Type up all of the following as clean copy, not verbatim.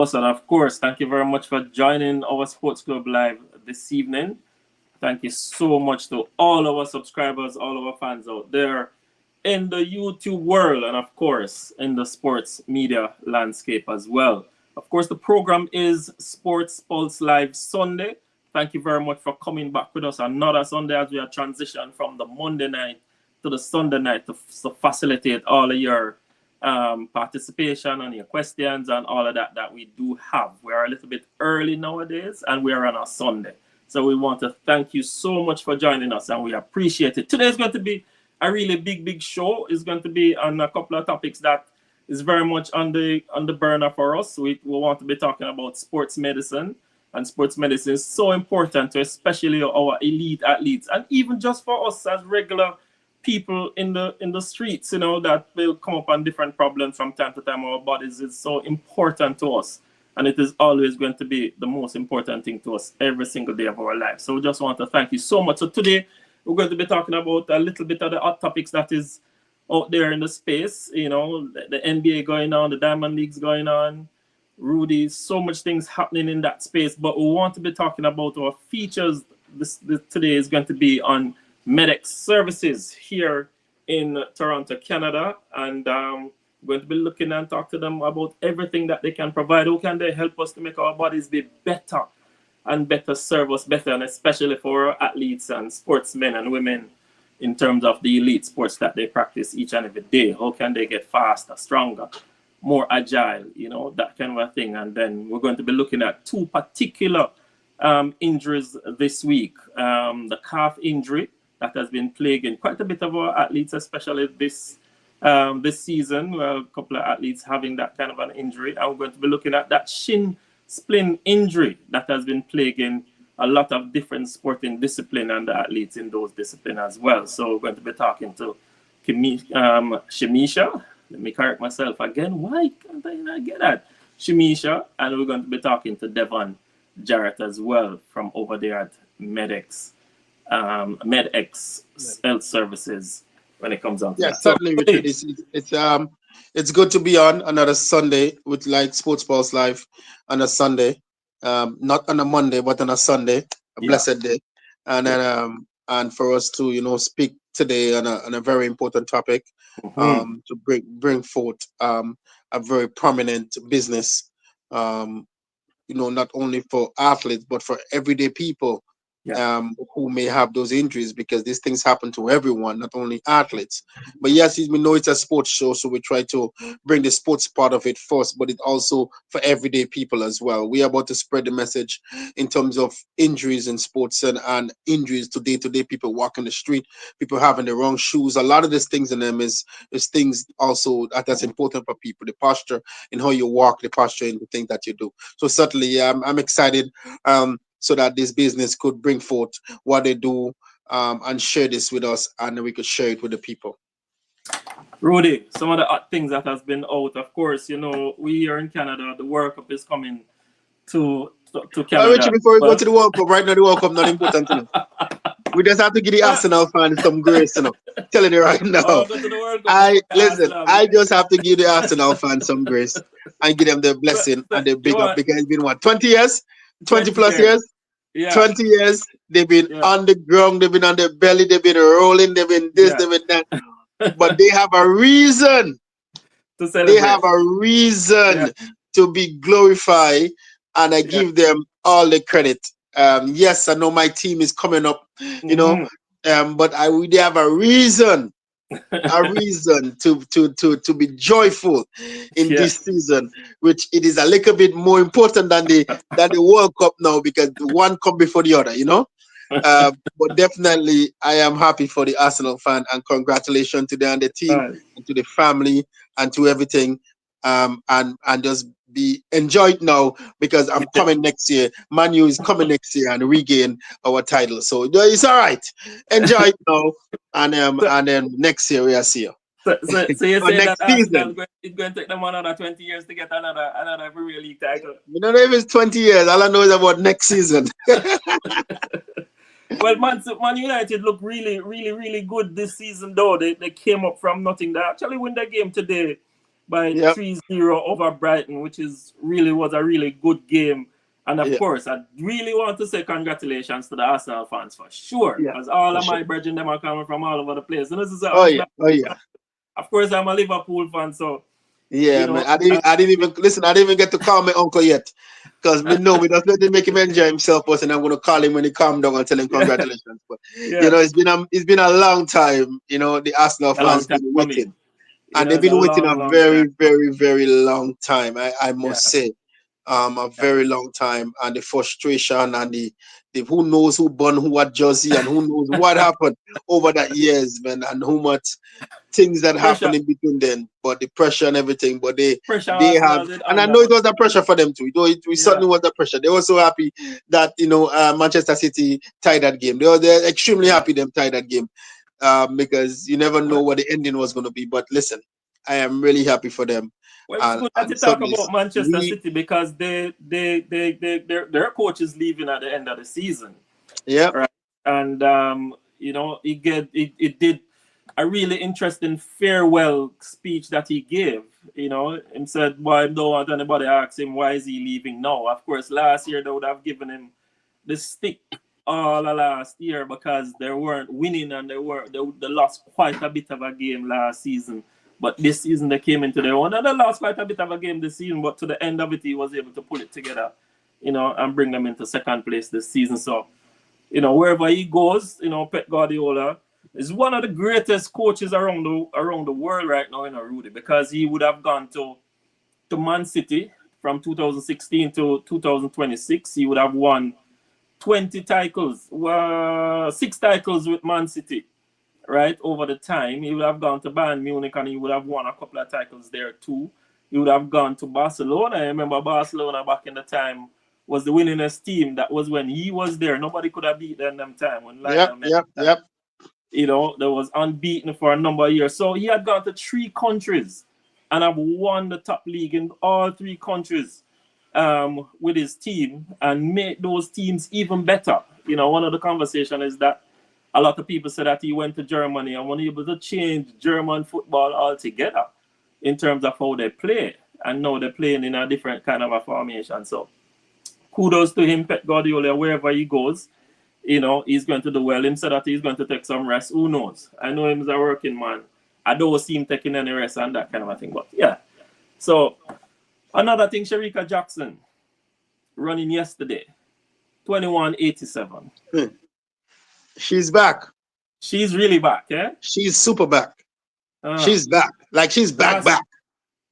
And of course, thank you very much for joining our Sports Club Live this evening. Thank you so much to all our subscribers, all our fans out there in the YouTube world, and of course, in the sports media landscape as well. Of course, the program is Sports Pulse Live Sunday. Thank you very much for coming back with us another Sunday as we are transitioning from the Monday night to the Sunday night to facilitate all of your participation and your questions and all of that we do have. We are a little bit early nowadays and we are on a Sunday. So we want to thank you so much for joining us and we appreciate it. Today is going to be a really big show. It's going to be on a couple of topics that is very much on the burner for us. We want to be talking about sports medicine, and sports medicine is so important to especially our elite athletes and even just for us as regular people in the streets, that will come up on different problems from time to time. Our bodies is so important to us, and it is always going to be the most important thing to us every single day of our life. So we just want to thank you so much. So today we're going to be talking about a little bit of the hot topics that is out there in the space, the NBA going on, the Diamond Leagues going on, Rudy, so much things happening in that space. But we want to be talking about our features. This today is going to be on Medex Services here in Toronto, Canada, and we're going to be looking and talk to them about everything that they can provide. How can they help us to make our bodies be better and better serve us better, and especially for our athletes and sportsmen and women in terms of the elite sports that they practice each and every day. How can they get faster, stronger, more agile, that kind of a thing. And then we're going to be looking at two particular injuries this week. The calf injury that has been plaguing quite a bit of our athletes, especially this season. A couple of athletes having that kind of an injury. And we're going to be looking at that shin splint injury that has been plaguing a lot of different sporting discipline and the athletes in those disciplines as well. So we're going to be talking to Shimisha. Let me correct myself again. Why can't I not get that? Shimisha. And we're going to be talking to Devon Jarrett as well from over there at Medex Health Services when it comes on to Yeah, that. certainly, Richard. It's good to be on another Sunday with Sports Pulse Live on a Sunday, not on a Monday, but on a Sunday, a blessed day, and then and for us to speak today on a very important topic, to bring forth a very prominent business, not only for athletes but for everyday people who may have those injuries, because these things happen to everyone, not only athletes. But yes, we know it's a sports show, so we try to bring the sports part of it first, but it also for everyday people as well. We are about to spread the message in terms of injuries in sports and injuries to day-to-day people walking the street, people having the wrong shoes. A lot of these things in them is things also that's important for people, the posture in how you walk, the posture in the things that you do. So certainly I'm excited so that this business could bring forth what they do and share this with us, and we could share it with the people. Rudy, some of the things that has been out, of course, we here in Canada, the World Cup is coming to Canada. Richard, before we go to the World Cup, right now the World Cup not important enough. We just have to give the Arsenal fans some grace, Telling you right now. Go to the World Cup. I just have to give the Arsenal fans some grace and give them the blessing and the big up, because it's been what, 20 years? 20 plus years? Yeah. 20 years, they've been on the ground, they've been on their belly, they've been rolling, they've been this, they've been that. But they have a reason. To celebrate. They have a reason to be glorified, and I give them all the credit. Yes, I know my team is coming up, but they have a reason. A reason to be joyful in this season, which it is a little bit more important than the World Cup now, because the one come before the other, but definitely I am happy for the Arsenal fan, and congratulations to them and the team, and to the family, and to everything, and just be enjoyed now, because I'm coming next year. Man U is coming next year and regain our title, so it's all right. Enjoy it now, and then next year we'll see you. So you say that Arsenal it's going to take them another 20 years to get another Premier League title? We don't know if it's 20 years. All I know is about next season. Well, Man United look really good this season, though. They came up from nothing. They actually win the game today. by Yep. 3-0 over Brighton, which was a really good game. And of Yeah. course, I really want to say congratulations to the Arsenal fans for sure, Yeah. because all For of sure. my brethren them are coming from all over the place. And this is Oh obviously, yeah. Oh yeah. of course, I'm a Liverpool fan, so Yeah, you man. know, I didn't even listen. I didn't even get to call my uncle yet, because we know we just let him make him enjoy himself first, and I'm gonna call him when he calm down and tell him yeah, congratulations. But yeah, it's been a long time. The Arsenal a long fans time been coming. waiting, You and know, they've it's a been waiting long, a long time very, coming. very, very long time. I Yeah, must say, a yeah. very long time, and the frustration and the who knows who bun who at Jersey and who knows what happened over that years, man, and how much things that Pressure, happened in between then, but the pressure and everything. But pressure they have, Arsenal did and I under, know it but was a pressure for them too. We yeah, certainly was a pressure. They were so happy that Manchester City tied that game. They're extremely yeah. happy them tied that game, because you never know Well, what the ending was going to be. But listen, I am really happy for them, well, it's good that and you talk certainly about Manchester we, City because their coach is leaving at the end of the season. yeah, Right. And it did a really interesting farewell speech that he gave. Him said why don't want anybody ask him why is he leaving now. Of course, last year they would have given him the stick all the last year because they weren't winning and they lost quite a bit of a game last season. But this season they came into their own and they lost quite a bit of a game this season, but to the end of it he was able to pull it together, and bring them into second place this season. So wherever he goes, Pep Guardiola is one of the greatest coaches around the world right now, Rudy, because he would have gone to Man City from 2016 to 2026. He would have won 20 titles, 6 titles with Man City, right, over the time. He would have gone to Bayern Munich and he would have won a couple of titles there too. He would have gone to Barcelona. I remember Barcelona back in the time was the winningest team. That was when he was there. Nobody could have beat them time when yep, Lionel Messi. yep, yep. They was unbeaten for a number of years. So he had gone to 3 countries and have won the top league in all 3 countries, with his team and made those teams even better. One of the conversation is that a lot of people say that he went to Germany and was able to change German football altogether in terms of how they play. And now they're playing in a different kind of a formation. So kudos to him, Pep Guardiola, wherever he goes. He's going to do well. Him said that he's going to take some rest. Who knows? I know him as a working man. I don't see him taking any rest and that kind of a thing. But yeah. So another thing, Sharika Jackson running yesterday, 21:87. Hmm. She's back. She's really back, yeah? She's super back. Uh, She's back. Like she's back, last back.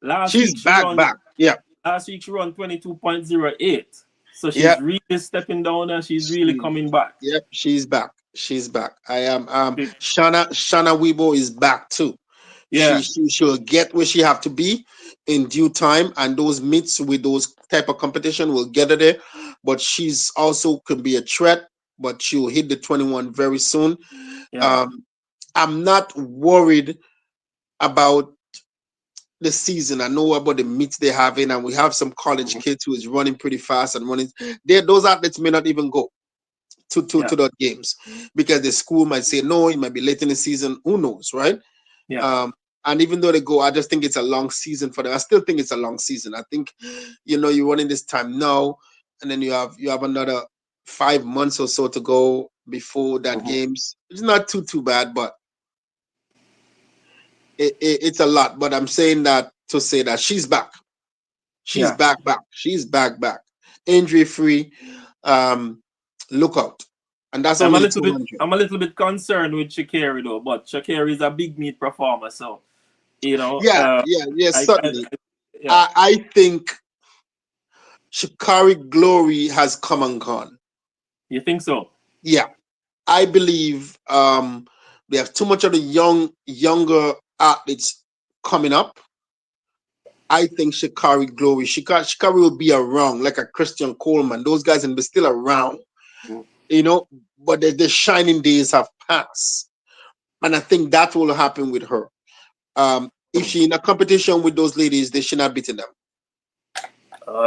last She's week she back, run back. Yeah, last week she run 22.08. So yeah. she's really stepping down and she's really She, coming back. yep, she's back. She's back. I am Shana Weibo is back too. Yeah, She'll get where she have to be in due time, and those meets with those type of competition will get her there. But she's also could be a threat, but she'll hit the 21 very soon. yeah. Um, I'm not worried about the season. I know about the meets they're having, and we have some college Mhm. kids who is running pretty fast and running. Those athletes may not even go Yeah, to those games because the school might say no, it might be late in the season. Who knows, right? yeah. Um, and even though they go, I just think it's a long season for them. I still think it's a long season. I think, you're running this time now, and then you have another 5 months or so to go before that Mhm. games. It's not too bad, but it's a lot. But I'm saying that to say that she's back. She's Yeah. back. She's back. Injury free. Um, Look out. And that's I'm a only the little bit 200. I'm a little bit concerned with Shakiri though, but Shakiri is a big meat performer, so Yeah, yeah, I certainly. yeah. I think Shikari glory has come and gone. You think so? Yeah, I believe we have too much of the younger athletes coming up. I think Shikari glory, Shikari will be around like a Christian Coleman. Those guys will be still around, Mm. you know. But the shining days have passed, and I think that will happen with her. If she in a competition with those ladies, they should not beating them.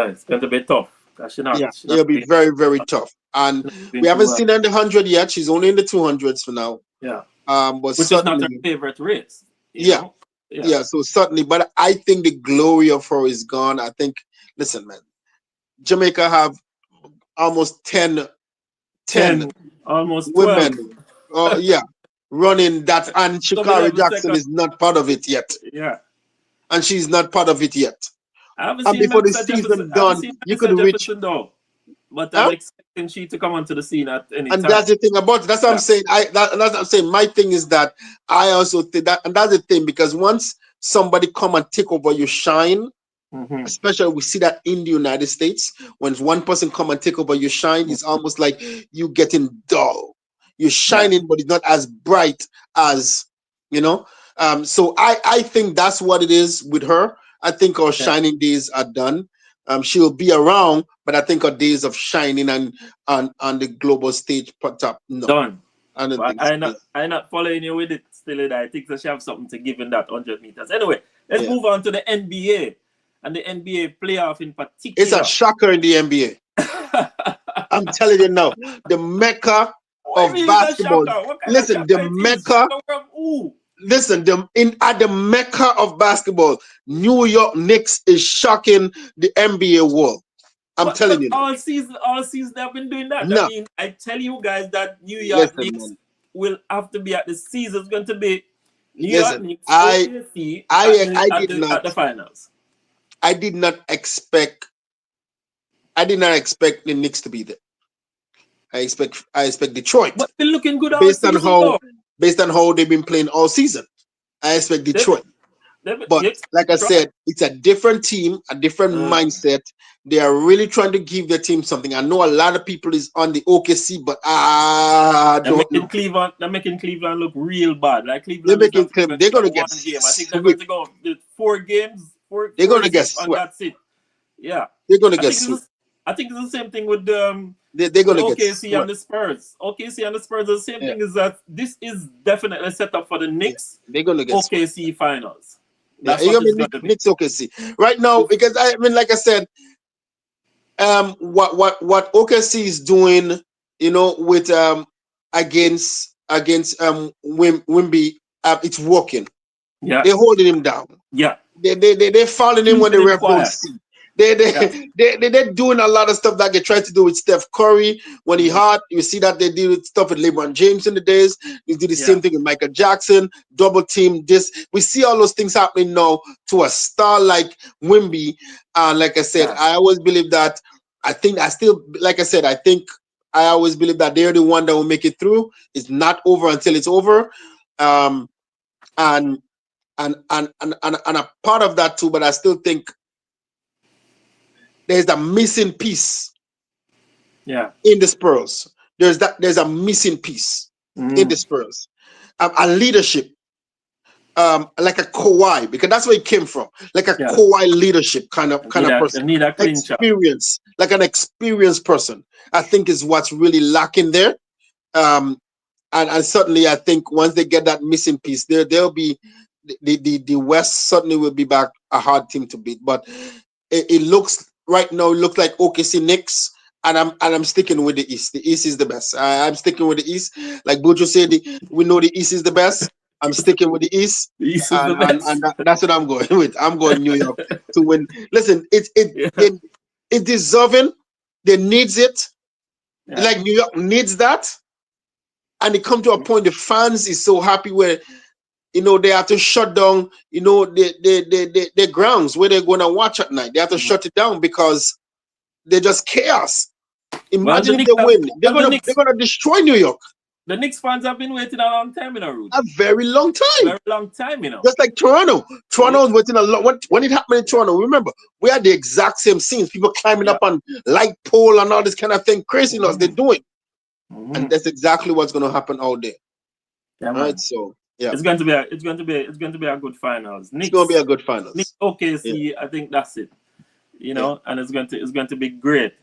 It's going to be tough. 'Cause Yeah, she not it'll be doing, very, very tough. And we doing too haven't well. seen her in the 100 yet. She's only in the 200s for now. Yeah. But Which is not her certainly, favorite race, you yeah, know? Yeah. yeah. So certainly, but I think the glory of her is gone. I think. Listen, man, Jamaica have almost 10 10, almost 12. women. Oh yeah, running that, and Coming Shakari every Jackson second. is not part of it yet, Yeah. and she's not part of it yet. I haven't And seen before the Melissa Jefferson. season I haven't done, seen you could Melissa reach. Jefferson though. But I'm Huh? expecting she to come onto the scene at any And time. that's the thing about it. That's what I'm Yeah. saying. That's what I'm saying. My thing is that I also think that, and that's the thing, because once somebody come and take over your shine, Mm-hmm. especially we see that in the United States, when one person come and take over your shine, it's almost like you getting dull. You're Yeah. shining, but it's not as bright as you know. So I think that's what it is with her. I think her Yeah. shining days are done. She'll be around, but I think her days of shining and on the global stage put up. No, Done. I don't But think so. Yeah, I not following you with it still. I think that she have something to give in that 100 meters. Anyway, let's yeah. move on to the NBA and the NBA playoff in It's a particular. shocker in the NBA. I'm telling you now, the mecca What of do you mean it's a basketball. shocker? What kind of Listen, shocker the it is? mecca. Shocker from who? Listen, in at the mecca of basketball, New York Knicks is shocking the NBA world. I'm telling But you now. all season they've been doing that. I No, mean, I tell you guys that New York listen, Knicks man. will have to be at the season's going to be New York Listen, Knicks OKC I at the finals. I did not expect I did not expect the Knicks to be there. I expect Detroit But they're looking good all based on season how though. they've been playing all season. I expect They, Detroit. you But expect like I Detroit? said, it's a different team, a different mindset. They are really trying to give their team something. I know a lot of people is on the OKC, but I don't know. They're making Cleveland look real bad. Like They're Cleveland is making not claim going to they're get gonna get one game. I think they're going swept. to go the 4 games, They're four gonna get zip, and swept. that's it. Yeah, They're gonna I get think swept. I think it's the same thing They're with gonna get OKC and swept. the Spurs. OKC and the Spurs, the same Yeah, thing is that this is definitely set up for the yeah. Knicks They're gonna get swept. OKC finals. Yeah, That's you what got me it's going to be. Knicks OKC right now, because I mean, like I said, what OKC is doing, with against Wimby, it's working. Yeah, They're holding him down. yeah, They're following him when keeping the him ref don't quiet. see. Yeah, They're doing a lot of stuff that they tried to do with Steph Curry when he mhm, hot. You see that they did stuff with LeBron James in the days. They did the yeah, same thing with Michael Jackson, double team this. We see all those things happening now to a star like Wimby. Like I said, yeah. I always believe that. Like I said, I think I always believe that they're the one that will make it through. It's not over until it's over. Um, and and a part of that too, but I still think there's a missing piece Yeah. in the Spurs. There's a missing piece in the Mm. Spurs. A leadership, like a Kawhi, because that's where it came from. Like a Yeah. Kawhi leadership kind of They person. need a clincher. Experience, like an experienced person. I think is what's really lacking there. Um, and certainly I think once they get that missing piece, there'll be the West certainly will be back a hard team to beat. But it looks right now, it looks like OKC Knicks, and I'm sticking with the East. The East is the best. I'm sticking with the East. Like Bujo said, we know the East is the best. I'm sticking with the East, The East is and the best. that's what I'm going with. I'm going New York to win. Listen, Yeah. it's deserving. They needs it. Yeah. Like New York needs that, and it come to a point the fans is so happy where they have to shut down the grounds where they're going to watch at night. They have to Mhm. shut it down because they're just chaos. Well, Imagine if they win, they're gonna destroy New York. The Knicks fans have been waiting a long time, A Rudy. very long time. Very long time, Just like Toronto. Yeah. Toronto was waiting a lot. When it happened in Toronto, remember, we had the exact same scenes. People climbing Yeah. up on light pole and all this kind of thing. Craziness they're Mhm. doing. And Mhm. that's exactly what's gonna happen out there. Yeah, All right. man. So yeah, It's going to be a good finals. it's gonna be a Knicks, good Knicks finals. Yeah, OKC. I think that's it. yeah. And it's going to be great.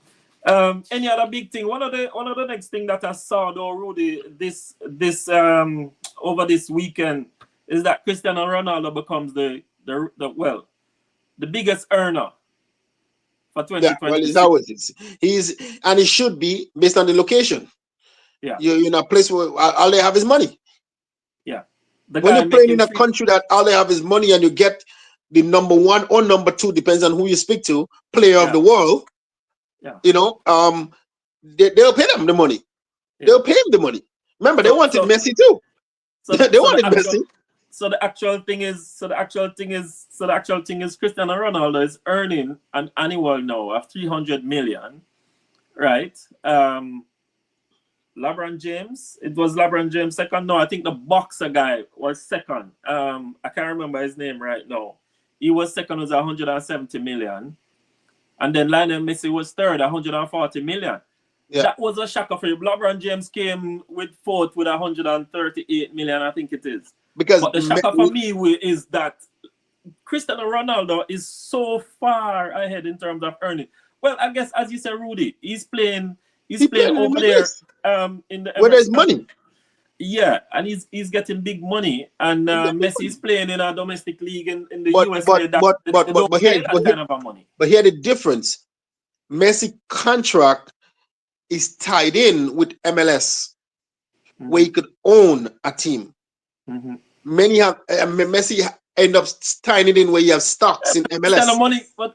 Any other big thing? One of the next thing that I saw though, Rudy, this over this weekend is that Cristiano Ronaldo becomes the biggest earner for Yeah, well, it's 2026. always and it should be based on the location. Yeah, You're in a place where all they have is money. yeah. The When guy you're playing in making a three. country that all they have is money and you get the number one or number two, depends on who you speak to, player of Yeah, the world, yeah, you know, they'll pay them the money. yeah. They'll pay him the money. Remember, they So wanted so Messi too. so the, They so the wanted actual Messi. so the actual thing is Cristiano Ronaldo is earning an annual now of 300 million, right? LeBron James, it was LeBron James second. No, I think the boxer guy was second. I can't remember his name right now. He was second with 170 million, and then Lionel Messi was third, 140 million. Yeah, That was a shocker for you. LeBron James came with fourth with 138 million, I think it is. because But the shocker for me is that Cristiano Ronaldo is so far ahead in terms of earning. Well, I guess as you said, Rudy, he's he playing playing in over the there MLS in the where there's Emirates. money. Yeah, and he's getting big money. And He getting Messi is money. playing in a domestic league in the But US but where that but they but but don't but pay here that kind of a money. but here the difference. Messi contract is tied in with MLS, where Mm-hmm. he could own a team. Mm-hmm. Many have Messi end up tying it in where you have stocks in Cristiano MLS. money, but No,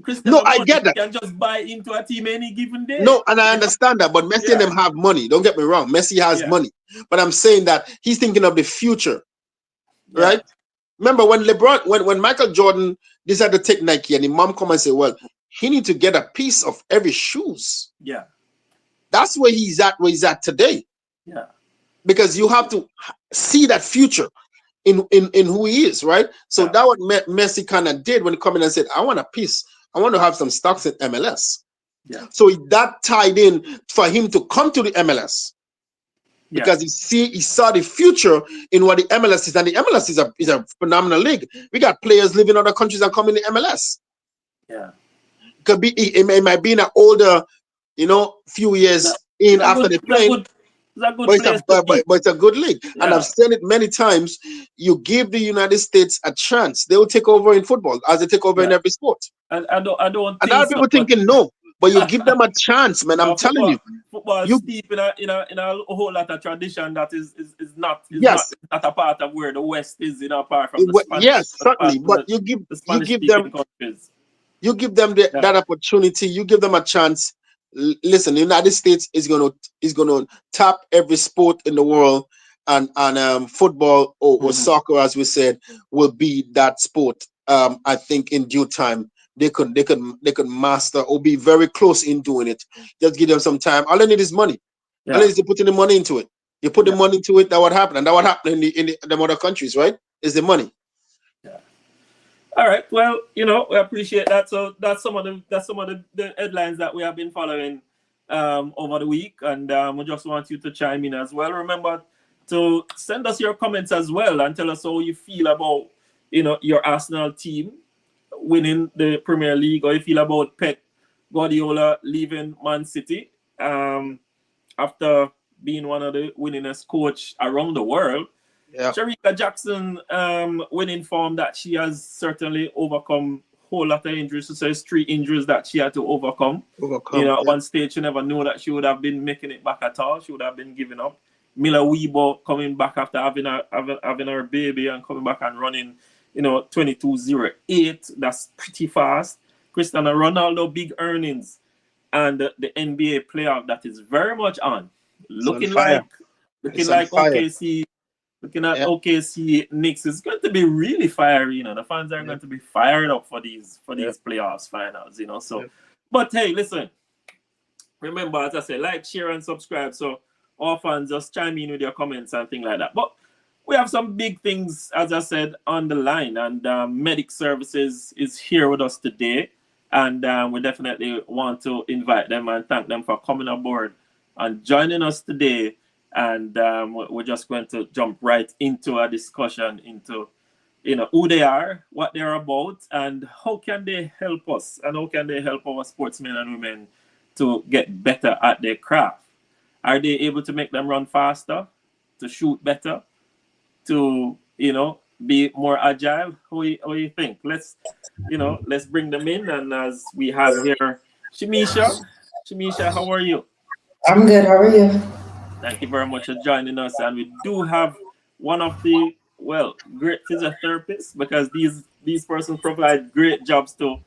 Cristiano I money get that. can just buy into a team any given day. No, and I You know? understand that, but Messi and Yeah, them have money. Don't get me wrong. Messi has yeah, money. But I'm saying that he's thinking of the future, yeah, right? Remember when LeBron, when Michael Jordan decided to take Nike and his mom come and say, well, he need to get a piece of every shoes. yeah, That's where he's at today. yeah, Because you have to see that future in who he is, right? So yeah, that what Messi kind of did when he come in and said, I want a piece. I want to have some stocks in MLS. yeah, So that tied in for him to come to the MLS yeah, because he saw the future in what the MLS is, and the MLS is a phenomenal league. We got players living in other countries that come in the MLS. yeah. Could be it might be in an older, few That, years it's in a after good, they it's a playing, good, it's a but good it's a place to but, be. but but it's a good league. And I've Yeah, said it many times. You give the United States a chance, they will take over in football as they take over in yeah. every sport. And I don't And a lot think of so, people but thinking no, but you give them a chance, man. I'm telling football you, football you steep in a whole lot of tradition that is not yes, a part of where the West is, apart from yes, certainly. But the you Spanish give speaking them countries. Yeah, that opportunity. You give them a chance. Listen, the United States is gonna tap every sport in the world, and football or hmm soccer, as we said, will be that sport. I think in due time they could master or be very close in doing it. Just give them some time. All they need is money. All they yeah, need is to put in the money into it. You put the yeah, money into it, that what happened, and that what happened in the other countries, right? Is the money. yeah. All right. Well, we appreciate that. So that's some of the headlines that we have been following over the week, and we just want you to chime in as well. Remember to send us your comments as well and tell us how you feel about your Arsenal team winning the Premier League, or you feel about Pep Guardiola leaving Man City after being one of the winningest coach around the world. Yeah, Sharika Jackson winning form that she has certainly overcome a whole lot of injuries. So it's 3 injuries that she had to overcome. overcome. At Yeah, one stage, she never knew that she would have been making it back at all. She would have been giving up. Mila Weibo coming back after having her baby and coming back and running, 22:08. That's pretty fast. Cristiano Ronaldo, big earnings. And the NBA playoff that is very much on. it's on Looking fire. like looking It's on like fire. OKC. Looking at Yeah, OKC Knicks is going to be really fiery. The fans are yeah, going to be fired up for these yeah, playoffs finals. yeah. So, but hey, listen. Remember, as I say, like, share, and subscribe. So all fans just chime in with your comments and things like that. But we have some big things, as I said, on the line, and Medex Services is here with us today, and we definitely want to invite them and thank them for coming aboard and joining us today. And we're just going to jump right into a discussion into who they are, what they're about, and how can they help us, and how can they help our sportsmen and women to get better at their craft. Are they able to make them run faster, to shoot better, to be more agile? How you think? Let's bring them in. And as we have here, Shamisha, how are you? I'm good. How are you? Thank you very much for joining us. And we do have one of the great physiotherapists, because these persons provide great jobs to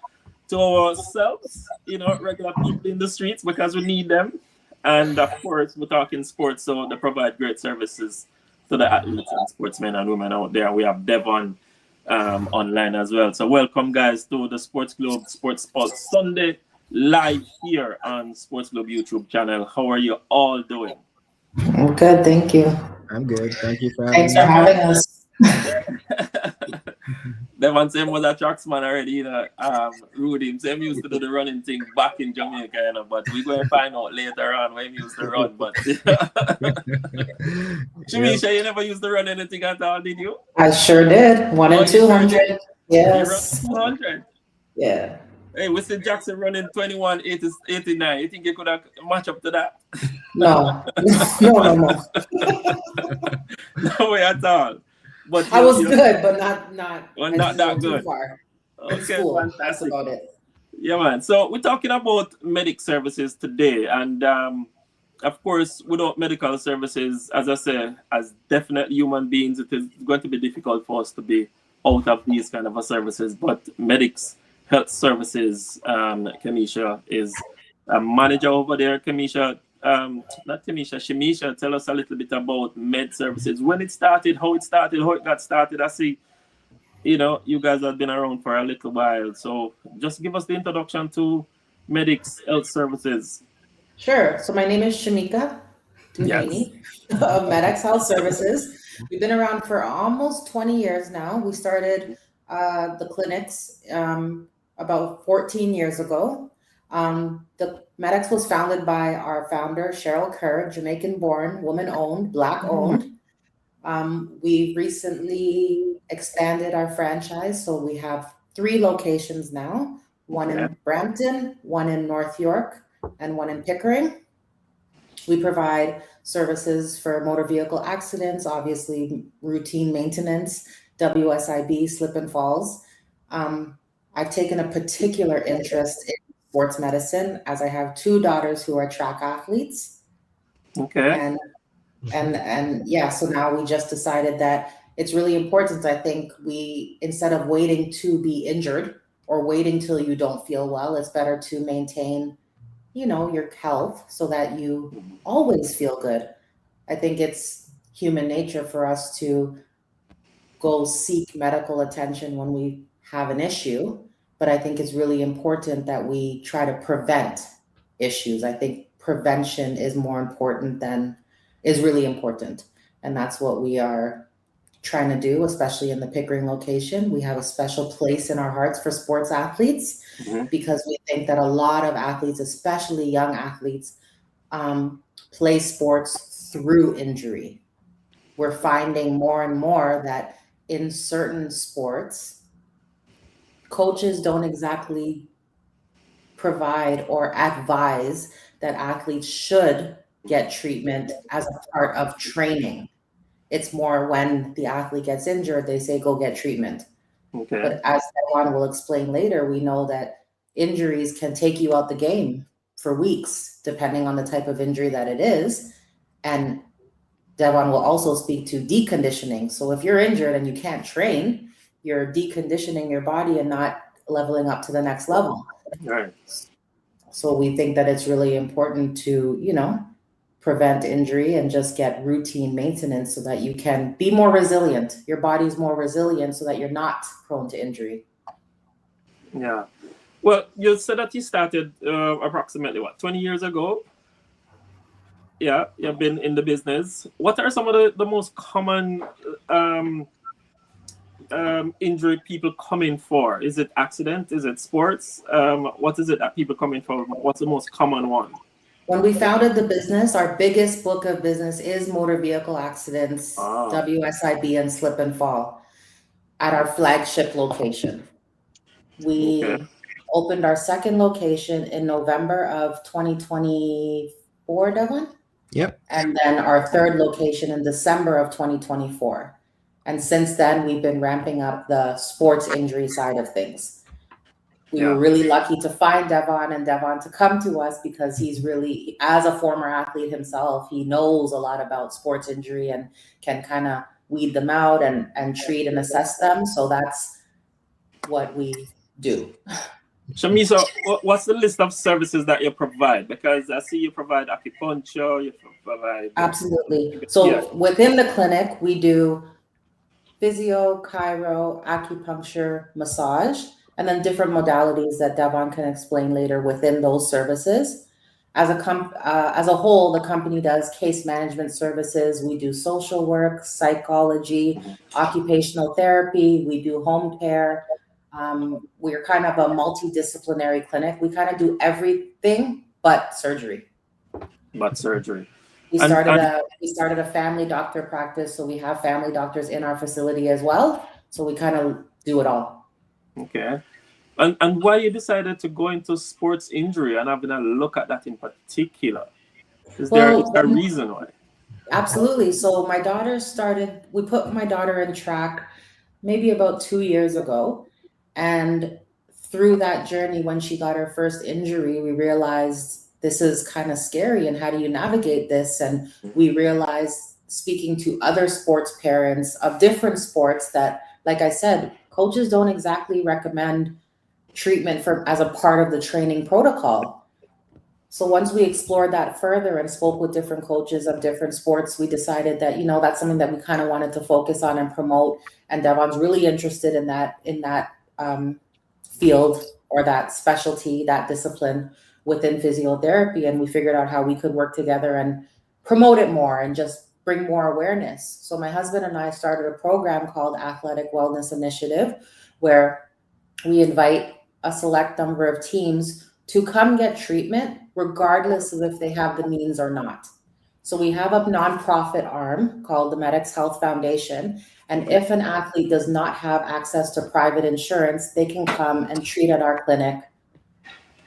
ourselves, regular people in the streets, because we need them. And of course, we're talking sports, so they provide great services to the athletes and sportsmen and women out there. We have Devon online as well. So welcome, guys, to the Sports Globe Sports Pulse Sunday live here on Sports Globe YouTube channel. How are you all doing? I'm good, thank you. I'm good. Thank you for Thanks having for me. having us. Devon same was a tracksman already, Rudy. Same used to do the running thing back in Jamaica, but we're going to find out later on when he used to run. But Shamisha, you never used to run anything at all, did you? I sure did. 1 in 200. Yes. You run 200. Yeah. Hey, we see Jackson running 21:89. You think you could have match up to that? No. No. No way at all. But I was good, but not that too good. far. Okay, School. fantastic. That's about it. Yeah, man. So we're talking about Medex Services today, and of course, without medical services, as I say, as definite human beings, it is going to be difficult for us to be out of these kind of services. But Medex Health Services, Kamisha is a manager over there. Kamisha, not Kamisha, Shamisha, tell us a little bit about Med Services. When it started, how it got started. I see, you guys have been around for a little while. So just give us the introduction to Medex Health Services. Sure. So my name is Shamika Duhaney of Medex Health Services. We've been around for almost 20 years now. We started the clinics about 14 years ago. The Medex was founded by our founder, Cheryl Kerr, Jamaican-born, woman-owned, Black-owned. We recently expanded our franchise, so we have 3 locations now, one in Brampton, one in North York, and one in Pickering. We provide services for motor vehicle accidents, obviously routine maintenance, WSIB, slip and falls. I've taken a particular interest in sports medicine as I have 2 daughters who are track athletes. Okay. And yeah, so now we just decided that it's really important. I think instead of waiting to be injured or waiting till you don't feel well, it's better to maintain, your health so that you always feel good. I think it's human nature for us to go seek medical attention when we have an issue, but I think it's really important that we try to prevent issues. I think prevention is really important. And that's what we are trying to do, especially in the Pickering location. We have a special place in our hearts for sports athletes because we think that a lot of athletes, especially young athletes, play sports through injury. We're finding more and more that in certain sports, coaches don't exactly provide or advise that athletes should get treatment as a part of training. It's more when the athlete gets injured, they say, go get treatment. Okay. But as Devon will explain later, we know that injuries can take you out the game for weeks, depending on the type of injury that it is. And Devon will also speak to deconditioning. So if you're injured and you can't train, you're deconditioning your body and not leveling up to the next level. Right. So we think that it's really important to, prevent injury and just get routine maintenance so that you can be more resilient. Your body's more resilient so that you're not prone to injury. Yeah. Well, you said that you started approximately 20 years ago? Yeah, you've been in the business. What are some of the most common injury people come in for? Is it accident? Is it sports? What is it that people come in for? What's the most common one? When we founded the business, our biggest book of business is motor vehicle accidents, WSIB, and slip and fall at our flagship location. We opened our second location in November of 2024, Devon? Yep. And then our third location in December of 2024. And since then, we've been ramping up the sports injury side of things. We were really lucky to find Devon and Devon to come to us because he's really, as a former athlete himself, he knows a lot about sports injury and can kind of weed them out and treat and assess them. So that's what we do. Shamisa, what's the list of services that you provide? Because I see you provide acupuncture, you provide... Absolutely. So within the clinic, we do physio, chiro, acupuncture, massage, and then different modalities that Devon can explain later within those services. As a whole, the company does case management services. We do social work, psychology, occupational therapy. We do home care. We're kind of a multidisciplinary clinic. We kind of do everything but surgery. We started a family doctor practice, so we have family doctors in our facility as well. So we kind of do it all. Okay. And why you decided to go into sports injury and having a look at that in particular? Is there a reason why? Absolutely. So we put my daughter in track maybe about 2 years ago. And through that journey, when she got her first injury, we realized this is kind of scary. And how do you navigate this? And we realized, speaking to other sports parents of different sports, that, like I said, coaches don't exactly recommend treatment as a part of the training protocol. So once we explored that further and spoke with different coaches of different sports, we decided that, that's something that we kind of wanted to focus on and promote. And Devon's really interested in that field or that specialty, that discipline within physiotherapy. And we figured out how we could work together and promote it more and just bring more awareness. So my husband and I started a program called Athletic Wellness Initiative, where we invite a select number of teams to come get treatment, regardless of if they have the means or not. So we have a nonprofit arm called the Medex Health Foundation. And if an athlete does not have access to private insurance, they can come and treat at our clinic,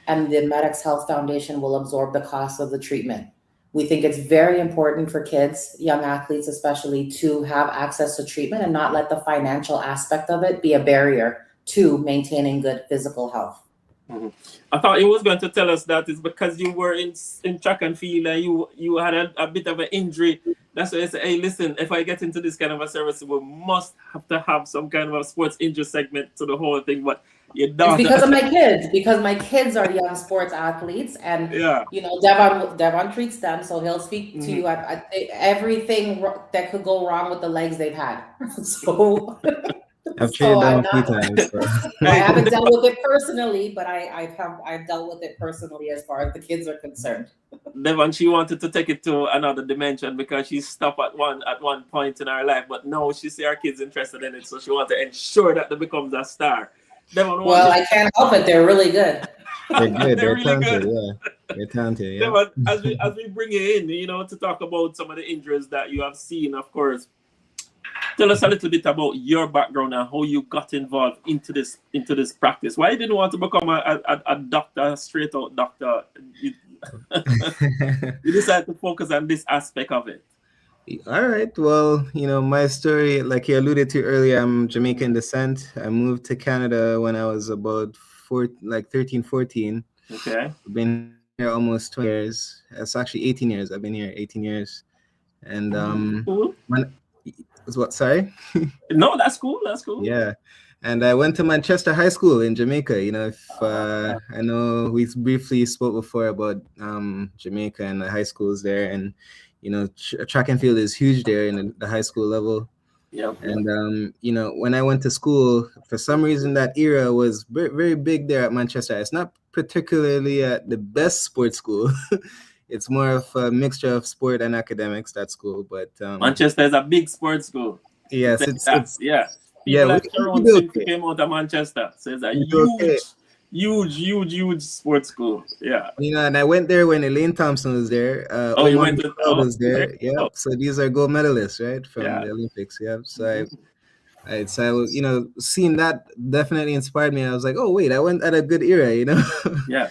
and the Medex Health Foundation will absorb the cost of the treatment. We think it's very important for kids, young athletes especially, to have access to treatment and not let the financial aspect of it be a barrier to maintaining good physical health. Mm-hmm. I thought you was going to tell us that it's because you were in track and field and you had a bit of an injury. That's why I say, hey, listen, if I get into this kind of a service, we must have to have some kind of a sports injury segment to the whole thing. But you don't. It's because of my kids, because my kids are young sports athletes, and Devon treats them, so he'll speak to you at everything that could go wrong with the legs they've had. So I've treated them a few times. So. I haven't dealt with it personally, but I've dealt with it personally as far as the kids are concerned. Devon, she wanted to take it to another dimension because she stopped at one point in her life, but now she see her kids interested in it, so she wants to ensure that they becomes a star. Devon, I can't help it. They're really good. They're good. They're really talented. good. Yeah, they're talented. Yeah. Devon, as we bring you in, to talk about some of the injuries that you have seen, of course. Tell us a little bit about your background and how you got involved into this practice. Why you didn't want to become a doctor, a straight out doctor? You decided to focus on this aspect of it. All right. Well, my story, like you alluded to earlier, I'm Jamaican descent. I moved to Canada when I was about 13, 14. Okay. I've been here almost 20 years. It's actually 18 years. I've been here 18 years. And sorry? No, that's cool. That's cool. Yeah. And I went to Manchester High School in Jamaica. I know we briefly spoke before about Jamaica and the high schools there. And, track and field is huge there in the high school level. Yeah. And, when I went to school, for some reason, that era was very, very big there at Manchester. It's not particularly at the best sports school. It's more of a mixture of sport and academics, that school. But Manchester is a big sports school. Yes, it's People like Sharon came out of Manchester. So it's a huge sports school. Yeah. And I went there when Elaine Thompson was there. You went to was there. Yeah. So these are gold medalists, right, from the Olympics. Yeah. So seeing that definitely inspired me. I was like, oh wait, I went at a good era, Yeah.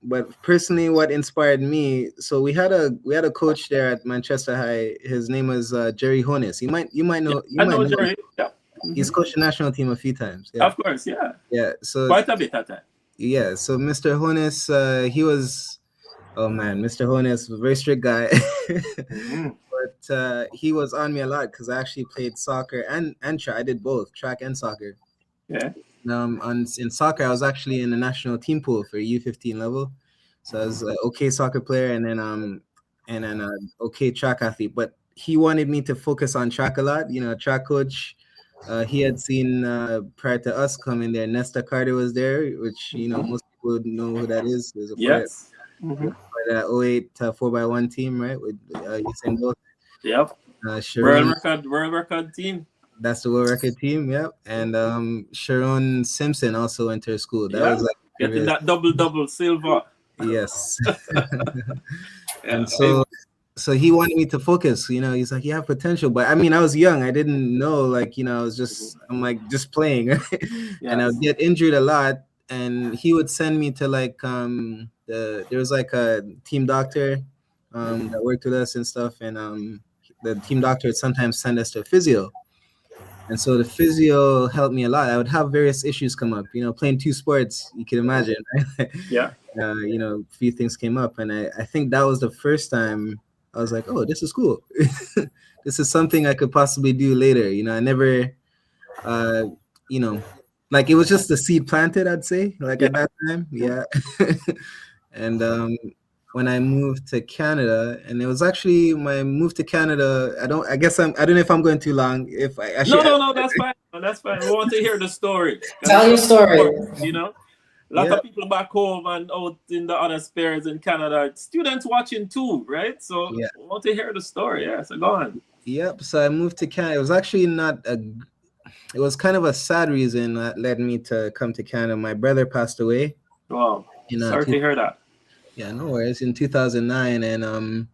But personally, what inspired me, so we had a coach there at Manchester High. His name was Jerry Honus. You might know. I know Jerry. Yeah. He's coached the national team a few times. Yeah. Of course, yeah. Yeah. So quite a bit at that. Yeah. So Mr. Honus, he was, Mr. Honus was a very strict guy. he was on me a lot because I actually played soccer and track. I did both track and soccer. Yeah. In soccer, I was actually in the national team pool for U15 level, so I was an okay soccer player, and then okay track athlete. But he wanted me to focus on track a lot. Track coach. He had seen prior to us coming there, Nesta Carter was there, which most people know who that is. There's a Yes. for the '08 4x1 team, right? With Usain Bolt. Yep. Sharon, World record team. that's the world record team, yep. And Sharon Simpson also went to her school. That was like getting that double silver. Yes. And so he wanted me to focus. He's like, you have potential, but I mean, I was young. I didn't know, like, I was I'm like just playing, right? Yes. And I would get injured a lot. And he would send me to like there was like a team doctor that worked with us and stuff, and the team doctor would sometimes send us to a physio. And so the physio helped me a lot. I would have various issues come up, playing two sports, you can imagine, right? Yeah. A few things came up, and I think that was the first time I was like, oh, this is cool. This is something I could possibly do later. I never, like it was just the seed planted, I'd say, like at that time. Yeah. And when I moved to Canada, and it was actually my move to Canada. I don't know if I'm going too long. If I should. No, that's fine. That's fine. We want to hear the story. Tell your story. A lot of people back home and out in the other spheres in Canada, students watching too, right? So we want to hear the story. Yeah, so go on. Yep. So I moved to Canada. It was actually it was kind of a sad reason that led me to come to Canada. My brother passed away. Wow. Sorry to hear that. Yeah, no worries. In 2009, and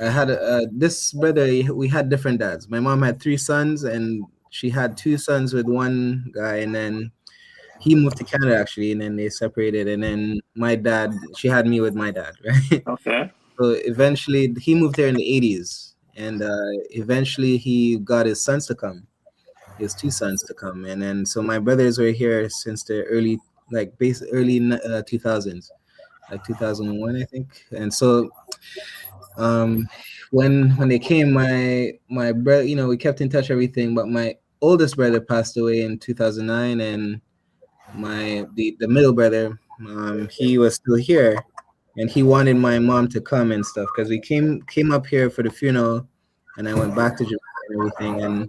I had this brother. We had different dads. My mom had 3 sons, and she had 2 sons with one guy, and then he moved to Canada actually, and then they separated. And then my dad, she had me with my dad, right? Okay. So eventually, he moved there in the 80s, and eventually he got his sons to come. His 2 sons to come, and then so my brothers were here since the early 2000s. Like 2001, I think. And so when they came, my brother, we kept in touch, everything, but my oldest brother passed away in 2009, and the middle brother, he was still here, and he wanted my mom to come and stuff, because we came up here for the funeral, and I went back to Jamaica and everything, and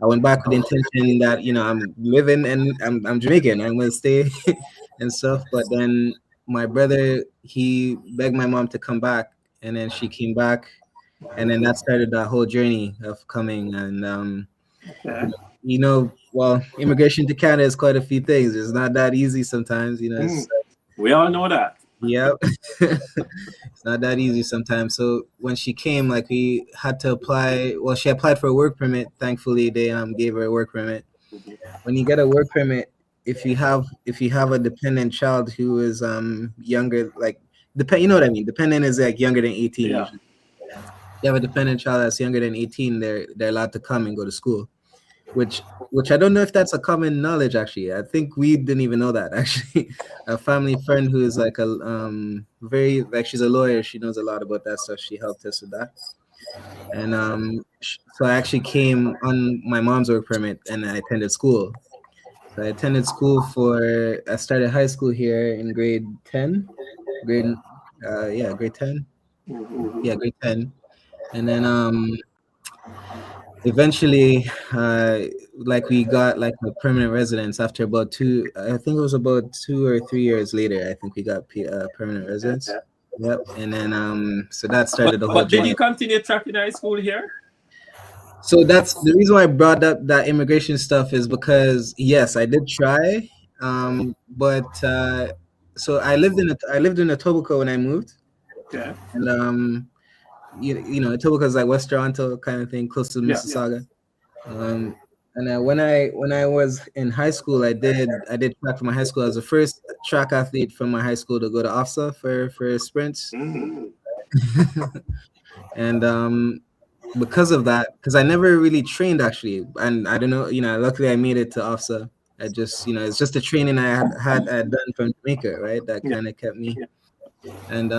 I went back with the intention that I'm living and I'm Jamaican, I'm gonna stay and stuff. But then my brother, he begged my mom to come back, and then she came back, and then that started that whole journey of coming. And well, immigration to Canada is quite a few things. It's not that easy sometimes, we all know that. Yep. It's not that easy sometimes. So when she came, like, we had to apply. Well, she applied for a work permit. Thankfully, they gave her a work permit. When you get a work permit, if you have a dependent child who is younger, like you know what I mean. Dependent is like younger than 18. Yeah. You have a dependent child that's younger than 18. They're allowed to come and go to school, which I don't know if that's a common knowledge. Actually, I think we didn't even know that. Actually, a family friend who is like she's a lawyer. She knows a lot about that stuff. She helped us with that. And so I actually came on my mom's work permit, and I attended school. So I attended school I started high school here in grade 10. Grade 10. Yeah, grade 10. And then eventually, we got like a permanent residence after about 2 or 3 years later. I think we got permanent residence. Yep. And then so that started the whole journey. But did you continue track in high school here? So that's the reason why I brought up that immigration stuff, is because yes, I did try, but so I lived in Etobicoke when I moved. Okay. And Etobicoke is like West Toronto kind of thing, close to Mississauga. Yeah. And when I was in high school, I did track for my high school. I was the first track athlete from my high school to go to OFSA for sprints. And because of that, because I never really trained actually, and I don't know, luckily I made it to OFSA. I just, it's just the training I had done from Jamaica, right? That kind of kept me. And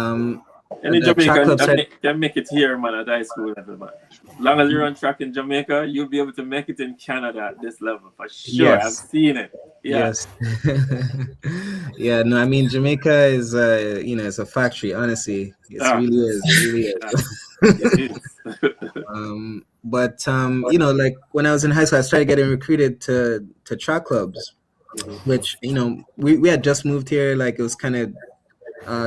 Any the track Jamaican club started. can make it here, man, at high school level, man. As long as you run track in Jamaica, you'll be able to make it in Canada at this level for sure. I've Yes. seen it. Yeah. Yes. Yeah, no, I mean Jamaica is you know, it's a factory, honestly. It Ah, really is. It really is. it is. But you know, like when I was in high school, I started getting recruited to track clubs, which, you know, we had just moved here, like it was kind of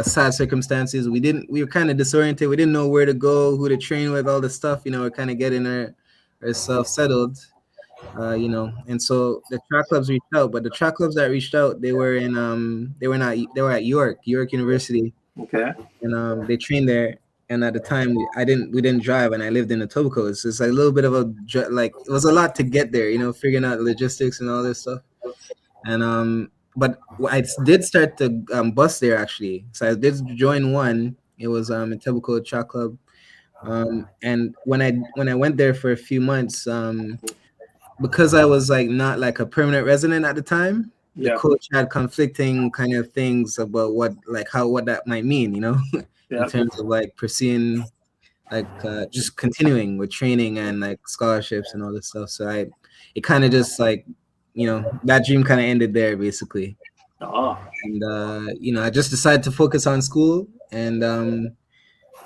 sad circumstances. We were kind of disoriented. We didn't know where to go, who to train with, all this stuff, you know, we're kind of getting ourselves settled. You know, and so the track clubs reached out, but the track clubs that reached out, they were at York University, Okay. and they trained there. And at the time, we didn't drive, and I lived in Etobicoke. So it's like a little bit of like it was a lot to get there, you know, figuring out logistics and all this stuff. And but I did start the bus there actually. So I did join one. It was Etobicoke Track Club. And when I went there for a few months, because I was like not like a permanent resident at the time, the coach had conflicting kind of things about what that might mean, you know, in terms of like pursuing, like just continuing with training and like scholarships and all this stuff. So it kind of just like, you know, that dream kind of ended there basically. Oh. And you know, I just decided to focus on school, and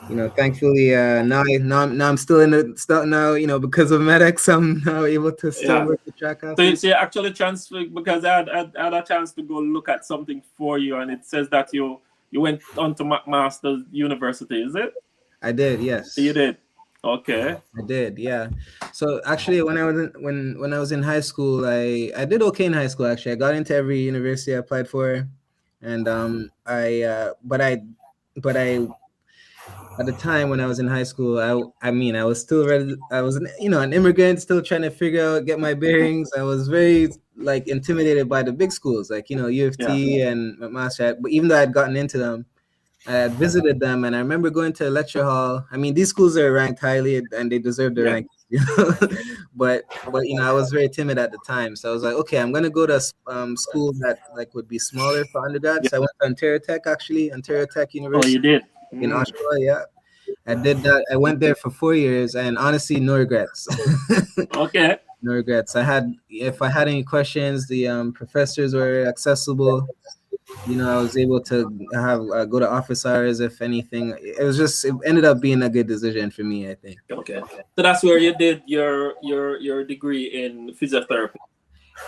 you know, thankfully, now I'm still in the stuff now. You know, because of Medex, I'm now able to still work the track out. So you actually transferred, because I had a chance to go look at something for you, and it says that you went on to McMaster University. Is it? I did. Yes. You did. Okay. I did. Yeah. So actually, when I was in high school, I did okay in high school. Actually, I got into every university I applied for, and but I at the time when I was in high school, I mean, I was still ready. I was an immigrant, still trying to get my bearings. I was very like intimidated by the big schools, like, you know, U of T and McMaster. But even though I'd gotten into them, I had visited them, and I remember going to a lecture hall. I mean, these schools are ranked highly, and they deserve the rank. You know? but you know, I was very timid at the time, so I was like, okay, I'm gonna go to schools that like would be smaller for undergrads. So I went to Ontario Tech University. Oh, you did? In Oshawa, yeah. I did that. I went there for 4 years, and honestly, no regrets. Okay. No regrets. If I had any questions, the professors were accessible. You know, I was able to go to office hours if anything. It ended up being a good decision for me, I think. Okay. So that's where you did your degree in physiotherapy.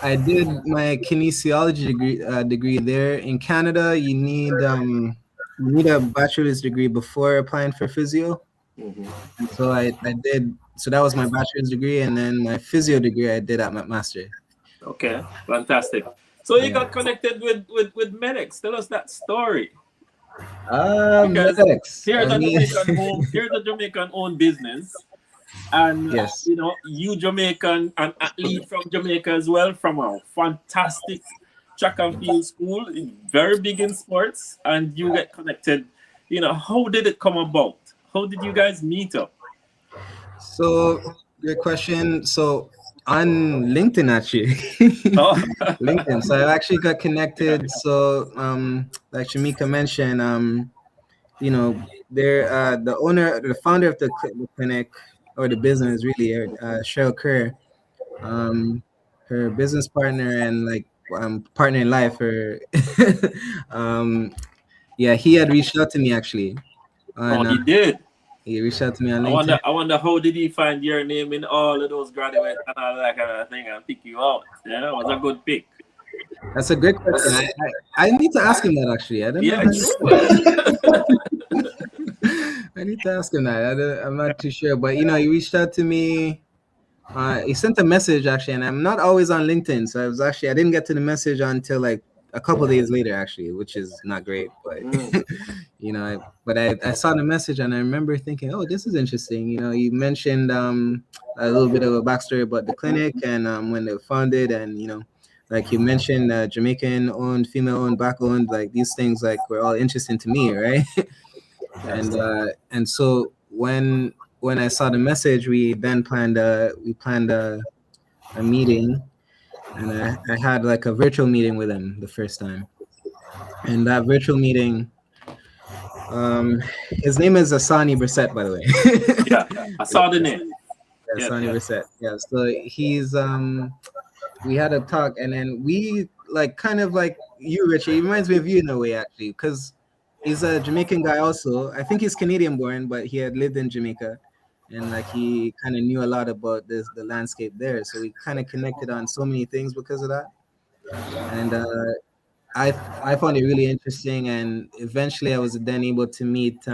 I did my kinesiology degree there. In Canada, you need a bachelor's degree before applying for physio. And so I did. So that was my bachelor's degree, and then my physio degree I did at McMaster. Okay, fantastic. So you got connected with Medex. Tell us that story. Medex. Here's a Jamaican-owned business, and yes, you know, you Jamaican, an athlete from Jamaica as well, from a fantastic track and field school, very big in sports, and you get connected. You know, how did it come about? How did you guys meet up? So, good question. So, on LinkedIn, actually. LinkedIn. So, I actually got connected. So, like Shamika mentioned, you know, they're the founder of the clinic, or the business, really, Cheryl Kerr, her business partner and like partner in life, yeah, he had reached out to me actually. And, he did. He reached out to me on LinkedIn. I wonder how did he find your name in all of those graduates and all that kind of thing and pick you out? Yeah, it was a good pick. That's a great question. I need to ask him that actually. I don't know. I need to ask him that. I'm not too sure, but you know, he reached out to me. He sent a message actually, and I'm not always on LinkedIn, so I didn't get to the message until like a couple of days later actually, which is not great, but you know, I saw the message and I remember thinking, oh, this is interesting. You know, you mentioned a little bit of a backstory about the clinic and when they were founded, and you know, like you mentioned, Jamaican owned, female owned, black owned, like these things like were all interesting to me, right? And so when I saw the message, we then planned a meeting, and I had like a virtual meeting with him the first time. And that virtual meeting, His name is Asani Brissett, by the way. Yeah, I saw the name. Yeah, Asani Brissett. Yeah, so he's we had a talk, and then we like kind of like you, Richie. He reminds me of you in a way, actually, because he's a Jamaican guy also. I think he's Canadian born, but he had lived in Jamaica, and like he kind of knew a lot about the landscape there. So we kind of connected on so many things because of that. And I found it really interesting, and eventually I was then able to meet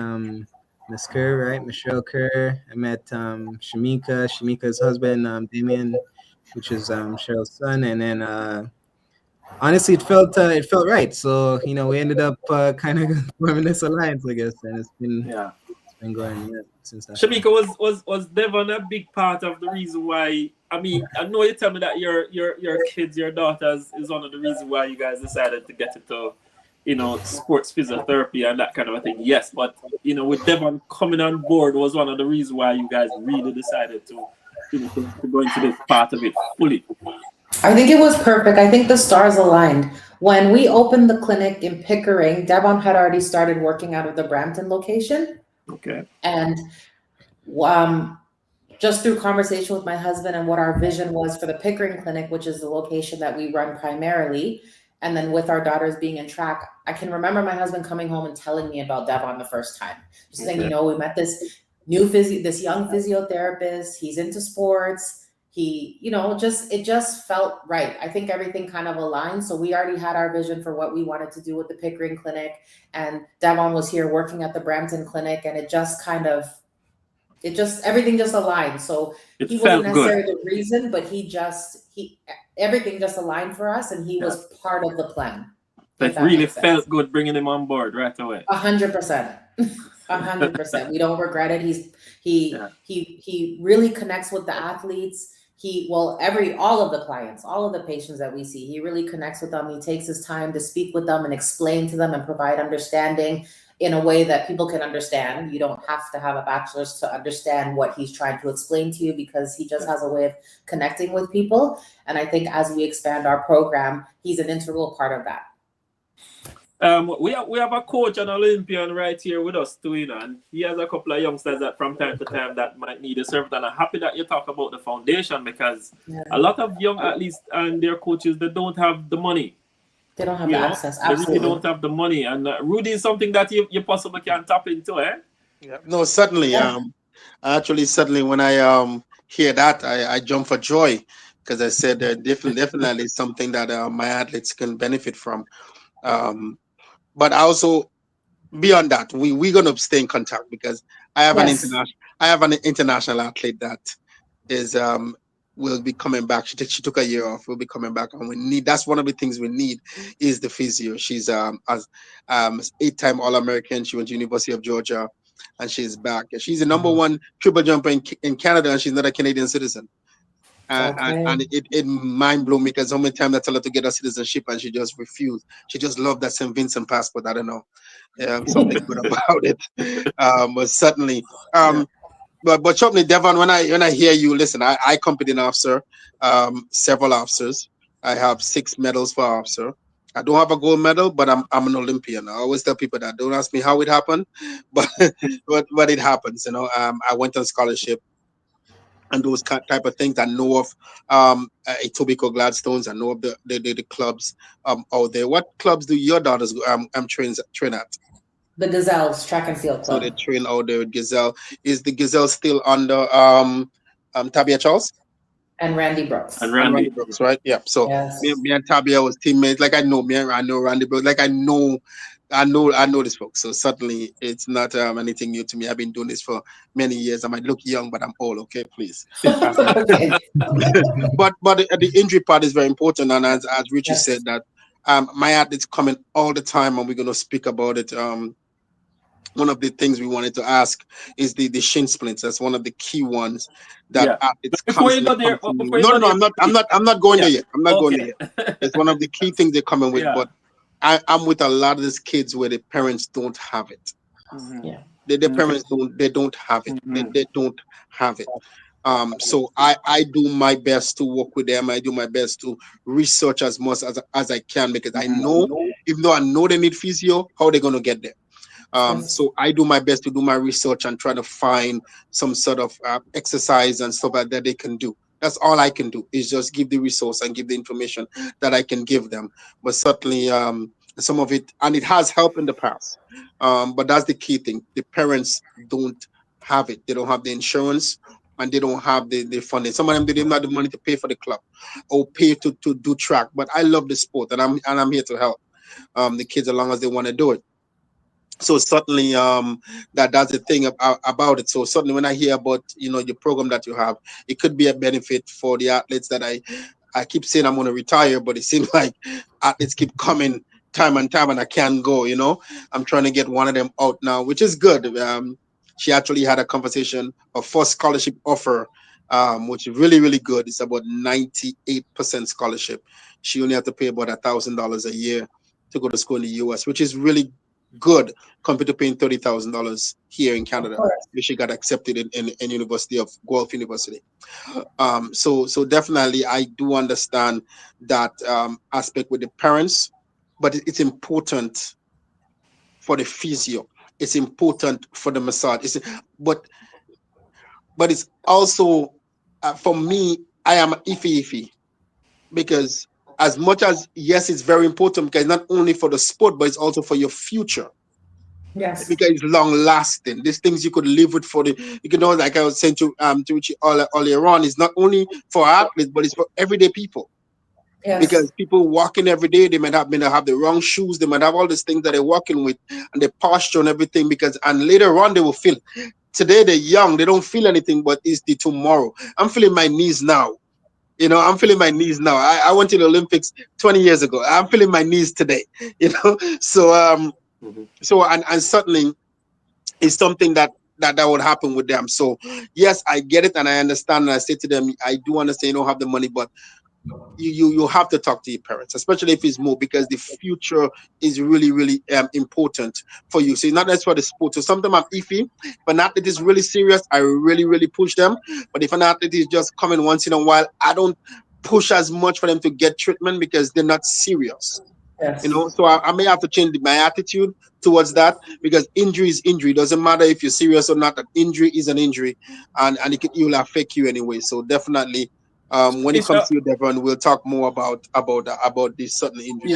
Miss Kerr, right, Michelle Kerr. I met Shamika's husband, Damien, which is Cheryl's son, and then honestly, it felt right. So we ended up kind of forming this alliance, I guess, and it's been going since that. Shamika, was Devon a big part of the reason why? I mean, I know you tell me that your kids, your daughters, is one of the reasons why you guys decided to get into sports physiotherapy and that kind of a thing. Yes, but with Devon coming on board was one of the reasons why you guys really decided to go into this part of it fully. I think it was perfect. I think the stars aligned. When we opened the clinic in Pickering, Devon had already started working out of the Brampton location. Okay. And just through conversation with my husband and what our vision was for the Pickering clinic, which is the location that we run primarily, and then with our daughters being in track, I can remember my husband coming home and telling me about Devon the first time. Just saying, we met this this young physiotherapist. He's into sports. He, it just felt right. I think everything kind of aligned. So we already had our vision for what we wanted to do with the Pickering clinic, and Devon was here working at the Brampton clinic, and it just everything just aligned. So he wasn't necessarily the reason, but everything just aligned for us, and he was part of the plan. It really felt good bringing him on board right away. 100%. 100%. We don't regret it. He really connects with the athletes. All of the clients, all of the patients that we see, he really connects with them. He takes his time to speak with them and explain to them and provide understanding in a way that people can understand. You don't have to have a bachelor's to understand what he's trying to explain to you, because he just has a way of connecting with people. And I think as we expand our program, he's an integral part of that. We have a coach and Olympian right here with us too, and he has a couple of youngsters that from time to time that might need a service. And I'm happy that you talk about the foundation, because a lot of young athletes and their coaches, they don't have the money. They don't have the access. Absolutely. They really don't have the money. And Rudy is something that you possibly can tap into, eh? Yeah. No, certainly. Yeah. Certainly when I hear that, I jump for joy, because I said definitely something that my athletes can benefit from. But also beyond that, we're gonna stay in contact, because I have an international athlete that is will be coming back. She took a year off. We'll be coming back, and that's one of the things we need is the physio. She's as 8-time All-American. She went to University of Georgia, and she's back. She's the number one triple jumper in Canada, and she's not a Canadian citizen. And it mind blew me, because how many times I tell her to get her citizenship and she just refused. She just loved that St. Vincent passport. I don't know, something good about it. But certainly, but certainly, Devon, when I hear you, listen, I compete in officer, several officers. I have 6 medals for officer. I don't have a gold medal, but I'm an Olympian. I always tell people that. Don't ask me how it happened, but it happens. I went on scholarship and those type of things. I know of Etobicoke Gladstones. I know of the clubs out there. What clubs do your daughters train at? The Gazelles Track and Field Club. So they train out there with Gazelle. Is the Gazelle still under Tabia Charles? And Randy Brooks. And Randy Brooks, right? Yeah. So yes. me and Tabia was teammates. Like I know Randy Brooks. Like I know this folks. So certainly it's not anything new to me. I've been doing this for many years. I might look young, but I'm old. Okay, please. Okay. but the injury part is very important. And as Richie said, that my athletes coming all the time, and we're going to speak about it. One of the things we wanted to ask is the shin splints. That's one of the key ones that athletes constantly come to me. No, I'm not going there yet. I'm not going there yet. It's one of the key things they're coming with, but I'm with a lot of these kids where the parents don't have it. Yeah. The parents don't have it. They don't have it. So I do my best to work with them. I do my best to research as much as I can, because I know, even though I know they need physio, how they're going to get there. Yes. So I do my best to do my research and try to find some sort of exercise and stuff like that they can do. That's all I can do is just give the resource and give the information that I can give them. But certainly, some of it, and it has helped in the past. But that's the key thing. The parents don't have it. They don't have the insurance and they don't have the funding. Some of them, they don't have the money to pay for the club or pay to do track. But I love the sport and I'm here to help the kids as long as they want to do it. So certainly that's the thing about it. So certainly when I hear about your program that you have, it could be a benefit for the athletes that I keep saying I'm going to retire, but it seems like athletes keep coming time and time and I can't go. I'm trying to get one of them out now, which is good. She actually had a conversation, a first scholarship offer, which is really, really good. It's about 98% scholarship. She only had to pay about $1,000 a year to go to school in the US, which is really good compared to paying $30,000 here in Canada. She got accepted in University of Guelph University. So definitely I do understand that aspect with the parents, but it's important for the physio. It's important for the massage. But it's also for me, I am iffy because as much as yes, it's very important because not only for the sport, but it's also for your future. Yes. Because it's long lasting. These things you could live with like I was saying to Richie earlier on, it's not only for athletes, but it's for everyday people. Yes. Because people walking every day, they might have the wrong shoes, they might have all these things that they're walking with, and the posture and everything. And later on they will feel. Today they're young, they don't feel anything, but it's the tomorrow. I'm feeling my knees now. I'm feeling my knees now. I went to the Olympics 20 years ago. I'm feeling my knees today. So So and certainly it's something that would happen with them. So yes, I get it and I understand. And I say to them, I do understand you don't have the money, but you have to talk to your parents, especially if it's more, because the future is really, really important for you. So it's not just for the sport. So sometimes I'm iffy. If an athlete is really serious, I really, really push them. But if an athlete is just coming once in a while, I don't push as much for them to get treatment because they're not serious. Yes. So I may have to change my attitude towards that, because injury is injury. It doesn't matter if you're serious or not. That injury is an injury, and it will affect you anyway. So definitely, when it comes to you, Devon, we'll talk more about these certain injuries.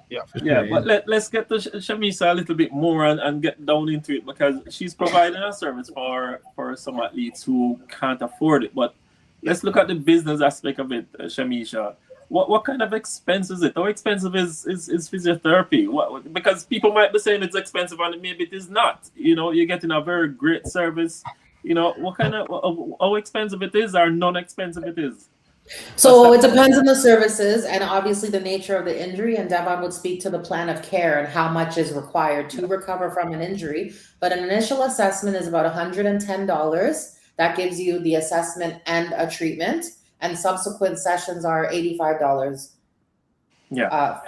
Yeah. Yeah. But let's get to Shamisa a little bit more and get down into it, because she's providing a service for some athletes who can't afford it. But let's look at the business aspect of it, Shamisha. What kind of expense is it? How expensive is physiotherapy? Because people might be saying it's expensive and maybe it is not. You're getting a very great service. What kind of how expensive it is or non-expensive it is? So it depends on the services and obviously the nature of the injury. And Devon would speak to the plan of care and how much is required to recover from an injury. But an initial assessment is about $110. That gives you the assessment and a treatment. And subsequent sessions are $85. Yeah.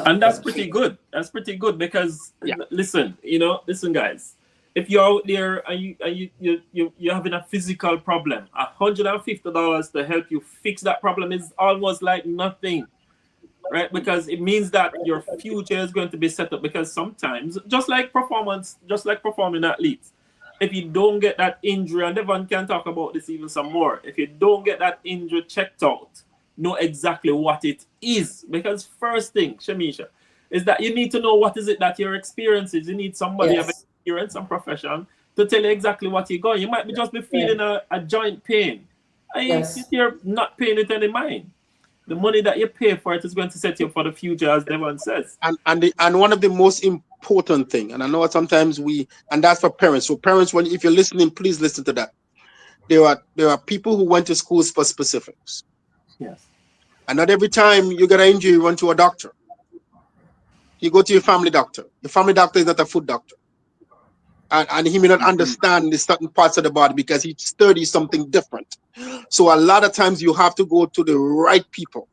And that's pretty good. That's pretty good because listen, guys. If you're out there and you're having a physical problem, $150 to help you fix that problem is almost like nothing, right? Because it means that your future is going to be set up. Because sometimes, just like performing athletes, if you don't get that injury, and Devon can talk about this even some more, if you don't get that injury checked out, know exactly what it is. Because first thing, Shamisha, is that you need to know what is it that you're experiencing. You need somebody of experience and profession to tell you exactly what you're going. You might be feeling a joint pain. You're not paying it any mind. The money that you pay for it is going to set you up for the future, as Devon says. And one of the most important thing, and I know sometimes and that's for parents. So parents, if you're listening, please listen to that. There are people who went to schools for specifics. Yes. And not every time you get an injury, you run to a doctor. You go to your family doctor. Your family doctor is not a foot doctor. And he may not understand the certain parts of the body because he studies something different. So a lot of times you have to go to the right people.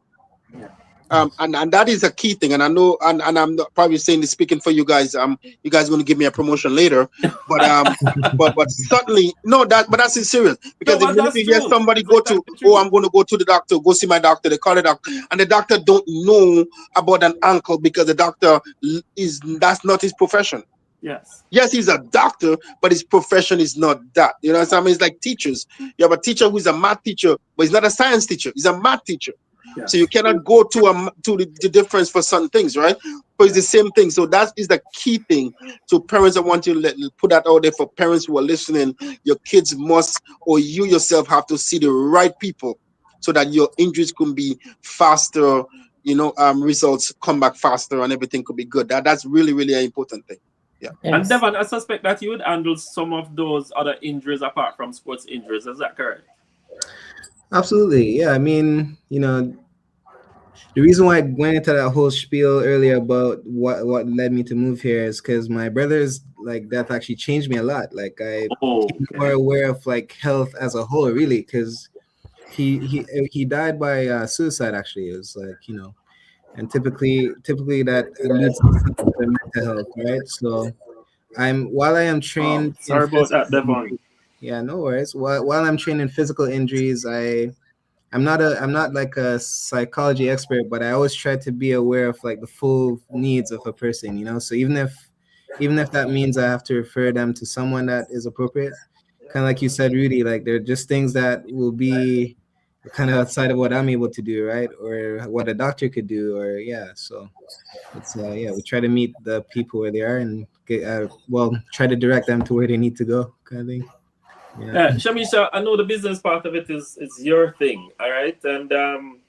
And that is a key thing. And I know, and I'm not probably saying this speaking for you guys. You guys going to give me a promotion later, but certainly but that's serious, because the minute you hear somebody I'm going to go to the doctor, go see my doctor, they call the doctor, and the doctor don't know about an ankle because the doctor that's not his profession. Yes. Yes, he's a doctor, but his profession is not that. You know what I mean? It's like teachers. You have a teacher who's a math teacher, but he's not a science teacher. He's a math teacher. So you Yes. cannot go to the difference for some things, right? But it's the same thing. So that is the key thing. So parents, I want you to put that out there for parents who are listening. Your kids must, or you yourself have to see the right people so that your injuries can be faster. Results come back faster and everything could be good. That's really, really an important thing. Yeah. And Yes. Devon, I suspect that you would handle some of those other injuries apart from sports injuries. Is that correct? Absolutely. Yeah. I mean, the reason why I went into that whole spiel earlier about what led me to move here is because my brother's like death actually changed me a lot. Like I Oh, became more okay. aware of like health as a whole, really, because he died by suicide. Actually, it was like and typically that alludes to mental health, right? So while I am Oh, trained in sorry about physical that, Devon. injuries, yeah, no worries. While I'm trained in physical injuries, I'm not like a psychology expert, but I always try to be aware of like the full needs of a person, So even if that means I have to refer them to someone that is appropriate, kind of like you said, Rudy, like they're just things that will be kind of outside of what I'm able to do, right? Or what a doctor could do, or yeah. So it's we try to meet the people where they are and try to direct them to where they need to go, kind of thing. Yeah. Shamisha, I know the business part of it is your thing, all right? And Devon,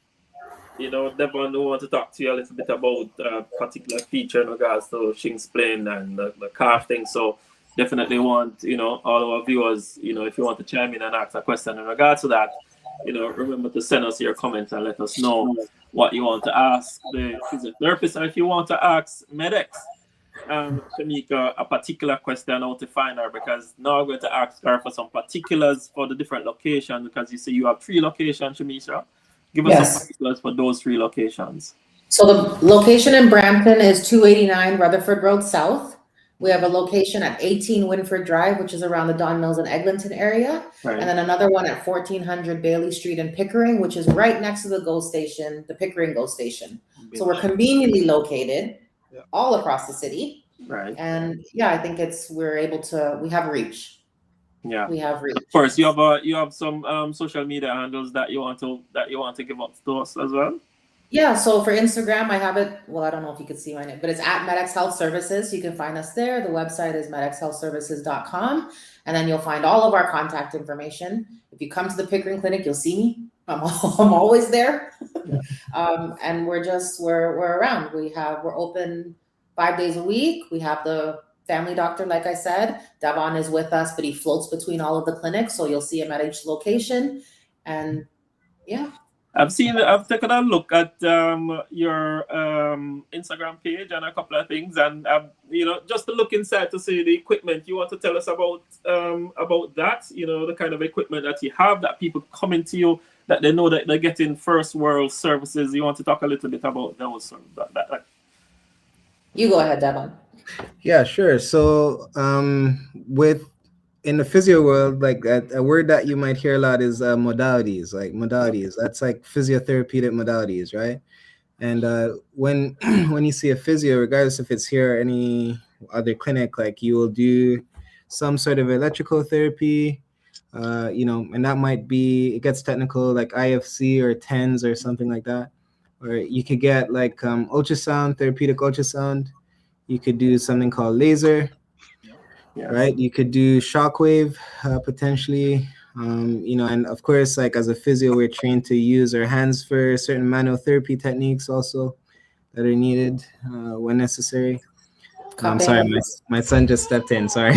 we want to talk to you a little bit about a particular feature in regards to shin splint and the calf thing. So definitely want, all our viewers, if you want to chime in and ask a question in regards to that, remember to send us your comments and let us know what you want to ask the physiotherapist, or if you want to ask Medex. Shamika, a particular question how to find her, because now I'm going to ask her for some particulars for the different locations, because you say you have 3 locations, Shamisha. Give us some Yes. particulars for those 3 locations. So the location in Brampton is 289 Rutherford Road South. We have a location at 18 Winford Drive, which is around the Don Mills and Eglinton area. Right. And then another one at 1400 Bailey Street in Pickering, which is right next to the GO station, the Pickering GO station. So we're conveniently located all across the city. Right. And yeah, I think we have reach. Yeah. We have reach. Of course, you have some social media handles that you want to give up to us as well. Yeah, so for Instagram, I have it. Well, I don't know if you can see my name, but it's at Medex Health Services. You can find us there. The website is medexhealthservices.com. And then you'll find all of our contact information. If you come to the Pickering Clinic, you'll see me. I'm always there. And we're around. We're open 5 days a week. We have the family doctor, like I said. Davon is with us, but he floats between all of the clinics. So you'll see him at each location. And yeah. I've taken a look at your Instagram page and a couple of things, and just to look inside to see the equipment. You want to tell us about that? The kind of equipment that you have, that people coming to you, that they know that they're getting first world services. You want to talk a little bit about those? That. You go ahead, Devon. Yeah, sure. So in the physio world, like a word that you might hear a lot is modalities. Like modalities, that's like physiotherapeutic modalities, right? And when you see a physio, regardless if it's here or any other clinic, like you will do some sort of electrical therapy, and that might be, it gets technical, like IFC or TENS or something like that. Or you could get like ultrasound, therapeutic ultrasound. You could do something called laser. Yes. Right, you could do shockwave potentially, and of course, like as a physio, we're trained to use our hands for certain manual therapy techniques also that are needed when necessary. I'm sorry, my son just stepped in. Sorry.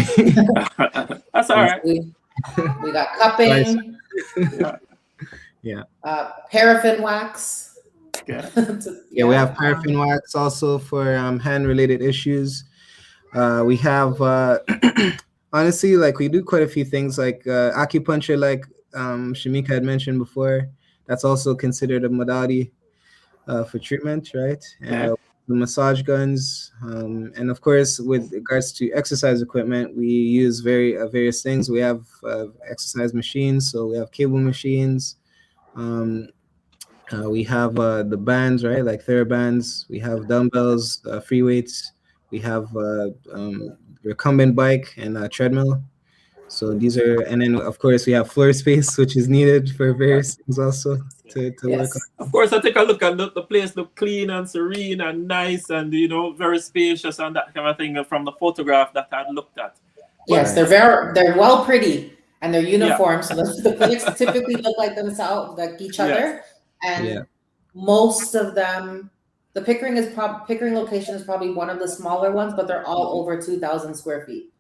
That's all right. We got cupping. Yeah. Paraffin wax. Yeah. We have paraffin wax also for hand-related issues. We have honestly, like we do quite a few things, like acupuncture, like Shamika had mentioned before. That's also considered a modality for treatment, right? And the massage guns, and of course, with regards to exercise equipment, we use various things. We have exercise machines, so we have cable machines. We have the bands, right? Like TheraBands. We have dumbbells, free weights. We have recumbent bike and a treadmill. So these are, and then of course we have floor space, which is needed for various things also to work on. Yes. Of course, I take a look at the place look clean and serene and nice and very spacious and that kind of thing from the photograph that I looked at. Yes, they're well pretty and they're uniform. So the clinics typically look like themselves, like each other. And most of them, the Pickering location is probably one of the smaller ones, but they're all over 2,000 square feet.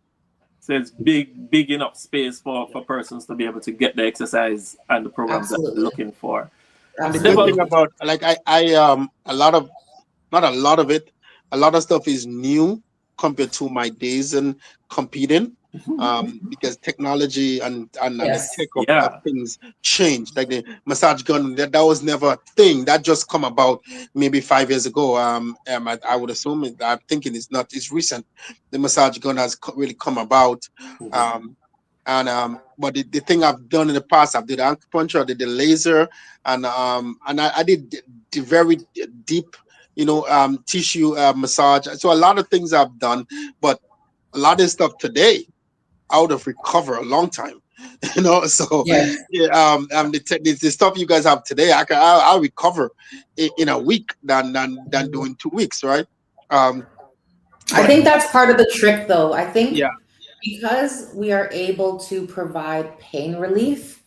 So it's big enough space for persons to be able to get the exercise and the programs that they're looking for. And the good thing about a lot of stuff is new compared to my days in competing, because technology and the tech of things changed. Like the massage gun, that was never a thing. That just come about maybe 5 years ago. I would assume I'm thinking it's recent. The massage gun has really come about. But the thing I've done in the past, I did acupuncture, I did the laser, and I did the very deep, tissue massage. So a lot of things I've done, but a lot of this stuff today, I would have recovered a long time. So the stuff you guys have today, I'll recover in a week than doing 2 weeks, right? I think that's part of the trick, though. I think because we are able to provide pain relief,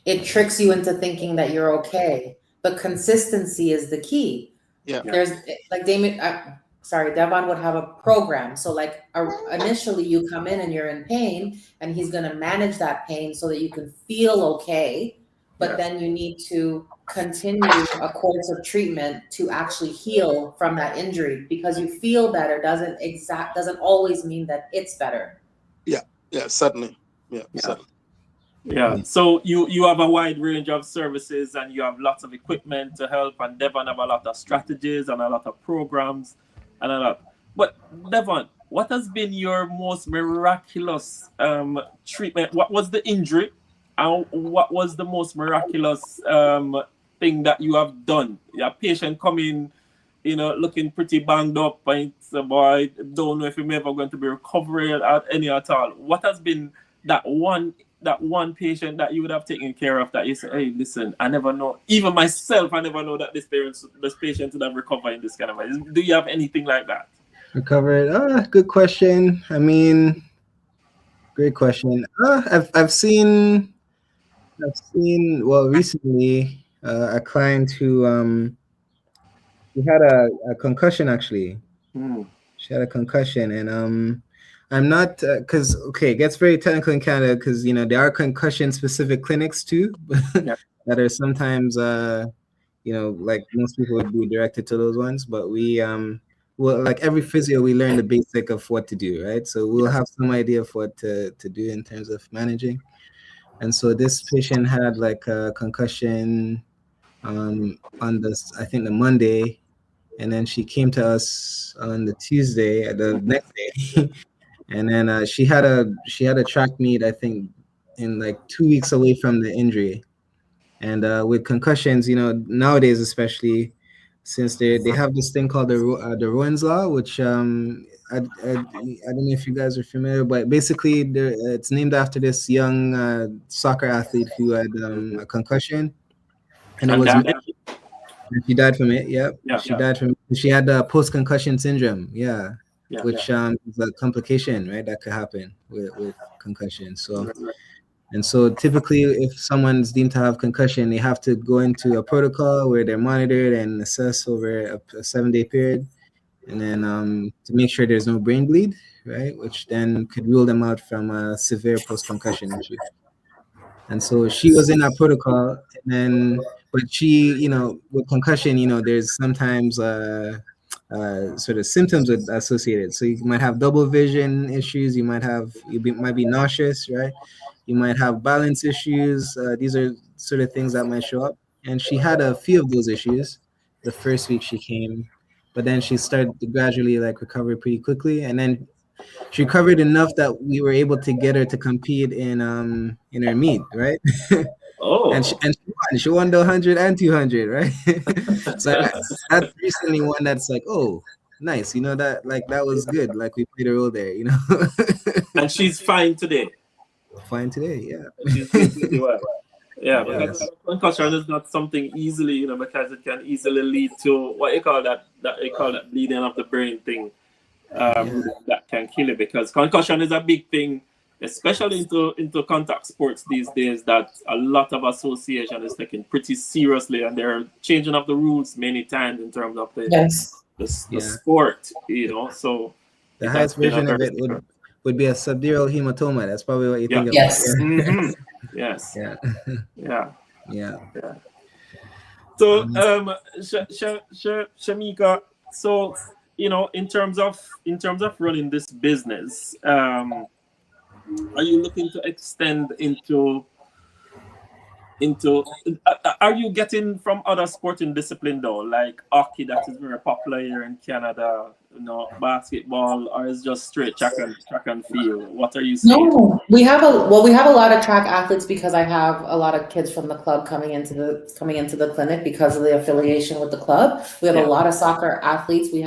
it tricks you into thinking that you're okay. But consistency is the key. Yeah. There's like Devon would have a program. So like initially you come in and you're in pain and he's going to manage that pain so that you can feel okay. But then you need to continue a course of treatment to actually heal from that injury, because you feel better doesn't always mean that it's better. Yeah, certainly. Certainly. Yeah. So you have a wide range of services and you have lots of equipment to help, and Devon have a lot of strategies and a lot of programs and a lot. But Devon, what has been your most miraculous treatment? What was the injury? And what was the most miraculous thing that you have done? Your patient come in, looking pretty banged up, and it's boy, don't know if you're ever going to be recovering at all. What has been that one patient that you would have taken care of that you say, hey, listen, I never know, even myself, I never know that this patient would have recovered in this kind of way. Do you have anything like that? Recovered? Good question. I mean, great question. I've seen recently a client who she had a concussion actually. She had a concussion, and I'm not because it gets very technical in Canada because there are concussion specific clinics too that are sometimes like most people would be directed to those ones, but we like every physio we learn the basic of what to do, right? So we'll have some idea of what to do in terms of managing. And so this patient had like a concussion on I think the Monday, and then she came to us on the Tuesday, the next day. And then she had a track meet, I think, in like 2 weeks away from the injury. And with concussions, nowadays especially, since they have this thing called the Rowan's Law, which I don't know if you guys are familiar, but basically it's named after this young soccer athlete who had a concussion, and it was she died from it. She died from it. She had post-concussion syndrome. Which is a complication, right, that could happen with concussion. So, and so typically if someone's deemed to have concussion, they have to go into a protocol where they're monitored and assessed over a 7-day period, and then to make sure there's no brain bleed, right, which then could rule them out from a severe post-concussion issue. And so she was in that protocol, and then, but she, with concussion, there's sometimes sort of symptoms associated. So you might have double vision issues. You might be nauseous, right? You might have balance issues. These are sort of things that might show up. And she had a few of those issues the first week she came, but then she started to gradually recover pretty quickly. And then she recovered enough that we were able to get her to compete in her meet, right? And she won the 100 and 200, right? So that's recently one that's like, oh, nice. You know that that was good. Like we played a role there. You know. And she's fine today. Fine today. Yeah. She's doing pretty well. Yeah, because Yes. concussion is not something easily, because it can easily lead to what you call that bleeding of the brain thing. That can kill it, because concussion is a big thing, especially into contact sports these days, that a lot of association is taking pretty seriously, and they're changing up the rules many times in terms of the sport, so the highest version of it would be a subdural hematoma. That's probably what you think about. Yes. Mm-hmm. Yes. Yeah. So Shamika, so in terms of running this business, are you looking to extend into are you getting from other sporting discipline though, like hockey that is very popular here in Canada, basketball, or is just straight track and field? What are you seeing? No, we have a lot of track athletes, because I have a lot of kids from the club coming into the clinic because of the affiliation with the club. We have a lot of soccer athletes. We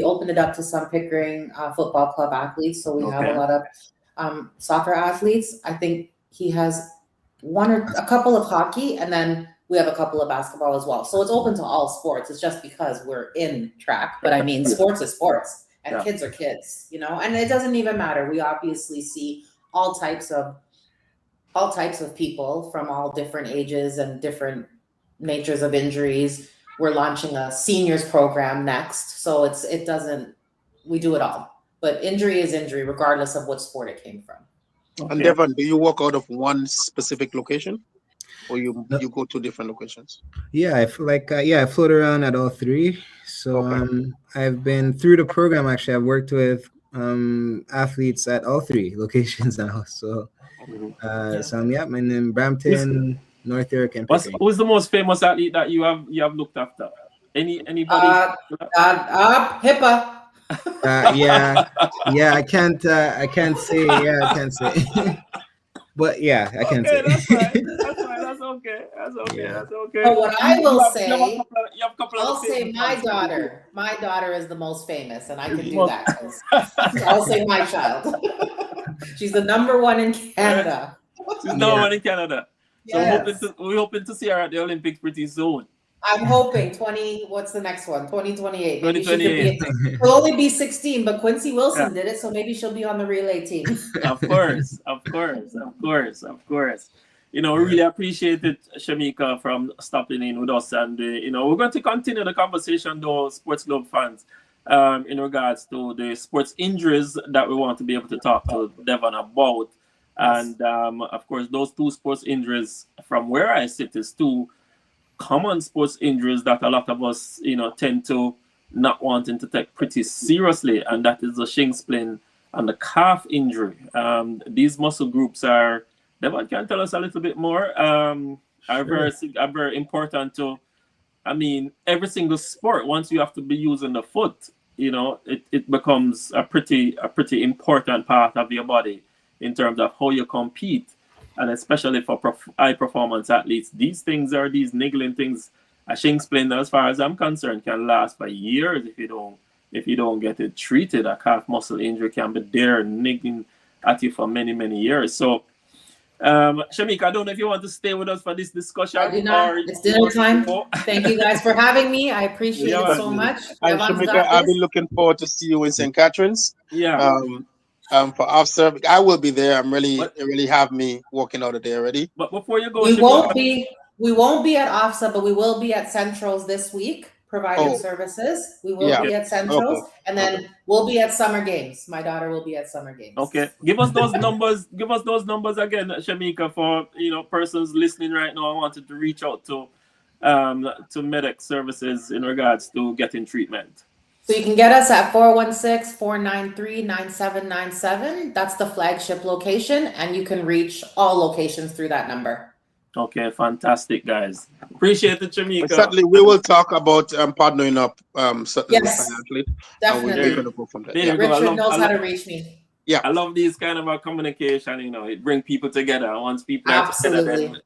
opened it up to some Pickering football club athletes, so we have a lot of soccer athletes. I think he has a couple of hockey, and then we have a couple of basketball as well. So it's open to all sports. It's just because we're in track, but I mean, sports is sports, and kids are kids, and it doesn't even matter. We obviously see all types of people from all different ages and different natures of injuries. We're launching a seniors program next. So we do it all, but injury is injury, regardless of what sport it came from. And Devon, do you work out of one specific location, or you go to different locations? Yeah, I feel like I float around at all three. So I've been through the program. Actually, I've worked with athletes at all three locations now. So so I'm in Brampton, North York, and Pickering. Who's the most famous athlete that you have looked after? Anybody? HIPAA. I can't say. I can't say. But I can't say. That's fine. That's okay. But what I will say, I'll say my daughter. My daughter is the most famous, and I can do that. I'll say my child. She's the number one in Canada. She's number one in Canada. Yes. So we're hoping to see her at the Olympics pretty soon. I'm hoping what's the next one? 2028. Maybe 2028. She'll only be 16, but Quincy Wilson did it, so maybe she'll be on the relay team. Of course. We really appreciate it, Shamika, from stopping in with us, and we're going to continue the conversation, though, SportsGlobe fans, in regards to the sports injuries that we want to be able to talk to Devon about. And of course, those two sports injuries, from where I sit, is two common sports injuries that a lot of us, tend to not wanting to take pretty seriously, and that is the shin splint and the calf injury. These muscle groups are, Devon can tell us a little bit more, are very important to, every single sport. Once you have to be using the foot, it becomes a pretty important part of your body in terms of how you compete. And especially for high performance athletes, these niggling things, a shin splint, as far as I'm concerned, can last for years if you don't get it treated. A calf muscle injury can be there niggling at you for many, many years. So, Shamika, I don't know if you want to stay with us for this discussion. I do not. It's dinner time. Thank you guys for having me. I appreciate it so much. And Shamika, I'll be looking forward to see you in St. Catharines. Yeah. For officer, I will be there. It really have me walking out of there already. But before you go, we won't be at OFSA, but we will be at Centrals this week providing services. We will be at Centrals, and then we'll be at Summer Games. My daughter will be at Summer Games. Okay, give us those numbers. Give us those numbers again, Shamika, for persons listening right now. I wanted to reach out to Medex Services in regards to getting treatment. So you can get us at 416-493-9797. That's the flagship location, and you can reach all locations through that number. Okay, fantastic, guys. Appreciate it, Shamika. Certainly, we will talk about partnering up certainly with an athlete. Definitely. We're going to go from there. Richard knows how to reach me. Yeah, I love these kind of communication. It brings people together. Once people are together, then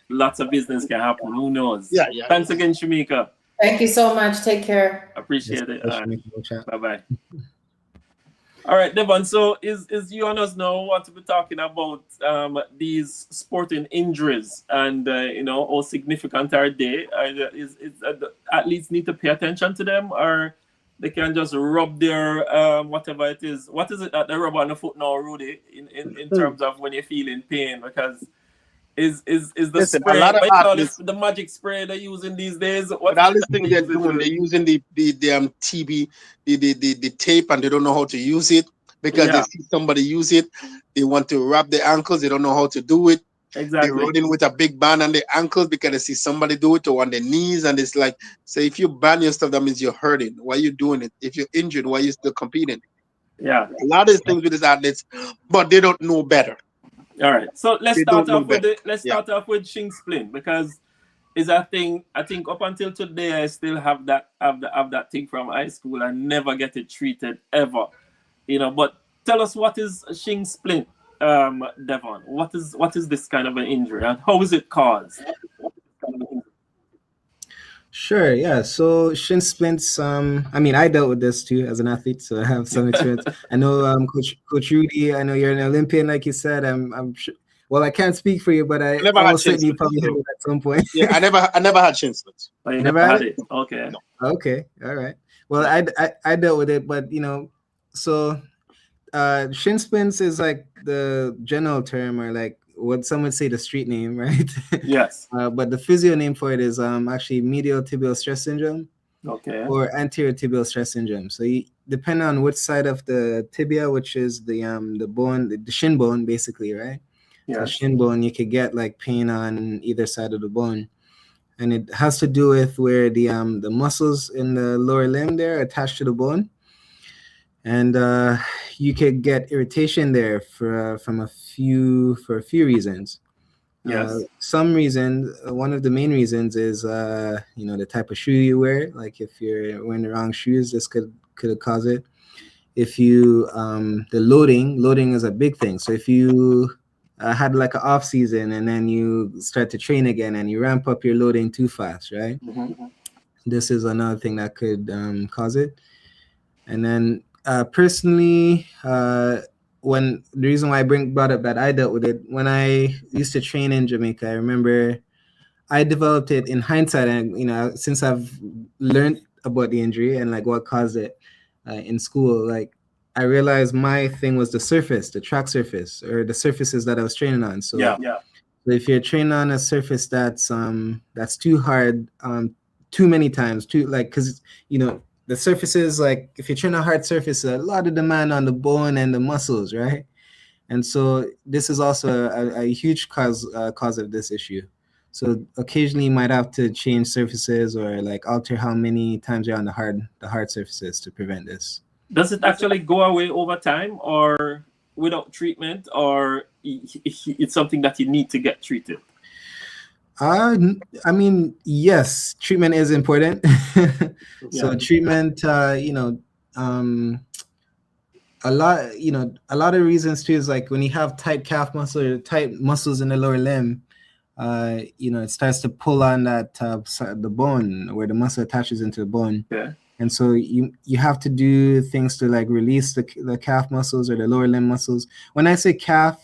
lots of business can happen. Who knows? Yeah. Thanks again, Shamika. Thank you so much. Take care. Appreciate it. Chat. Bye-bye. All right, Devon. So is you and us now want to be talking about these sporting injuries and how significant are they? Is athletes need to pay attention to them, or they can just rub their whatever it is? What is it that they rub on the foot now, Rudy? In terms of when you're feeling pain, because is the Listen, spray? a lot of What you call athletes, it, the magic spray they're using these days? but What all is it this that thing they're doing, they're using the TB, the tape, and they don't know how to use it because they see somebody use it. They want to wrap their ankles, they don't know how to do it. Exactly. They're running with a big band on their ankles because they see somebody do it, or on their knees, and it's like, so if you ban your stuff, that means you're hurting. Why are you doing it? If you're injured, why are you still competing? Yeah. A lot of these things with these athletes, but they don't know better. All right, so let's They start don't know off with better. start off with shin splint, because is a thing. I think up until today I still have that thing from high school. I never get it treated ever, But tell us, what is shin splint, Devon? What is this kind of an injury, and how is it caused? Sure, yeah. So shin splints, I dealt with this too as an athlete, so I have some experience. I know Coach Rudy, I know you're an Olympian, like you said. I'm sure, well, I can't speak for you, but I almost certainly you probably had it at some point. Yeah, I never had shin splints. Oh, you never had it? Okay. No. Okay, all right. Well, I dealt with it, but so shin splints is like the general term, or like what some would say the street name, right? Yes. But the physio name for it is actually medial tibial stress syndrome. Okay. Or anterior tibial stress syndrome. So depending on which side of the tibia, which is the bone, the shin bone, basically, right? Yeah. So shin bone, you could get like pain on either side of the bone, and it has to do with where the muscles in the lower limb there are attached to the bone, and you could get irritation there for a few reasons. Yes. Some reasons, one of the main reasons is the type of shoe you wear. Like if you're wearing the wrong shoes, this could cause it. If you the loading is a big thing. So if you had like an off season and then you start to train again and you ramp up your loading too fast, right? Mm-hmm. This is another thing that could cause it. And then personally, when the reason why I brought up that I dealt with it, when I used to train in Jamaica, I remember I developed it in hindsight, and since I've learned about the injury and like what caused it in school, like I realized my thing was the track surface, or the surfaces that I was training on. So yeah. So if you're training on a surface that's too hard, too many times, because the surfaces, like if you're training a hard surface, a lot of demand on the bone and the muscles, right? And so this is also a huge cause of this issue. So occasionally you might have to change surfaces or like alter how many times you're on the hard surfaces to prevent this. Does it actually go away over time, or without treatment, or it's something that you need to get treated? Yes, treatment is important. So treatment, a lot of reasons too is like when you have tight calf muscle or tight muscles in the lower limb, it starts to pull on that the bone where the muscle attaches into the bone. Yeah. And so you have to do things to like release the calf muscles or the lower limb muscles. When I say calf,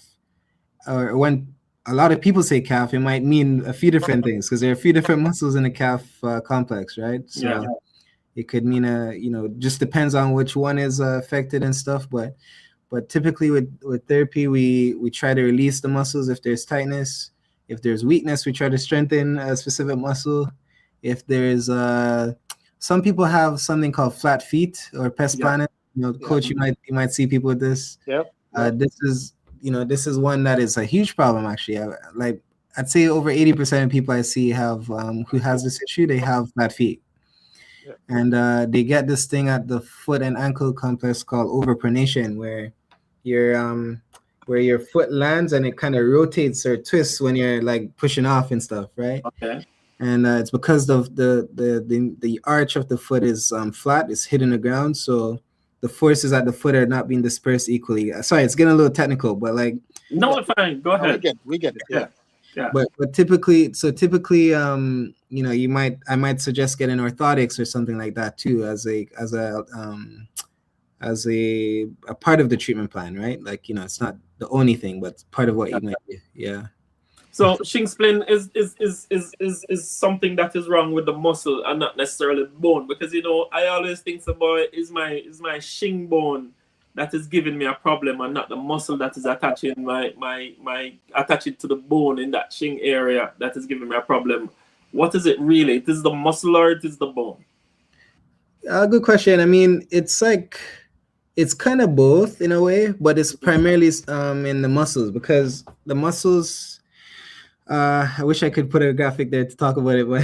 or when a lot of people say calf, it might mean a few different things, because there are a few different muscles in the calf complex, right? So it could mean just depends on which one is affected and stuff. But typically with therapy, we try to release the muscles if there's tightness. If there's weakness, we try to strengthen a specific muscle. If there's some people have something called flat feet or pes planus. Coach, you might see people with this. Yep. This is one that is a huge problem actually. Like I'd say over 80% of people I see have who has this issue, they have flat feet. Yeah. And they get this thing at the foot and ankle complex called overpronation, where your foot lands and it kind of rotates or twists when you're like pushing off and stuff, right? Okay. And it's because of the arch of the foot is flat, it's hitting the ground, so the forces at the foot are not being dispersed equally. Sorry, it's getting a little technical, but like no, it's fine. Go ahead. We get it. Yeah. But typically, I might suggest getting orthotics or something like that too, as a part of the treatment plan, right? Like, it's not the only thing, but part of what you might do. Yeah. So shin splint is something that is wrong with the muscle and not necessarily the bone, because I always think about is my shin bone that is giving me a problem and not the muscle that is attaching my attaching to the bone in that shin area that is giving me a problem. What is it really? It is the muscle or it is the bone? Good question. I mean, it's kind of both in a way, but it's primarily in the muscles, because the muscles. I wish I could put a graphic there to talk about it, but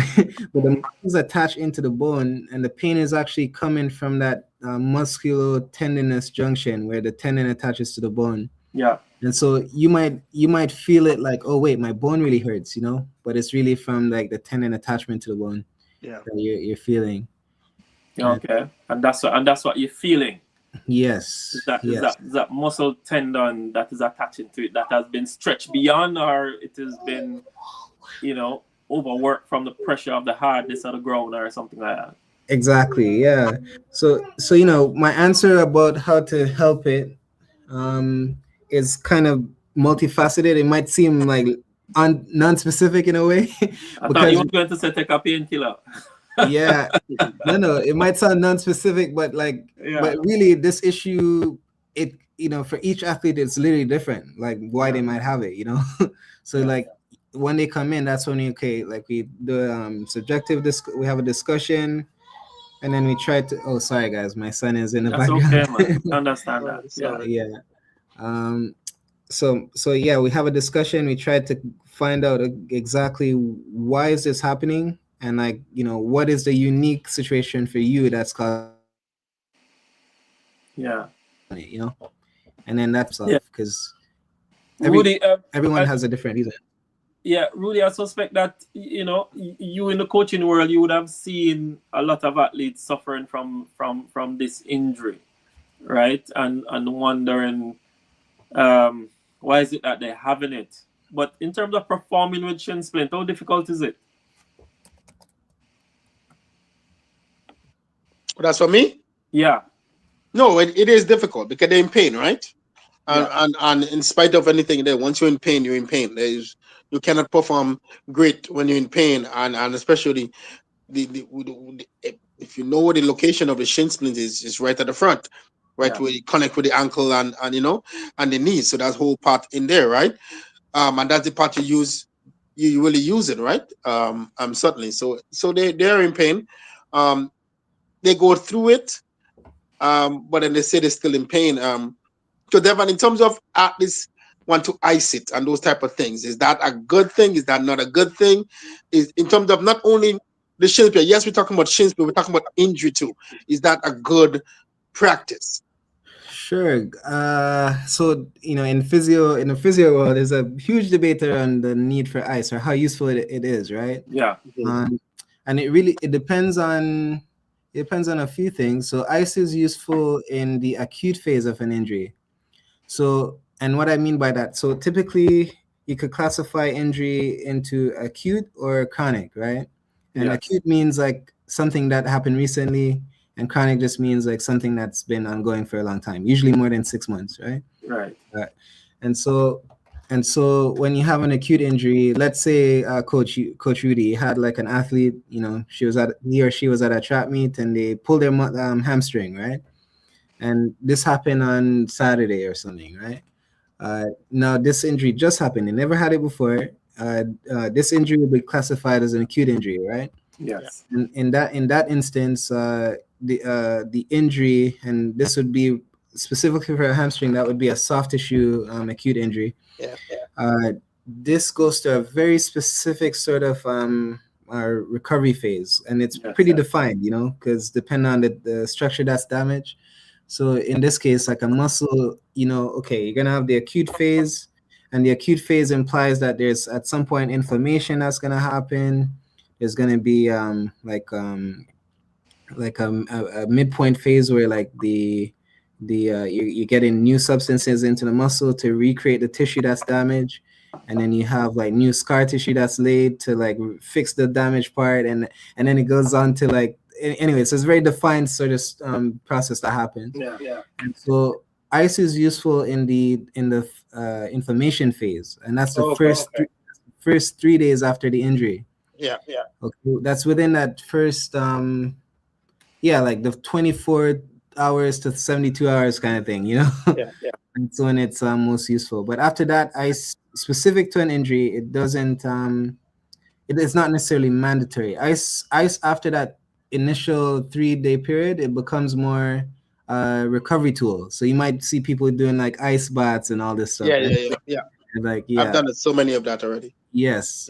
the muscles attach into the bone, and the pain is actually coming from that musculo-tendinous junction where the tendon attaches to the bone. Yeah. And so you might feel it like, oh wait, my bone really hurts, but it's really from like the tendon attachment to the bone. Yeah. That you're feeling. Okay, and that's what you're feeling. Yes. Is that muscle tendon that is attaching to it that has been stretched beyond, or it has been, overworked from the pressure of the hardness of the ground or something like that? Exactly. Yeah. So my answer about how to help it is kind of multifaceted. It might seem like non-specific in a way. I thought you were going to say take a painkiller. Yeah, no, it might sound non-specific, but but really this issue, it for each athlete it's literally different, like why they might have it, so like when they come in, that's when we do subjective we have a discussion, and then we try to, oh sorry guys, my son is in the background. Okay, man. Understand that. Yeah. So yeah, we have a discussion, we try to find out exactly why is this happening. And what is the unique situation for you that's causing? Yeah. And then that's because everyone has a different reason. Yeah, Rudy, I suspect that you in the coaching world, you would have seen a lot of athletes suffering from this injury, right? And wondering why is it that they're having it. But in terms of performing with shin splint, how difficult is it? That's for me? Yeah. No, it is difficult because they're in pain, right? And in spite of anything there, once you're in pain, you're in pain. You cannot perform great when you're in pain, and especially if you know where the location of the shin splint is right at the front, right where you connect with the ankle and the knee. So that whole part in there, right? And that's the part you use. You really use it, right? Certainly. So they're in pain. They go through it, but then they say they're still in pain. So Devon, in terms of athletes want to ice it and those type of things, is that a good thing? Is that not a good thing? Is in terms of not only the shin splint. Yes, we're talking about shin splint, we're talking about injury too. Is that a good practice? Sure. So in the physio world, there's a huge debate around the need for ice or how useful it is, right? Yeah. And it depends on a few things. So ice is useful in the acute phase of an injury. So, and what I mean by that, so typically you could classify injury into acute or chronic, right? And acute means like something that happened recently, and chronic just means like something that's been ongoing for a long time, usually more than 6 months, right? Right. And so when you have an acute injury, let's say Coach Rudy had like an athlete, he or she was at a track meet and they pulled their hamstring, right? And this happened on Saturday or something, right? Now this injury just happened. They never had it before. This injury will be classified as an acute injury, right? Yes. And in that instance, the injury, and this would be specifically for a hamstring, that would be a soft tissue acute injury. This goes to a very specific sort of recovery phase, and it's pretty defined, because depending on the structure that's damaged. So in this case, like a muscle, you're gonna have the acute phase, and the acute phase implies that there's at some point inflammation that's gonna happen. There's gonna be a midpoint phase where like you're getting new substances into the muscle to recreate the tissue that's damaged, and then you have like new scar tissue that's laid to like fix the damaged part, and then it goes on to like anyway. So it's very defined sort of process that happens. Yeah. And so ice is useful in the inflammation phase, and that's the first 3 days after the injury. Yeah. Okay, that's within that first like the 24 hours to 72 hours kind of thing, you know. Yeah. That's when it's most useful. But after that, ice specific to an injury, it doesn't it is not necessarily mandatory. Ice after that initial 3-day period, it becomes more recovery tool. So you might see people doing like ice baths and all this stuff. Yeah. Like I've done so many of that already. Yes.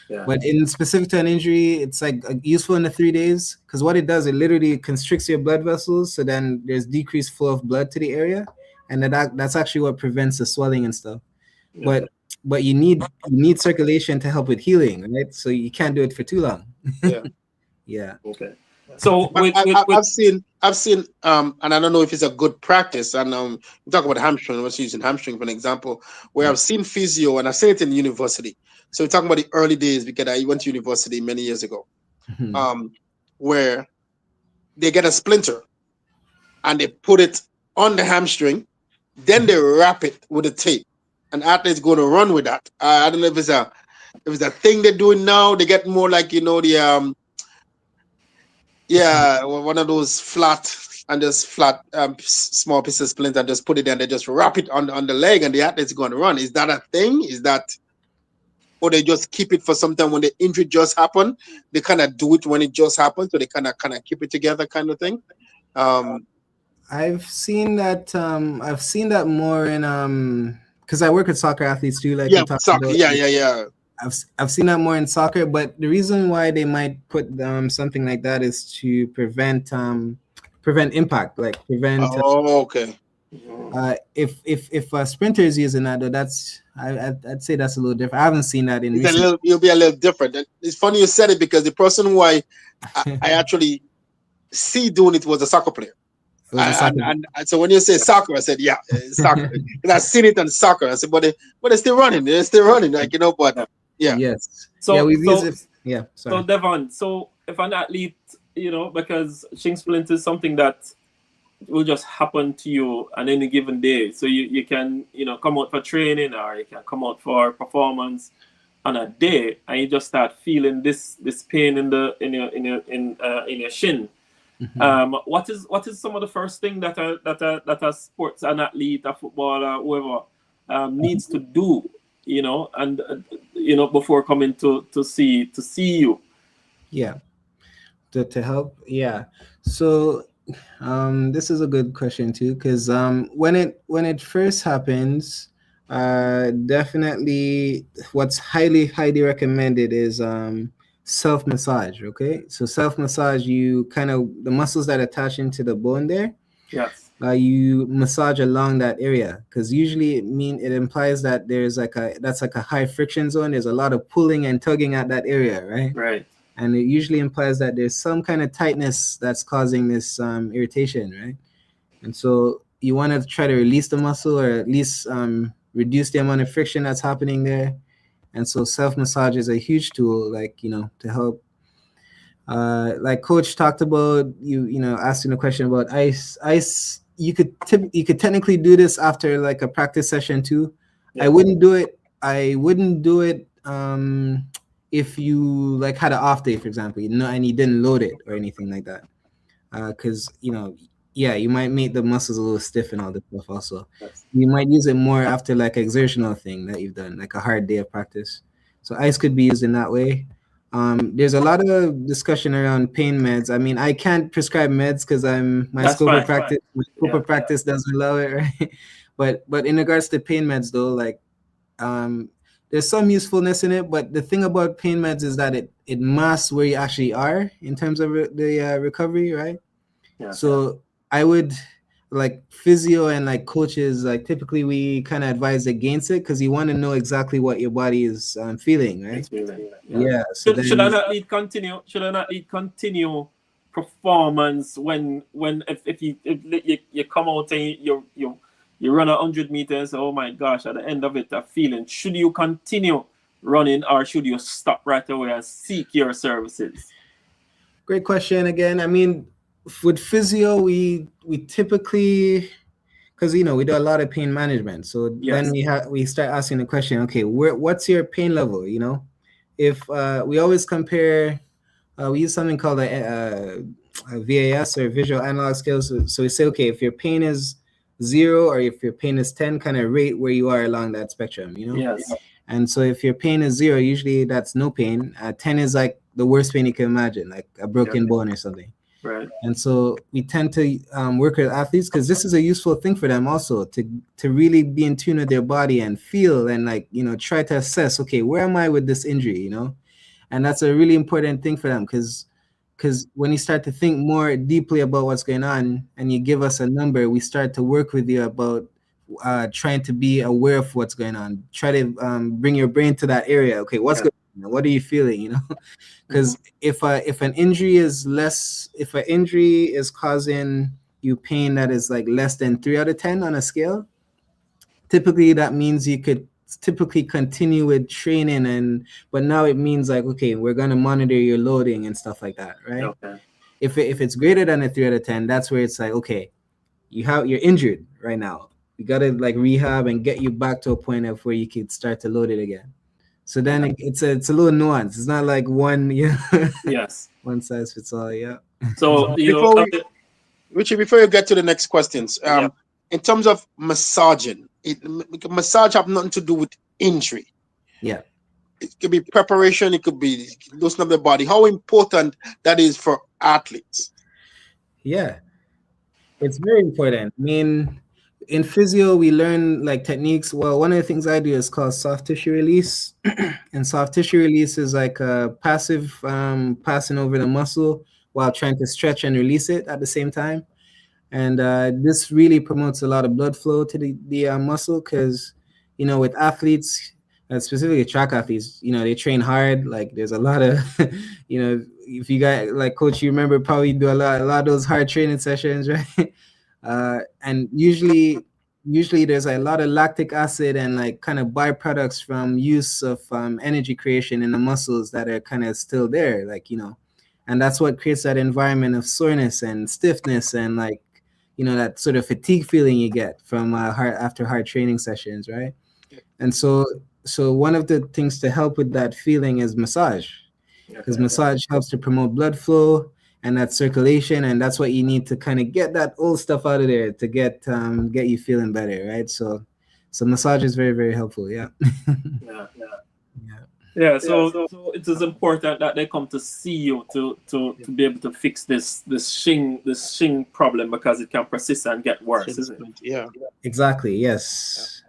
Yeah. But in specific to an injury, it's like useful in the 3 days, because what it does, it literally constricts your blood vessels, so then there's decreased flow of blood to the area, and that's actually what prevents the swelling and stuff. Yeah. But you need circulation to help with healing, right? So you can't do it for too long. Yeah. Yeah. Okay. So I've seen and I don't know if it's a good practice, and we talk about hamstring. I was using hamstring for an example, where I've seen physio, and I've seen it in university. So we're talking about the early days, because I went to university many years ago, where they get a splinter and they put it on the hamstring, then they wrap it with a tape, and athletes going to run with that. I don't know if it's a thing they're doing now. They get more like, you know, the one of those flat small pieces of splint, and just put it there and they just wrap it on the leg, and the athlete's going to run. Is that a thing? Or they just keep it for some time when the injury just happened? They kind of do it when it just happened, so they kind of keep it together, kind of thing. I've seen that more in because I work with soccer athletes too. Like soccer. Yeah. I've seen that more in soccer, but the reason why they might put something like that is to prevent impact, like prevent. Okay. If a sprinter is using that, though, I'd say that's a little different. I haven't seen that in. It'll be a little different. It's funny you said it, because the person who I actually see doing it was a soccer player. And so when you say soccer, I said, yeah, soccer. And I've seen it in soccer. I said, but they're still running. They're still running, like, you know. But yeah. Yes. So we've used it. Yeah. Sorry. So Devon, if an athlete, you know, because shin splint is something that will just happen to you on any given day. So you can, you know, come out for training, or you can come out for performance on a day, and you just start feeling this pain in your shin. Mm-hmm. What is some of the first thing that a sports, an athlete, a footballer, whoever needs to do, you know, and you know, before coming to see you? Yeah. To help. Yeah. So this is a good question too, because when it first happens, definitely what's highly recommended is self-massage. Okay, so self-massage, you kind of, the muscles that attach into the bone there, yes, you massage along that area, because usually it implies that there's that's like a high friction zone. There's a lot of pulling and tugging at that area, right, and it usually implies that there's some kind of tightness that's causing this irritation, right? And so you want to try to release the muscle, or at least reduce the amount of friction that's happening there. And so self-massage is a huge tool, like, you know, to help. Like Coach talked about, you know, asking a question about ice. You could technically do this after like a practice session too. Yeah. I wouldn't do it if you like had an off day, for example, you know, and you didn't load it or anything like that. Because, you know, yeah, you might make the muscles a little stiff and all this stuff also. You might use it more after like exertional thing that you've done, like a hard day of practice. So ice could be used in that way. There's a lot of discussion around pain meds. I mean, I can't prescribe meds because my scope of practice doesn't allow it, right? But in regards to pain meds though, like there's some usefulness in it, but the thing about pain meds is that it masks where you actually are in terms of the recovery, right? Yeah. So I would, like physio and like coaches, like typically we kind of advise against it, because you want to know exactly what your body is feeling, right? Yeah. So should an athlete continue? Should an athlete continue performance when if you come out and You run 100 meters, oh my gosh, at the end of it, a feeling. Should you continue running or should you stop right away and seek your services? Great question again. I mean, with physio, we typically, because we do a lot of pain management. So then we start asking the question, okay, what's your pain level? If we always compare, we use something called a VAS or visual analog scale. So we say, okay, if your pain is 0 or if your pain is 10, kind of rate where you are along that spectrum. Yes. And so if your pain is 0, usually that's no pain. 10 is like the worst pain you can imagine, like a broken bone or something. Right. And so we tend to work with athletes because this is a useful thing for them also to really be in tune with their body and feel and try to assess, okay, where am I with this injury, And that's a really important thing for them because when you start to think more deeply about what's going on and you give us a number, we start to work with you about trying to be aware of what's going on. Try to bring your brain to that area. Okay, what's going on? What are you feeling? Because if an injury is causing you pain that is like less than 3 out of 10 on a scale, typically that means you could typically continue with training, but now it means like, okay, we're going to monitor your loading and stuff like that, right? Okay. If it's greater than a 3 out of 10, that's where it's like, okay, you're injured right now. We got to like rehab and get you back to a point of where you could start to load it again. So then it's a little nuance. It's not like one, yes, one size fits all. Yeah. So Richie, before you get to the next questions, in terms of massaging, massage have nothing to do with injury. Yeah. It could be preparation. It could be loosening up the body. How important that is for athletes? Yeah, it's very important. I mean, in physio, we learn like techniques. Well, one of the things I do is called soft tissue release. And soft tissue release is like a passive passing over the muscle while trying to stretch and release it at the same time. And this really promotes a lot of blood flow to the muscle because, with athletes, specifically track athletes, they train hard. Like there's a lot of, if you got like coach, you remember probably do a lot of those hard training sessions, right? And usually there's a lot of lactic acid and like kind of byproducts from use of energy creation in the muscles that are kind of still there, like, and that's what creates that environment of soreness and stiffness and like, that sort of fatigue feeling you get from after hard training sessions, right? And so one of the things to help with that feeling is massage, because massage helps to promote blood flow and that circulation, and that's what you need to kind of get that old stuff out of there to get you feeling better, right? So massage is very, very helpful. Yeah. So it is important that they come to see you to be able to fix this shin problem, because it can persist and get worse, isn't it? Yeah. Exactly. Yes.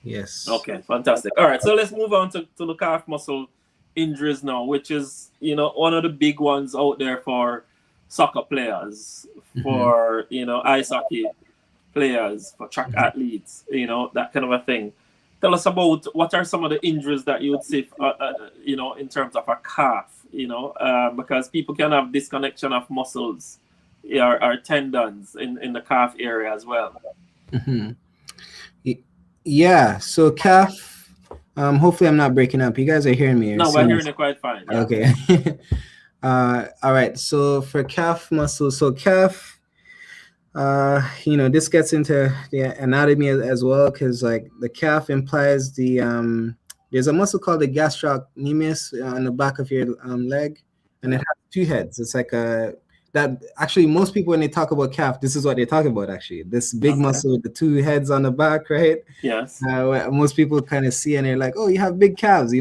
Yes. Okay, fantastic. All right, so let's move on to the calf muscle injuries now, which is one of the big ones out there for soccer players, for ice hockey players, for track athletes, that kind of a thing. Tell us about what are some of the injuries that you would see, in terms of a calf, because people can have disconnection of muscles or tendons in the calf area as well. Yeah. So calf. Hopefully, I'm not breaking up. You guys are hearing me? No, we're hearing it quite fine. Yeah. Okay. All right. So for calf muscle, calf. This gets into the anatomy as well, because like the calf implies there's a muscle called the gastrocnemius on the back of your leg, and it has 2 heads. It's like that actually most people, when they talk about calf, this is what they talk about actually. This big muscle with the 2 heads on the back, right? Yes. Most people kind of see and they're like, oh, you have big calves,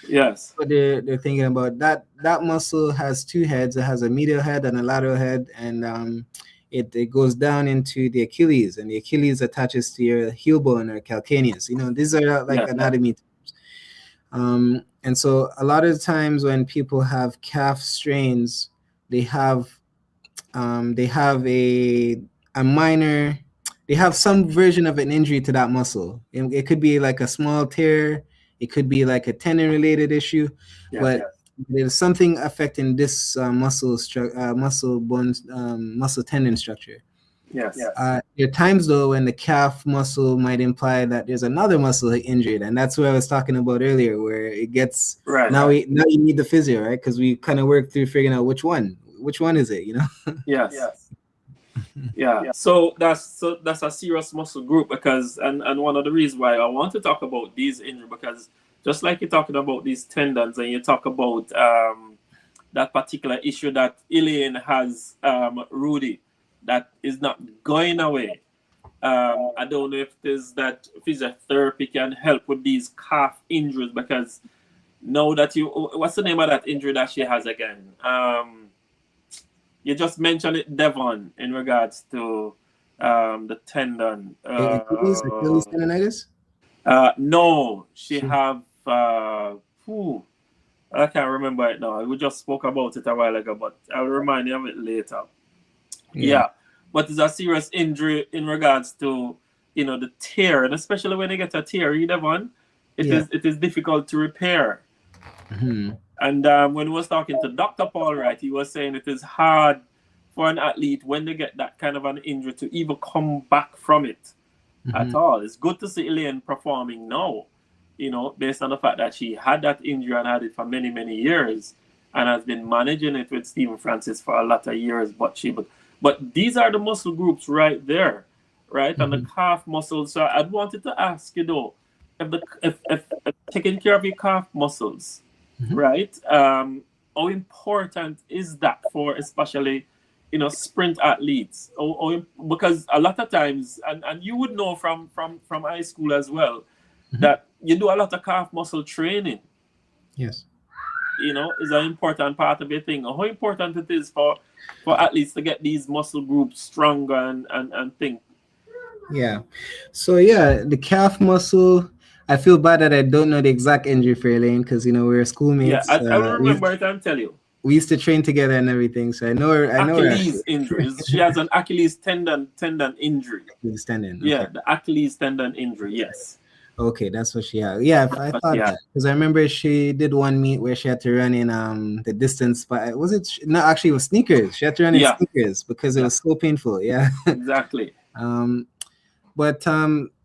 Yes. But they're thinking about that muscle has 2 heads. It has a medial head and a lateral head, and it goes down into the Achilles, and the Achilles attaches to your heel bone or calcaneus. These are like anatomy terms. And so a lot of times when people have calf strains, they have some version of an injury to that muscle. It could be like a small tear, it could be like a tendon related issue, but there's something affecting this muscle tendon structure. Yes. There are times though when the calf muscle might imply that there's another muscle injured, and that's what I was talking about earlier, where it gets now you need the physio, right? Because we kind of work through figuring out which one is it, you know? Yes. Yeah. So that's a serious muscle group, because and one of the reasons why I want to talk about these injuries, because just like you're talking about these tendons and you talk about that particular issue that Elaine has, Rudy, that is not going away. I don't know if there's that physiotherapy can help with these calf injuries, because now that what's the name of that injury that she has again? You just mentioned it, Devon, in regards to the tendon. Achilles tendonitis? No, she have. I can't remember it now. We just spoke about it a while ago, but I'll remind you of it later. Yeah. But it's a serious injury in regards to, the tear, and especially when you get a tear, Devon, it is difficult to repair. Mm-hmm. And when we was talking to Dr. Paul Wright, he was saying it is hard for an athlete when they get that kind of an injury to even come back from it at all. It's good to see Elaine performing now, based on the fact that she had that injury and had it for many, many years and has been managing it with Stephen Francis for a lot of years. But these are the muscle groups right there, right? And the calf muscles. So I wanted to ask you though, if taking care of your calf muscles, right? How important is that for especially, sprint athletes? Because a lot of times, and you would know from high school as well, that you do a lot of calf muscle training. Yes. Is an important part of your thing. How important it is for athletes to get these muscle groups stronger and think. Yeah. So the calf muscle, I feel bad that I don't know the exact injury for Elaine, because we're schoolmates. Yeah, I will remember it and tell you. We used to train together and everything, so I know her. Achilles injuries. She has an Achilles tendon injury. Achilles tendon. Yeah, okay. the Achilles tendon injury. Yes. Okay, that's what she had. Yeah, I thought that, because I remember she did one meet where she had to run in the distance. But was it? No, actually, it was sneakers. She had to run in sneakers because it was so painful. Yeah. Exactly.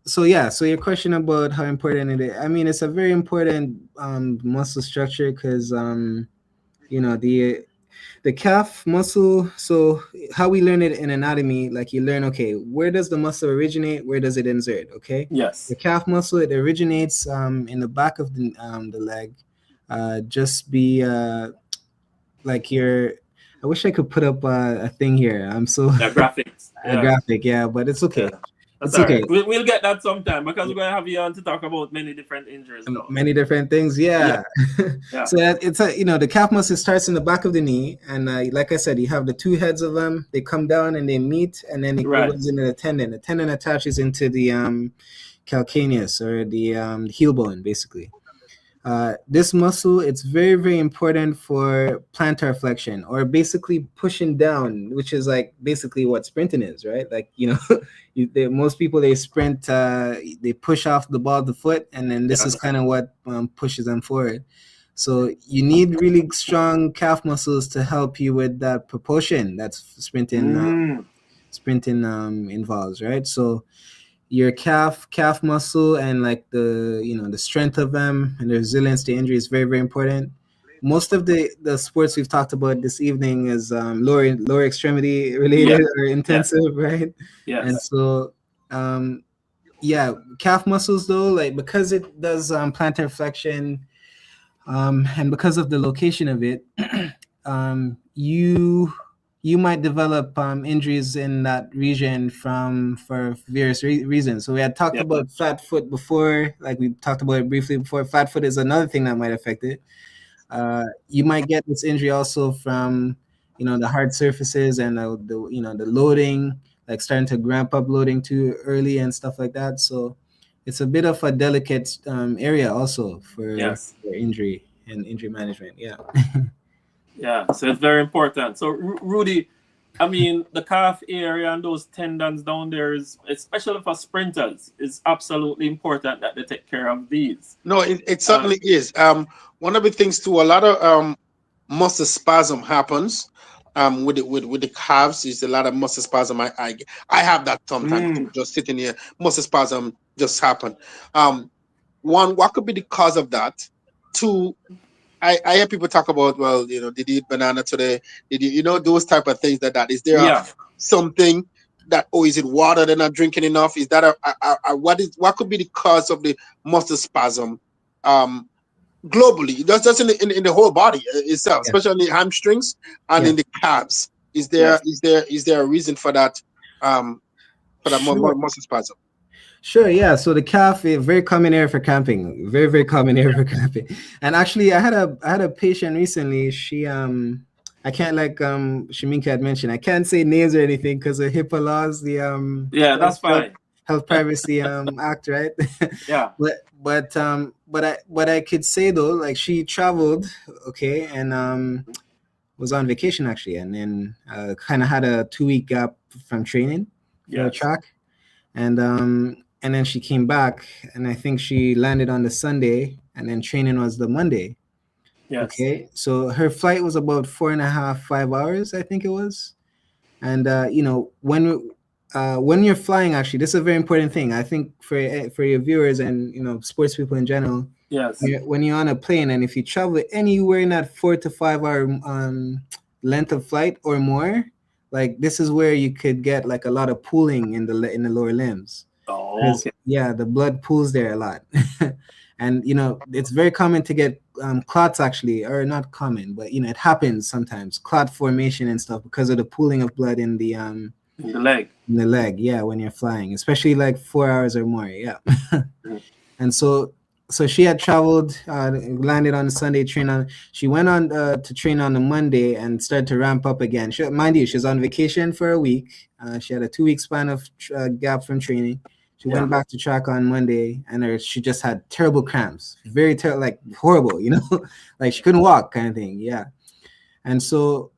So your question about how important it is. I mean, it's a very important muscle structure, because the calf muscle. So how we learn it in anatomy, like you learn, okay, where does the muscle originate? Where does it insert? Okay. Yes. The calf muscle, it originates in the back of the leg. Just be like your. I wish I could put up a thing here. I'm so graphics. A graphic, but it's okay. Yeah. That's it's okay. Right. We'll get that sometime, because we're gonna have you on to talk about many different injuries. Many different things, yeah. So it's the calf muscle starts in the back of the knee, and like I said, you have the two heads of them. They come down and they meet, and then it goes into the tendon. The tendon attaches into the calcaneus, or the heel bone, basically. This muscle, it's very, very important for plantar flexion, or basically pushing down, which is like basically what sprinting is, right? Like, most people, they sprint, they push off the ball of the foot, and then this is kind of what pushes them forward. So you need really strong calf muscles to help you with that propulsion that's sprinting involves, right? So your calf muscle and like the strength of them and the resilience to injury is very, very important. Most of the sports we've talked about this evening is lower extremity related or intensive, right? Yes. And so calf muscles though, like, because it does plantar flexion, and because of the location of it, you might develop injuries in that region for various reasons. So we had talked about flat foot before, like we talked about it briefly before. Flat foot is another thing that might affect it. You might get this injury also from, the hard surfaces and the loading, like starting to ramp up loading too early and stuff like that. So it's a bit of a delicate area also for injury and injury management. Yeah. Yeah, so it's very important. So, Rudy, I mean, the calf area and those tendons down there, especially for sprinters, is absolutely important that they take care of these. No, it certainly is. One of the things too, a lot of muscle spasm happens, with the calves is a lot of muscle spasm. I have that sometimes too, just sitting here, muscle spasm just happen. One, what could be the cause of that? Two, I hear people talk about, well, did you eat banana today? Did those type of things that is there Yeah. something that, oh, is it water they're not drinking enough? Is that what could be the cause of the muscle spasm? Globally, that's just in the whole body itself, Yeah. especially in the hamstrings and Yeah. in the calves. Is there Yes. is there a reason for that? For that Sure. muscle spasm? Sure, yeah. So the calf is very common area for camping. Very, very common area for camping. And actually, I had a patient recently. She I can't, like Shamika had mentioned, I can't say names or anything because of HIPAA laws, the Yeah, that's fine. Health Privacy Act, right? Yeah. But I could say though, like, she traveled, okay, and was on vacation actually, and then kind of had a 2-week gap from training for Yes. track, and then she came back, and I think she landed on the Sunday, and then training was the Monday. Yes. Okay, so her flight was about 4.5, 5 hours, I think it was. And when you're flying, actually, this is a very important thing, I think, for your viewers and sports people in general. Yes. When you're on a plane, and if you travel anywhere in that 4 to 5 hour length of flight or more, like, this is where you could get like a lot of pooling in the lower limbs. Oh, okay. Yeah, the blood pools there a lot. And it's very common to get clots, actually, or not common, but it happens sometimes, clot formation and stuff, because of the pooling of blood in the In the leg. yeah, when you're flying, especially like 4 hours or more. Yeah. And so she had traveled, landed on the Sunday, she went on to train on the Monday and started to ramp up again. Mind you, she was on vacation for a week. She had a 2-week span of gap from training. She went back to track on Monday, and she just had terrible cramps, very like horrible, like she couldn't walk, kind of thing. Yeah. And so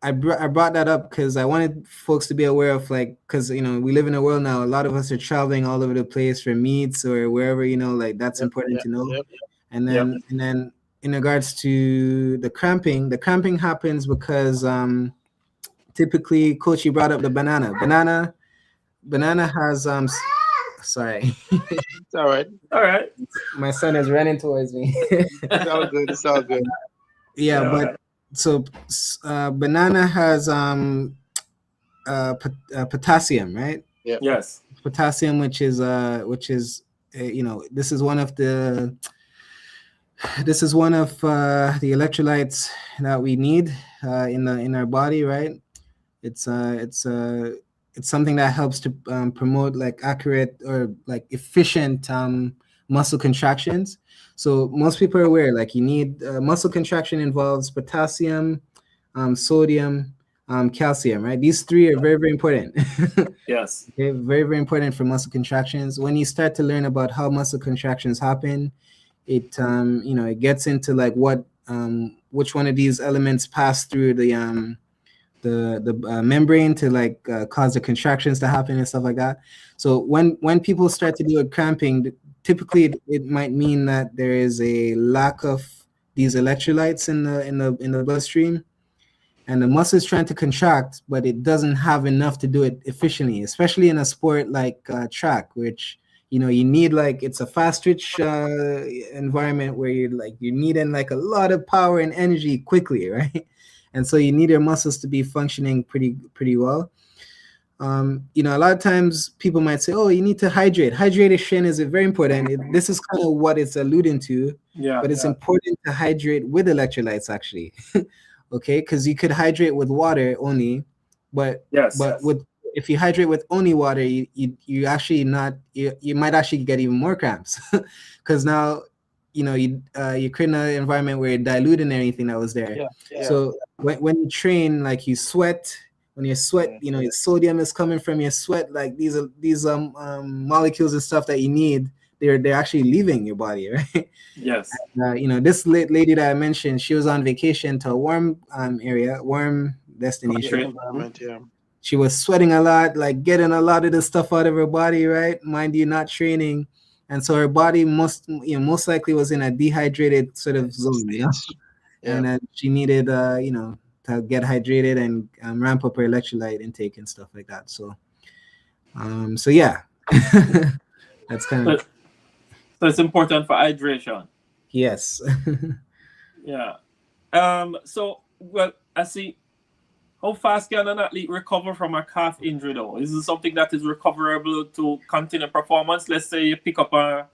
I brought that up because I wanted folks to be aware of, like, because we live in a world now, a lot of us are traveling all over the place for meets or wherever, like, that's important to know. And then in regards to the cramping happens because typically, Coach, you brought up the banana has sorry. It's all right. All right. My son is running towards me. It's all good. It's all good. Yeah, but so banana has potassium, right? Yeah. Yes. Potassium, which is this is one of the electrolytes that we need in our body, right? It's something that helps to promote, like, accurate or like efficient muscle contractions. So most people are aware, like, you need muscle contraction involves potassium, sodium, calcium, right? These three are very, very important. Yes. Okay, very, very important for muscle contractions. When you start to learn about how muscle contractions happen, it gets into, like, which one of these elements pass through the membrane to, like, cause the contractions to happen and stuff like that. So when people start to do a cramping, typically it might mean that there is a lack of these electrolytes in the bloodstream, and the muscle is trying to contract, but it doesn't have enough to do it efficiently, especially in a sport like track, which you need, like, it's a fast twitch environment where you're needing, like, a lot of power and energy quickly, right? And so you need your muscles to be functioning pretty well. A lot of times people might say, oh, you need to hydrate. Hydration is very important. This is kind of what it's alluding to. Yeah. But it's important to hydrate with electrolytes, actually. Okay, because you could hydrate with water only, but if you hydrate with only water, you actually you might actually get even more cramps, because now you're creating an environment where you're diluting anything that was there. Yeah. So when you train, like, you sweat. When you sweat, your sodium is coming from your sweat. Like, these molecules and stuff that you need, they're actually leaving your body, right? Yes. This lady that I mentioned, she was on vacation to a warm destination. Environment, yeah. She was sweating a lot, like getting a lot of the stuff out of her body, right? Mind you, not training. And so her body most likely was in a dehydrated sort of zone, Yeah. and she needed, to to get hydrated and ramp up her electrolyte intake and stuff like that. So yeah, that's kind of. So it's important for hydration. Yes. Yeah. So, well, I see. How fast can an athlete recover from a calf injury, though? Is it something that is recoverable to continue performance? Let's say you pick up a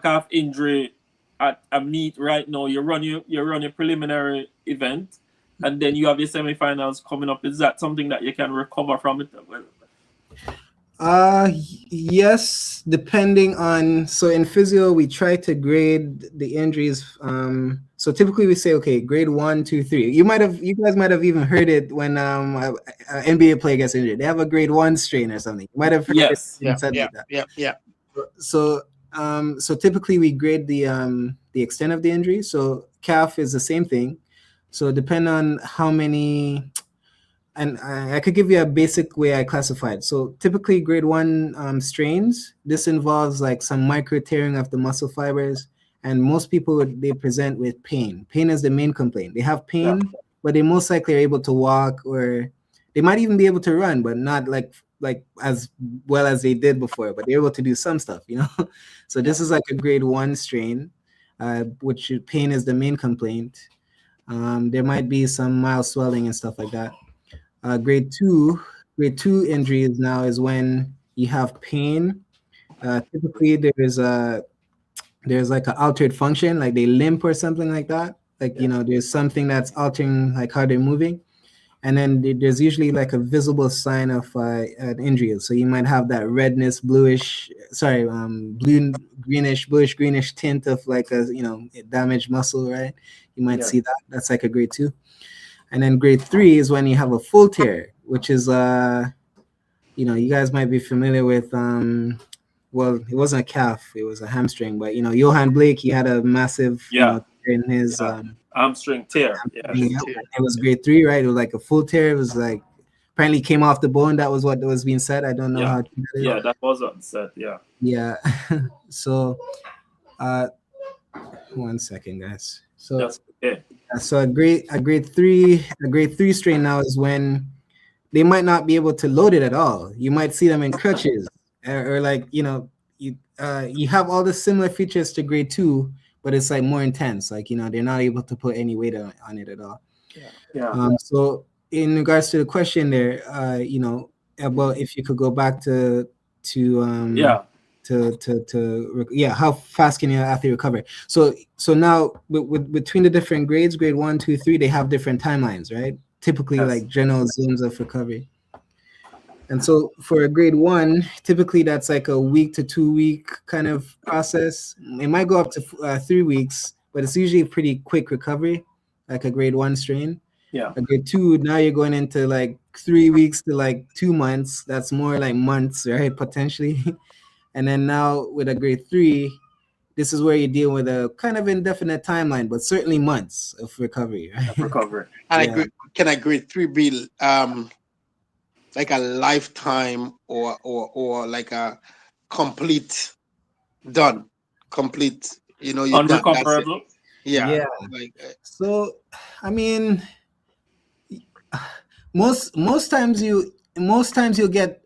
calf injury at a meet right now. You run your preliminary event, and then you have your semifinals coming up. Is that something that you can recover from it? Yes, depending on, so in physio we try to grade the injuries. So typically we say, okay, grade 1, 2, 3. You guys might have even heard it when an NBA player gets injured. They have a grade 1 strain or something. You might have heard it said like that. Yeah. So typically we grade the extent of the injury. So calf is the same thing. So depending on how many. And I could give you a basic way I classify it. So typically grade 1 strains, this involves like some micro tearing of the muscle fibers. And most people, they present with pain. Pain is the main complaint. They have pain, but they most likely are able to walk, or they might even be able to run, but not like as well as they did before, but they're able to do some stuff, you know? So this is like a grade 1 strain, which pain is the main complaint. There might be some mild swelling and stuff like that. Grade two injuries now is when you have pain. Typically, there's like an altered function, like they limp or something like that. Like, you know, there's something that's altering like how they're moving. And then there's usually like a visible sign of an injury. So you might have that redness, blue greenish tint of like a, you know, damaged muscle, right? You might see that. That's like a grade 2. And then grade 3 is when you have a full tear, which is, you know, you guys might be familiar with, well, it wasn't a calf, it was a hamstring, but, you know, Johan Blake, he had a massive, you know, tear in his hamstring tear. It was grade 3, right? It was like a full tear. It was like, apparently came off the bone. That was what was being said. I don't know how to do it. Yeah, that was what said, Yeah. So, 1 second, guys. So, that's okay. So a grade 3 strain now is when they might not be able to load it at all. You might see them in crutches, or like, you know, you have all the similar features to grade 2, but it's like more intense. Like, you know, they're not able to put any weight on it at all. So in regards to the question there, you know, about if you could go back to how fast can your athlete recover? So now with between the different grades, grade 1, 2, 3, they have different timelines, right? Typically like general zones of recovery. And so for a grade 1, typically that's like a week to 2 week kind of process. It might go up to 3 weeks, but it's usually a pretty quick recovery, like a grade 1 strain. A grade 2, now you're going into like 3 weeks to like 2 months. That's more like months, right? Potentially. And then now with a grade 3, this is where you deal with a kind of indefinite timeline, but certainly months of recovery. Right? And can a grade 3 be like a lifetime or like a complete, you know, unrecoverable? Yeah. Like, so I mean, most times you'll get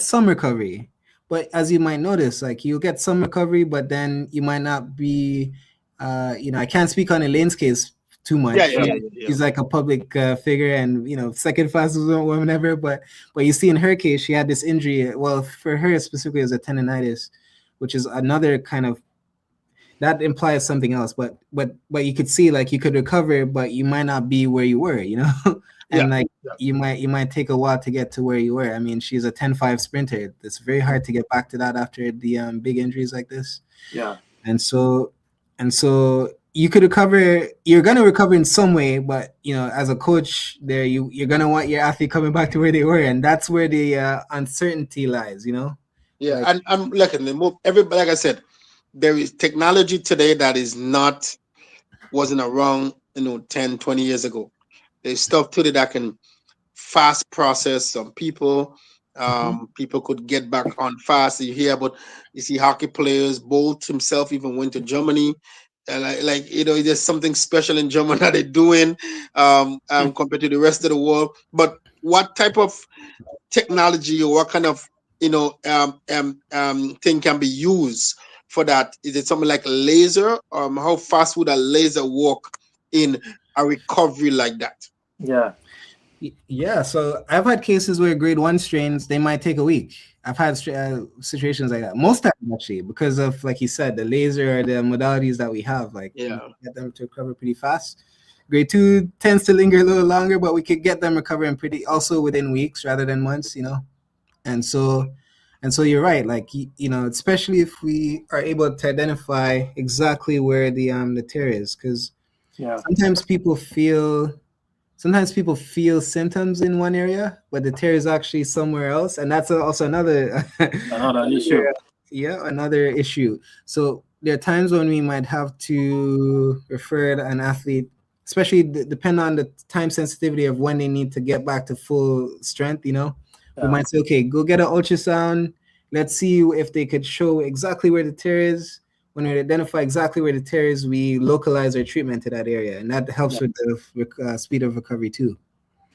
some recovery. But as you might notice, like you'll get some recovery, but then you might not be, you know, I can't speak on Elaine's case too much. She's like a public figure, and you know, second fastest woman ever. But you see, in her case, she had this injury. Well, for her specifically, it was a tendonitis, which is another kind of that implies something else. But you could see like you could recover, but you might not be where you were, you know. And you might take a while to get to where you were. I mean, she's a 10.5 sprinter. It's very hard to get back to that after the big injuries like this. And so you could recover. You're gonna recover in some way, but you know, as a coach, there you're gonna want your athlete coming back to where they were, and that's where the uncertainty lies. You know. Yeah, and I'm looking. Everybody, like I said, there is technology today that wasn't around, you know, 10, 20 years ago. There's stuff today that can fast process some people. People could get back on fast. You see hockey players. Bolt himself even went to Germany like there's something special in German that they're doing compared to the rest of the world. But what type of technology or what kind of thing can be used for that? Is it something like a laser? How fast would a laser work in a recovery like that? Yeah. Yeah, so I've had cases where grade 1 strains, they might take a week. I've had situations like that most times, actually, because of, like you said, the laser or the modalities that we have. Like, we can get them to recover pretty fast. Grade 2 tends to linger a little longer, but we could get them recovering pretty also within weeks rather than months, And so you're right, like, especially if we are able to identify exactly where the tear is, because sometimes people feel symptoms in one area, but the tear is actually somewhere else, and that's also another issue. Yeah, another issue. So there are times when we might have to refer an athlete, especially depending on the time sensitivity of when they need to get back to full strength. We might say, okay, go get an ultrasound. Let's see if they could show exactly where the tear is. When we identify exactly where the tear is, we localize our treatment to that area, and that helps with the speed of recovery too.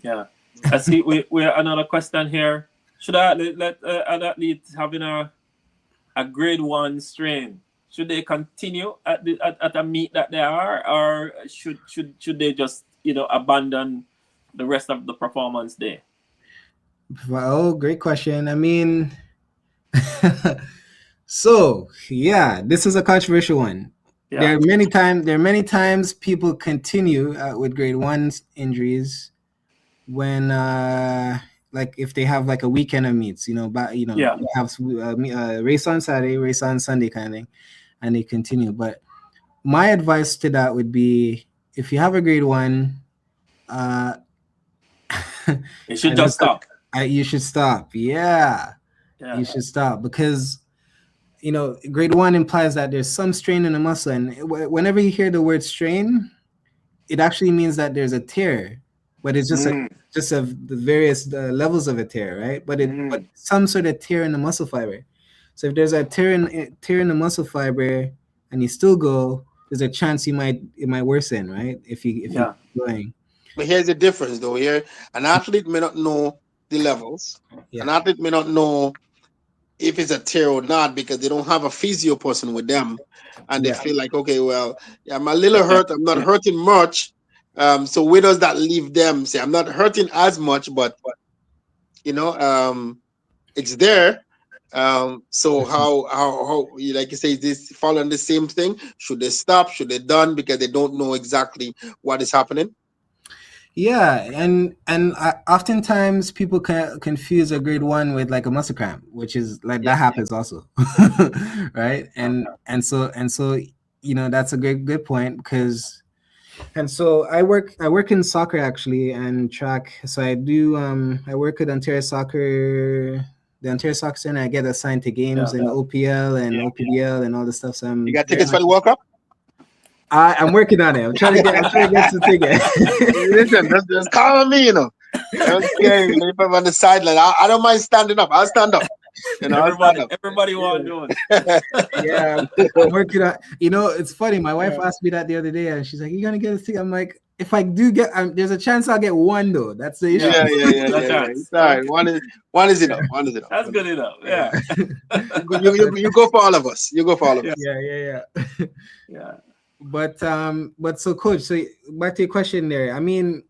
Yeah, I see. We have another question here. Should I let an athlete having a grade 1 strain? Should they continue at a meet that they are, or should they just abandon the rest of the performance day? Well, great question. I mean. So yeah, this is a controversial one. Yeah. There are many times people continue with grade 1 injuries when like if they have like a weekend of meets, have race on Saturday, race on Sunday kind of thing, and they continue. But my advice to that would be, if you have a grade 1, you should just stop. You should stop. Yeah. You should stop, because grade 1 implies that there's some strain in the muscle, and whenever you hear the word strain, it actually means that there's a tear, but it's just the various levels of a tear, right? But some sort of tear in the muscle fiber. So if there's a tear in the muscle fiber and you still go, there's a chance it might worsen, right? If you keep going. But here's the difference, though. Here, an athlete may not know the levels. Yeah. An athlete may not know if it's a tear or not, because they don't have a physio person with them, and they feel like, okay, well, I'm a little hurt, I'm not hurting much, so where does that leave them? Say, I'm not hurting as much, but it's there. So how like you say, is this following the same thing? Should they stop? Should they done, because they don't know exactly what is happening? Yeah, and oftentimes people confuse a grade 1 with like a muscle cramp, which is like that happens also, right? And so that's a good point, because so I work in soccer actually and track. So I do I work at the Ontario Soccer Center. I get assigned to games in OPL and OPDL and all the stuff. So you got tickets for the World Cup? I'm working on it. I'm trying to get some tickets. Listen, just call on me, Okay, if I'm on the sideline, I don't mind standing up. I'll stand up. Everybody want to do it. Yeah, I'm working on. It's funny. My wife asked me that the other day, and she's like, "You gonna get a ticket?" I'm like, "If I do get, there's a chance I'll get one though. That's the issue." Yeah. It's all right. One is enough. That's good enough. Yeah. You go for all of us. You go for all of us. Yeah. But so coach, so back to your question there. I mean,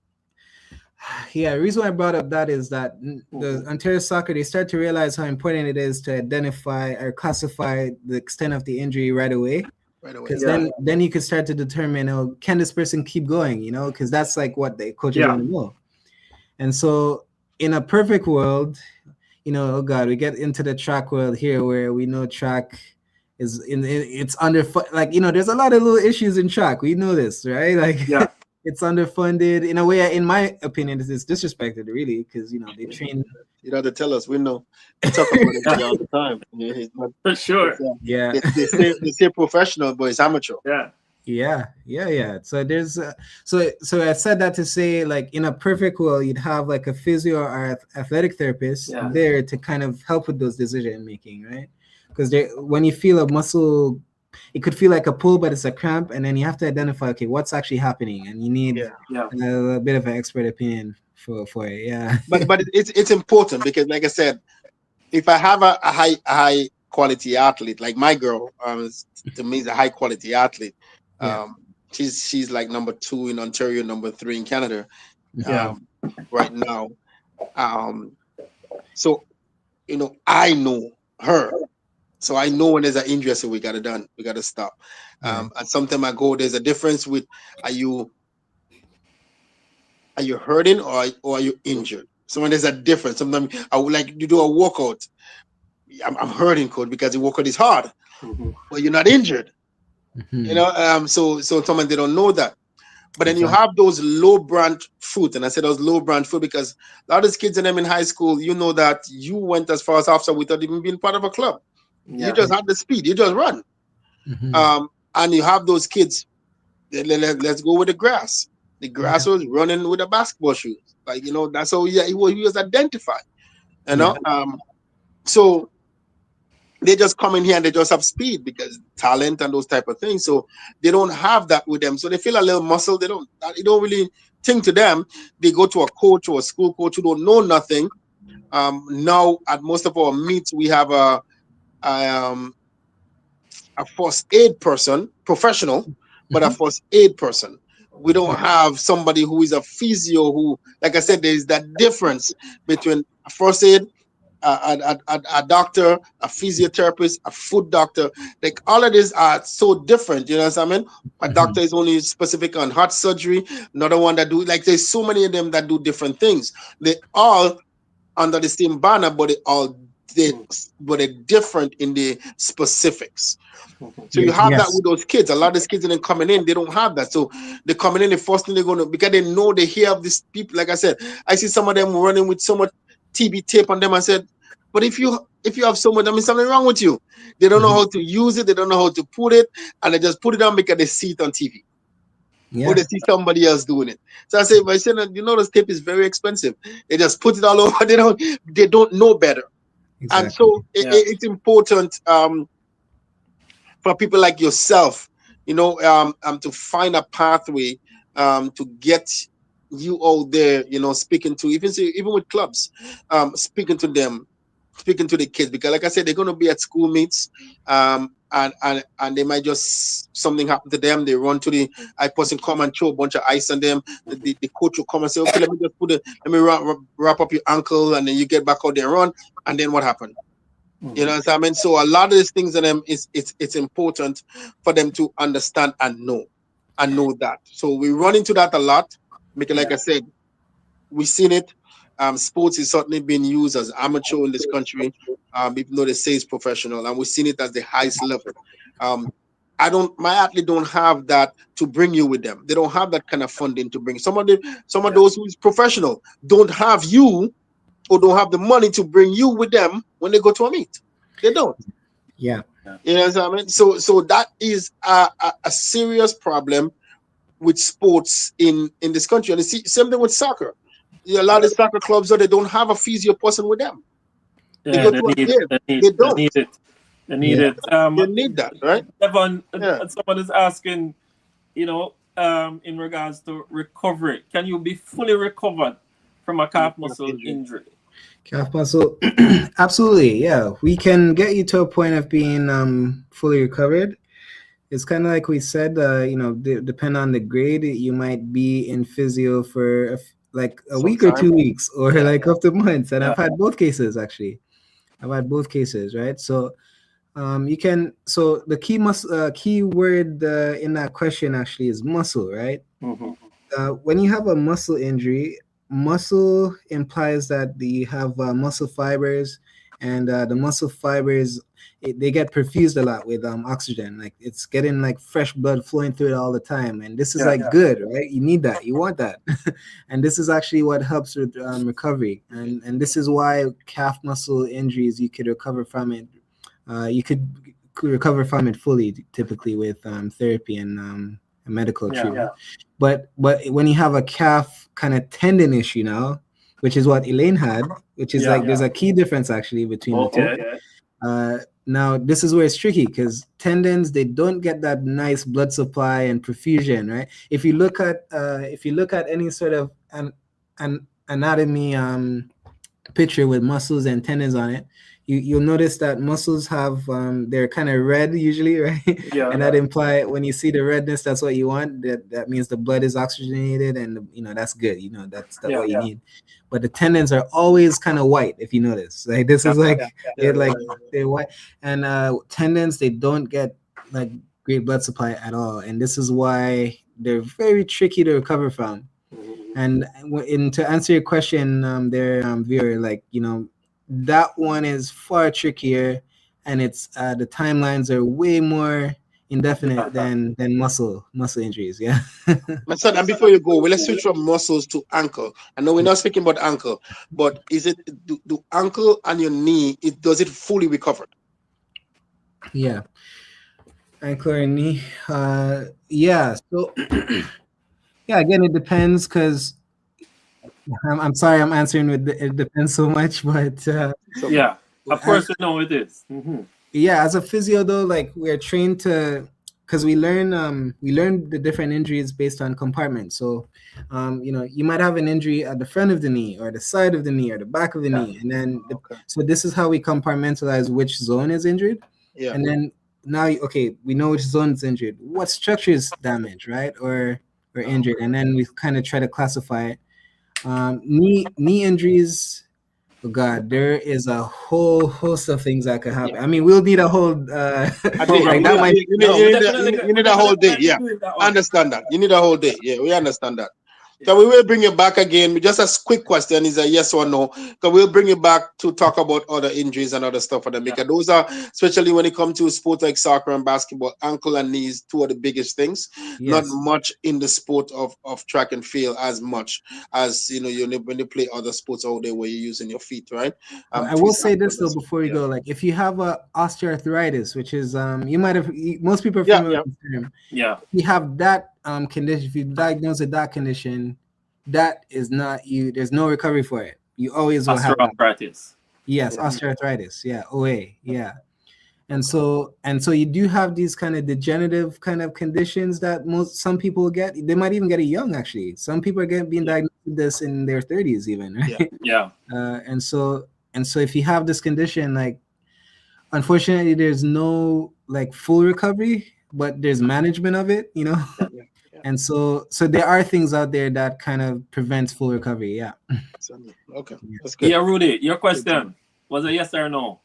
the reason why I brought up that is that the Ontario Soccer, they start to realize how important it is to identify or classify the extent of the injury right away. Because then you can start to determine, can this person keep going? Because that's like what the coaches want to know. And so in a perfect world, oh God, we get into the track world here where we know track is it's under, like, there's a lot of little issues in track. We know this, right? Like, it's underfunded in a way. In my opinion, it's disrespected, really, because they train. You don't have to tell us. We know. We talk about it all the time. For sure. They say professional, but it's amateur. Yeah. So there's so I said that to say, like, in a perfect world, you'd have like a physio or athletic therapist there to kind of help with those decision making, right? Because when you feel a muscle it could feel like a pull, but it's a cramp, and then you have to identify, okay, what's actually happening, and you need a bit of an expert opinion for it. Yeah. But it's important because, like I said, if I have a high quality athlete, like my girl, to me is a high quality athlete. She's like number 2 in Ontario, number 3 in Canada, right now. So I know her, so I know when there's an injury, so we got it done. We got to stop. And sometimes I go, there's a difference with are you hurting or are you injured? So when there's a difference, sometimes I would like to do a workout. I'm hurting, coach, because the workout is hard, but you're not injured. So sometimes they don't know that. But then you have those low brand fruit, and I said those low brand fruit because a lot of these kids and them in high school, that you went as far as officer without even being part of a club. You just had the speed, you just run. And you have those kids. Let's go with the grass. The grass was running with the basketball shoes, that's how he was identified. So they just come in here and they just have speed because talent and those type of things. So they don't have that with them. So they feel a little muscle. It don't really think to them. They go to a coach or a school coach who don't know nothing. Now at most of our meets, we have a first aid person, professional, but a first aid person. We don't have somebody who is a physio who, like I said, there is that difference between a first aid, a doctor, a physiotherapist, a foot doctor. Like all of these are so different. You know what I mean? A doctor is only specific on heart surgery. Another one that do, there's so many of them that do different things. They all under the same banner, but they're different in the specifics. So you have that with those kids. A lot of these kids then coming in, they don't have that. So they're coming in, the first thing they're going to, because they hear of these people. Like I said, I see some of them running with so much TB tape on them. I said, but if you have so much, something wrong with you. They don't know how to use it. They don't know how to put it, and they just put it on because they see it on TV. Or they see somebody else doing it. So I say, this tape is very expensive. They just put it all over. They don't know better. Exactly. And so it's important for people like yourself, to find a pathway to get you out there, speaking to even with clubs, speaking to them, speaking to the kids, because like I said, they're going to be at school meets, and they might just something happen to them. They run to the person, come and throw a bunch of ice on them. The coach will come and say, okay, let me just wrap up your ankle, and then you get back out there and run. And then what happened? You know what I mean? So a lot of these things in them it's important for them to understand and know that. So we run into that a lot because, like I said, we've seen it. Sports is certainly being used as amateur in this country, even though they say it's professional, and we've seen it as the highest level. My athlete don't have that to bring you with them. They don't have that kind of funding to bring. Some of those who is professional don't have you or don't have the money to bring you with them when they go to a meet. They don't. Yeah. You know what I mean? So that is a serious problem with sports in this country. And same thing with soccer. A lot of soccer clubs, they don't have a physio person with them. They need it. They need that, right? Evan, someone is asking, in regards to recovery, can you be fully recovered from a calf muscle injury? Calf muscle, absolutely, yeah. We can get you to a point of being fully recovered. It's kind of like we said, depend on the grade, you might be in physio for a week or 2 weeks, or up to months. And I've had both cases, actually. Right? So you can. So the key word in that question actually is muscle, right? When you have a muscle injury, muscle implies that you have muscle fibers, and the muscle fibers they get perfused a lot with oxygen. Like it's getting fresh blood flowing through it all the time, and this is good, right? You need that, you want that. And this is actually what helps with recovery, and this is why calf muscle injuries, you could recover from it. You could recover from it fully, typically with therapy and medical treatment. But when you have a calf kind of tendon issue now, which is what Elaine had, which is there's a key difference actually between the two. now this is where it's tricky because tendons, they don't get that nice blood supply and perfusion, right? If you look at any sort of an anatomy picture with muscles and tendons on it, you'll notice that muscles have they're kind of red usually, right? Yeah. And that imply when you see the redness, that's what you want. That means the blood is oxygenated, and that's good. That's what you need. But the tendons are always kind of white, if you notice. Like this is like they're white, and tendons, they don't get like great blood supply at all, and this is why they're very tricky to recover from. And to answer your question, viewer, like that one is far trickier, and it's the timelines are way more indefinite than muscle injuries. Yeah. My son, and before you go, well, let's switch from muscles to ankle. I know we're not speaking about ankle, but is it do ankle and your knee? Does it fully recover? Yeah. Ankle and knee. Yeah. So. Yeah, again, it depends because I'm sorry I'm answering with it depends so much, but yeah, of course we know it is. Mm-hmm. Yeah, as a physio though, like we're trained to, because we learn the different injuries based on compartments. So, you might have an injury at the front of the knee or the side of the knee or the back of the knee, and then so this is how we compartmentalize which zone is injured. Yeah, and then now we know which zone is injured, what structure is damaged, right, or injured, and then we kind of try to classify it. Knee injuries, oh God, there is a whole host of things that could happen. I mean, we'll need a whole program. You need a whole day. Yeah, I understand that. You need a whole day. Yeah, we understand that. So we will bring you back again. Just a quick question is a yes or no. So we'll bring you back to talk about other injuries and other stuff for them. Because those are, especially when it comes to sports like soccer and basketball, ankle and knees, two of the biggest things. Yes. Not much in the sport of track and field as much as when you play other sports out there where you're using your feet, right? I will say this though before we go, like if you have a osteoarthritis, which is you might have most people are familiar with the term. Yeah. You have that condition. If you diagnose with that condition, that is not you. There's no recovery for it. You always will have osteoarthritis. Yes, osteoarthritis. Yeah, OA. Yeah, and so you do have these kind of degenerative kind of conditions that some people get. They might even get it young. Actually, some people are being diagnosed with this in their 30s even. Right? Yeah. And so if you have this condition, like unfortunately, there's no like full recovery, but there's management of it. And so there are things out there that kind of prevents full recovery. Yeah. Okay. That's good. Yeah, Rudy, your question was a yes or no?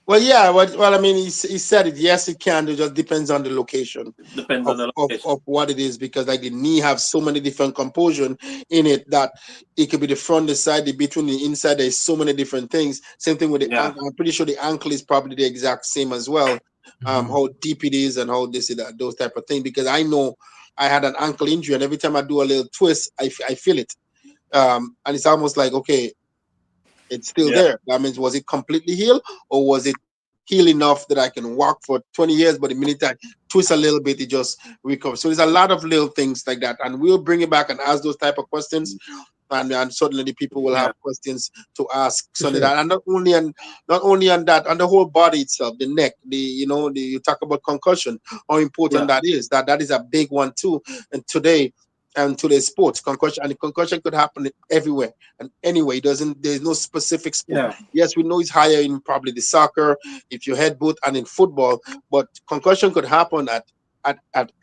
Well, yeah. Well, I mean, he said it. Yes, it can. It just depends on the location. Depends on the location of what it is, because like the knee have so many different composition in it that it could be the front, the side, the between, the inside. There's so many different things. Same thing with the ankle. I'm pretty sure the ankle is probably the exact same as well. How deep it is and how this is that, those type of things. Because I know I had an ankle injury, and every time I do a little twist, I feel it, and it's almost like it's still there. That means, was it completely healed, or was it healed enough that I can walk for 20 years, but the minute I twist a little bit, it just recovers? So there's a lot of little things like that, and we'll bring it back and ask those type of questions. And certainly the people will have questions to ask. So that, and not only on that, on the whole body itself, the neck, you talk about concussion, how important that is. That is a big one too. And today's sports, concussion could happen everywhere and anyway. There's no specific sport. Yes, we know it's higher in probably the soccer, if you headbutt, and in football, but concussion could happen at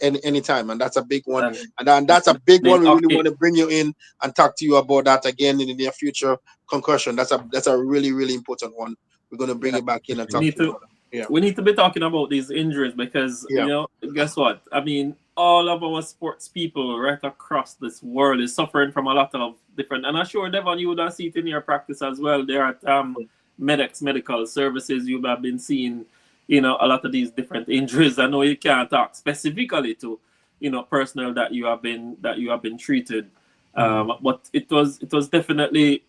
any time, and that's a big one. And that's a big one. We really want to bring you in and talk to you about that again in the near future. Concussion. That's a really, really important one. We're going to bring it back in and talk to you about it. We need to be talking about these injuries because guess what? I mean, all of our sports people right across this world is suffering from a lot of different. And I'm sure, Devon, you would have seen it in your practice as well. There at Medex Medical Services, you have been seeing a lot of these different injuries. I know you can't talk specifically to personnel that you have been treated, but it was definitely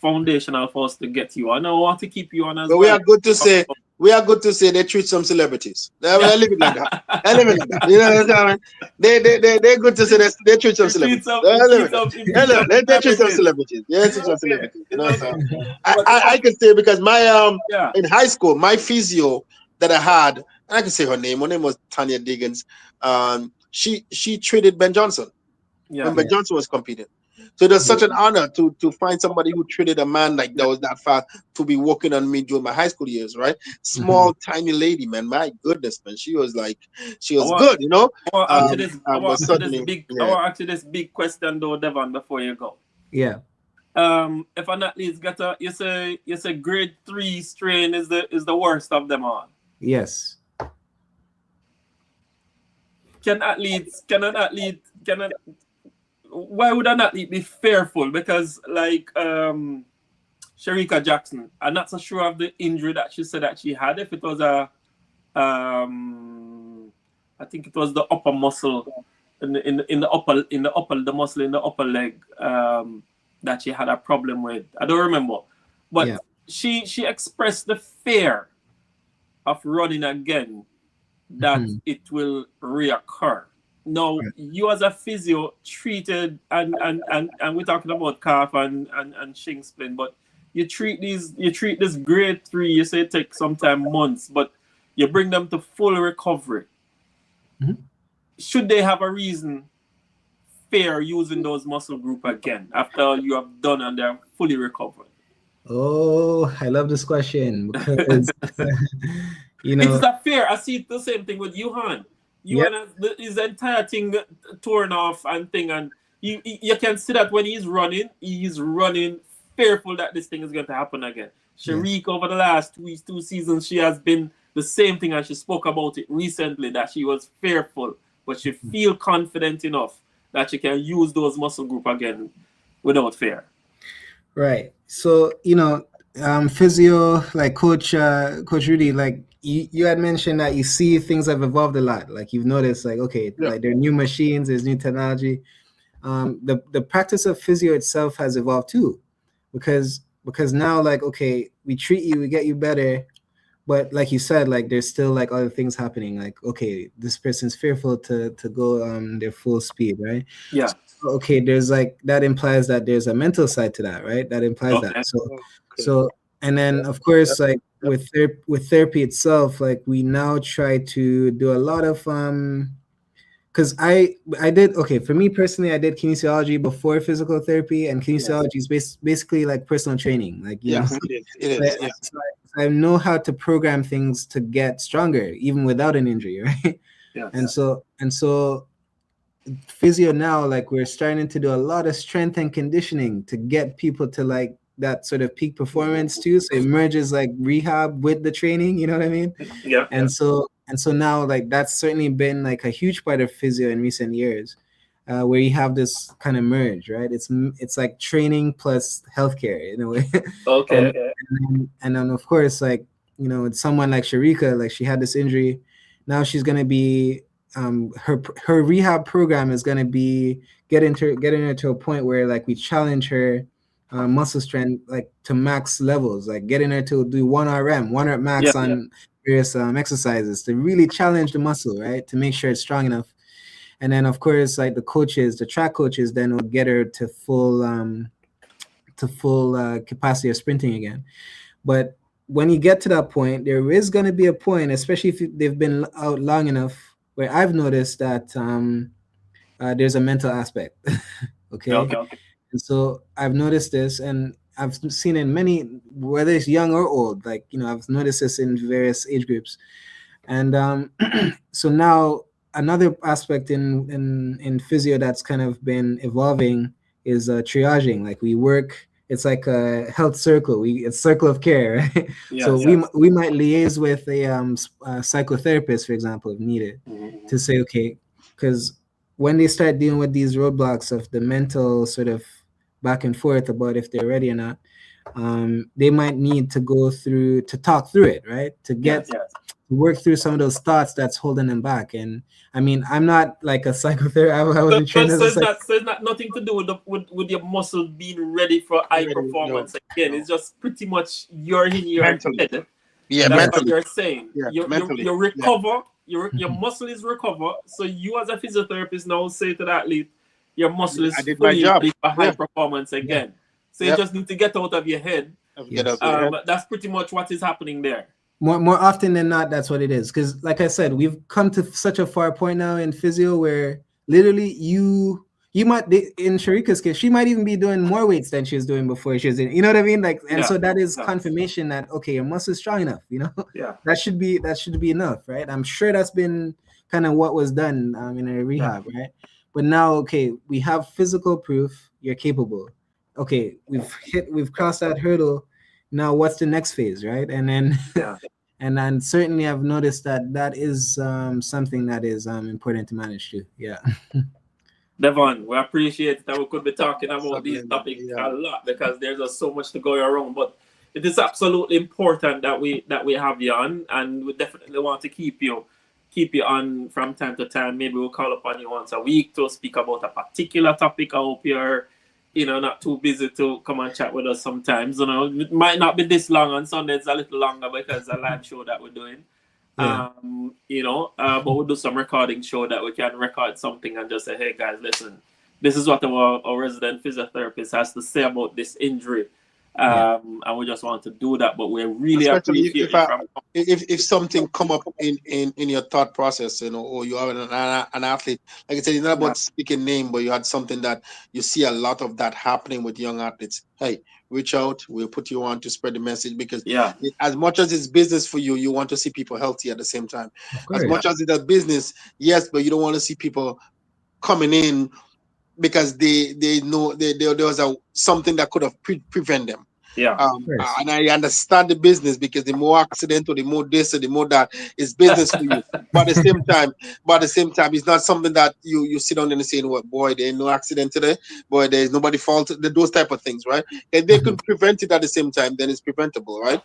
foundational for us to get you. I know I want to keep you on as well. We are good to say we are good to say they treat some celebrities. They live it like that. They live it like that. You know what I'm saying? They're good to say they treat some celebrities. They treat some celebrities. Yeah, they treat some celebrities. You know, so I can say because my in high school, my physio that I had, and I can say her name. Her name was Tanya Diggins. She treated Ben Johnson when Ben Johnson was competing. So it was such an honor to find somebody who treated a man like that was that fast to be working on me during my high school years, right? Small, tiny lady, man. My goodness, man. She was good, you know. I want to ask you this big question though, Devon, before you go. Yeah. If an athlete's got you say grade 3 strain is the worst of them all. Yes. Why would an athlete be fearful? Because like Shericka Jackson, I'm not so sure of the injury that she said that she had. If it was I think it was the upper muscle in the muscle in the upper leg that she had a problem with. I don't remember, but she expressed the fear of running again, that it will reoccur. Now, you as a physio treated, and we're talking about calf and shin splint, but you treat this grade 3, you say it takes sometimes months, but you bring them to full recovery. Should they have a reason fear using those muscle group again after you have done and they're fully recovered? Oh, I love this question because you know, it's a fear. I see the same thing with Johan. His entire thing torn off and thing, and you can see that when he's running fearful that this thing is going to happen again. Shericka over the last 2 seasons, she has been the same thing, and she spoke about it recently that she was fearful, but she feel confident enough that she can use those muscle group again without fear. Right. So, you know, physio, like Coach Rudy, like you had mentioned that you see things have evolved a lot. Like you've noticed, like, okay, like there are new machines, there's new technology. The practice of physio itself has evolved too, because now, like, okay, we treat you, we get you better, but like you said, like there's still like other things happening. Like, okay, this person's fearful to go their full speed, right? Yeah. So, okay, there's like that implies that there's a mental side to that, right? That implies that. So and then of course, like with therapy itself, like we now try to do a lot of because I did, okay, for me personally, I did kinesiology before physical therapy, and kinesiology is basically like personal training. Like, you know, it is. So I know how to program things to get stronger even without an injury, right? Yes. And so physio now, like we're starting to do a lot of strength and conditioning to get people to like that sort of peak performance too. So it merges like rehab with the training, you know what I mean? Yeah. And so now, like, that's certainly been like a huge part of physio in recent years, where you have this kind of merge, right? It's like training plus healthcare in a way. Okay. And then of course, like, you know, it's someone like Shericka, like she had this injury. Now she's gonna be her rehab program is gonna be getting her to a point where like we challenge her muscle strength like to max levels, like getting her to do 1 rep max on various exercises to really challenge the muscle, right? To make sure it's strong enough. And then of course, like the track coaches then will get her to full capacity of sprinting again. But when you get to that point, there is going to be a point, especially if they've been out long enough, where I've noticed that there's a mental aspect. Okay. And so I've noticed this, and I've seen in many, whether it's young or old, like, you know, I've noticed this in various age groups. And so now another aspect in physio that's kind of been evolving is triaging. Like we work, it's like a health circle. It's circle of care, right? We might liaise with a psychotherapist, for example, if needed, to say, okay, because when they start dealing with these roadblocks of the mental sort of back and forth about if they're ready or not, they might need to talk through it, right? To work through some of those thoughts that's holding them back. And I mean, I'm not like a psychotherapist. I wasn't trained as a psychologist. So it's not nothing to do with your muscle being ready for high performance again. It's just pretty much you're in your head. Yeah, That's mentally. what you're saying. Yeah, You mentally. you recover. Your muscle is recover. So you as a physiotherapist now say to the athlete, your muscle I is did my fully job. ready for high Yeah. performance again. So you Yep. just need to get out of your head. Get Yes. up there. That's pretty much what is happening there. More often than not, that's what it is. Because, like I said, we've come to such a far point now in physio where literally you might, in Sharika's case, she might even be doing more weights than she was doing before she was in. You know what I mean? Like, and so that is confirmation that okay, your muscle is strong enough. You know, that should be enough, right? I'm sure that's been kind of what was done in a rehab, right? But now, okay, we have physical proof you're capable. Okay, we've crossed that hurdle. Now what's the next phase, right? And then and then certainly I've noticed that is something that is important to manage too. Yeah. Devon, we appreciate that we could be talking about these topics a lot because there's just so much to go around, but it is absolutely important that we have you on, and we definitely want to keep you on from time to time. Maybe we'll call upon you once a week to speak about a particular topic. I hope you're not too busy to come and chat with us sometimes. It might not be this long on Sunday. It's a little longer because it's a live show that we're doing. Yeah. But we'll do some recording show that we can record something and just say, hey guys, listen, this is what our resident physiotherapist has to say about this injury. And we just want to do that, but we really appreciate if something come up in your thought process, or you are an athlete, like I said, it's not about speaking name, but you had something that you see a lot of that happening with young athletes. Hey, reach out. We'll put you on to spread the message, because as much as it's business for you, you want to see people healthy at the same time. As much as it's a business, yes, but you don't want to see people coming in because they know there was something that could have prevent them. And I understand the business, because the more accident or the more this or the more that is business for you. But at the same time, it's not something that you sit down and say, "What, boy, there ain't no accident today. Boy, there's nobody fault." Those type of things, right? If they can prevent it at the same time, then it's preventable, right?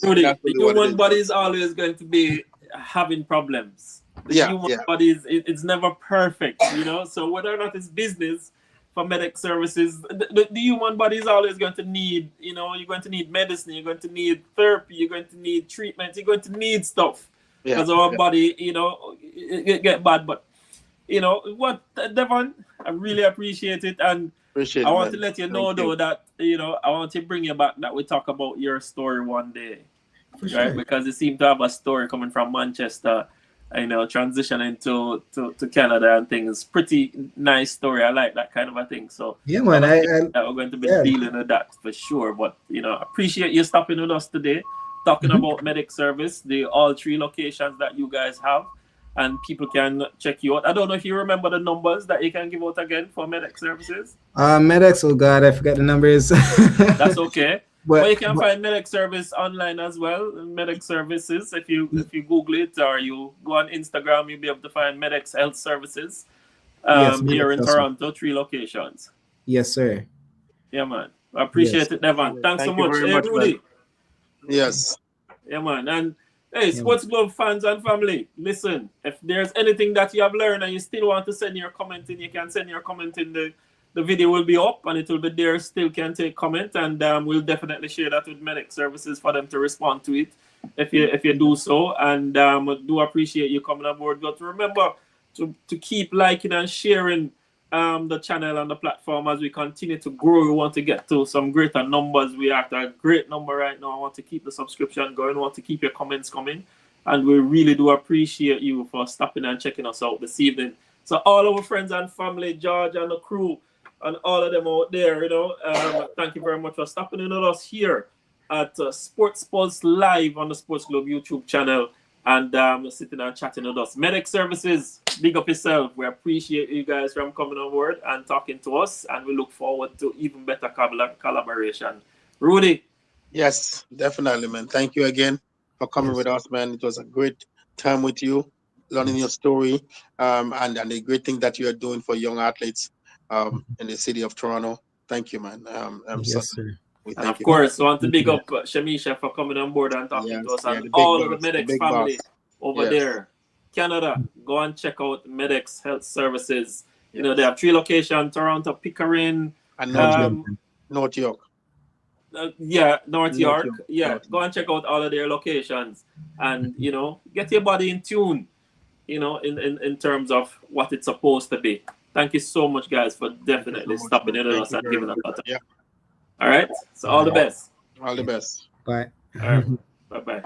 Rudy, the human body is always going to be having problems. The human body it's never perfect, So whether or not it's business, for Medex Services, the human body is always going to need, you're going to need medicine, you're going to need therapy, you're going to need treatment, you're going to need stuff. Because our body, it get bad. But, what, Devon, I really appreciate it. And I want to let you know, though, that, I want to bring you back, that we talk about your story one day. For sure. Right? Because you seem to have a story coming from Manchester, transitioning to Canada and things. Pretty nice story. I like that kind of a thing. So man, we're going to be dealing with that for sure. But appreciate you stopping with us today, talking about Medex Service, the all 3 locations that you guys have, and people can check you out. I don't know if you remember the numbers that you can give out again for Medex Services. Medex, oh God, I forgot the numbers. That's okay. But you can find Medex Service online as well. Medex Services, if you Google it or you go on Instagram, you'll be able to find Medex Health Services here in Toronto, 3 locations. Yes, sir. Yeah, man. I appreciate it, Devon. Thanks so much. Hey, Rudy. Man. Yes. Yeah, man. And hey, SportsGlobe fans and family, listen, if there's anything that you have learned and you still want to send your comment in, you can send your comment in. The video will be up and it will be there. Still can take comment, and we'll definitely share that with Medex Services for them to respond to it if you do so. And do appreciate you coming aboard. But remember to keep liking and sharing the channel and the platform as we continue to grow. We want to get to some greater numbers. We are at a great number right now. I want to keep the subscription going. I want to keep your comments coming. And we really do appreciate you for stopping and checking us out this evening. So all our friends and family, George and the crew, and all of them out there, thank you very much for stopping in with us here at Sports Pulse Live on the SportsGlobe YouTube channel, and sitting and chatting with us. Medex Services, big up yourself. We appreciate you guys from coming on board and talking to us, and we look forward to even better collaboration. Rudy. Yes, definitely, man. Thank you again for coming with us, man. It was a great time with you, learning your story, and the great thing that you are doing for young athletes in the city of Toronto. Thank you, man. Yes, sir. And of course, I want to big up Shamisha for coming on board and talking to us, and all of the Medex family over there. Canada, go and check out Medex Health Services. They have 3 locations: Toronto, Pickering, and North York. Yeah, North York. York. Yeah, North go and check out all of their locations, and get your body in tune. In terms of what it's supposed to be. Thank you so much, guys, for definitely stopping in with us and giving us that time. Yeah. All right. So all the best. All the best. Bye. All right. Bye bye.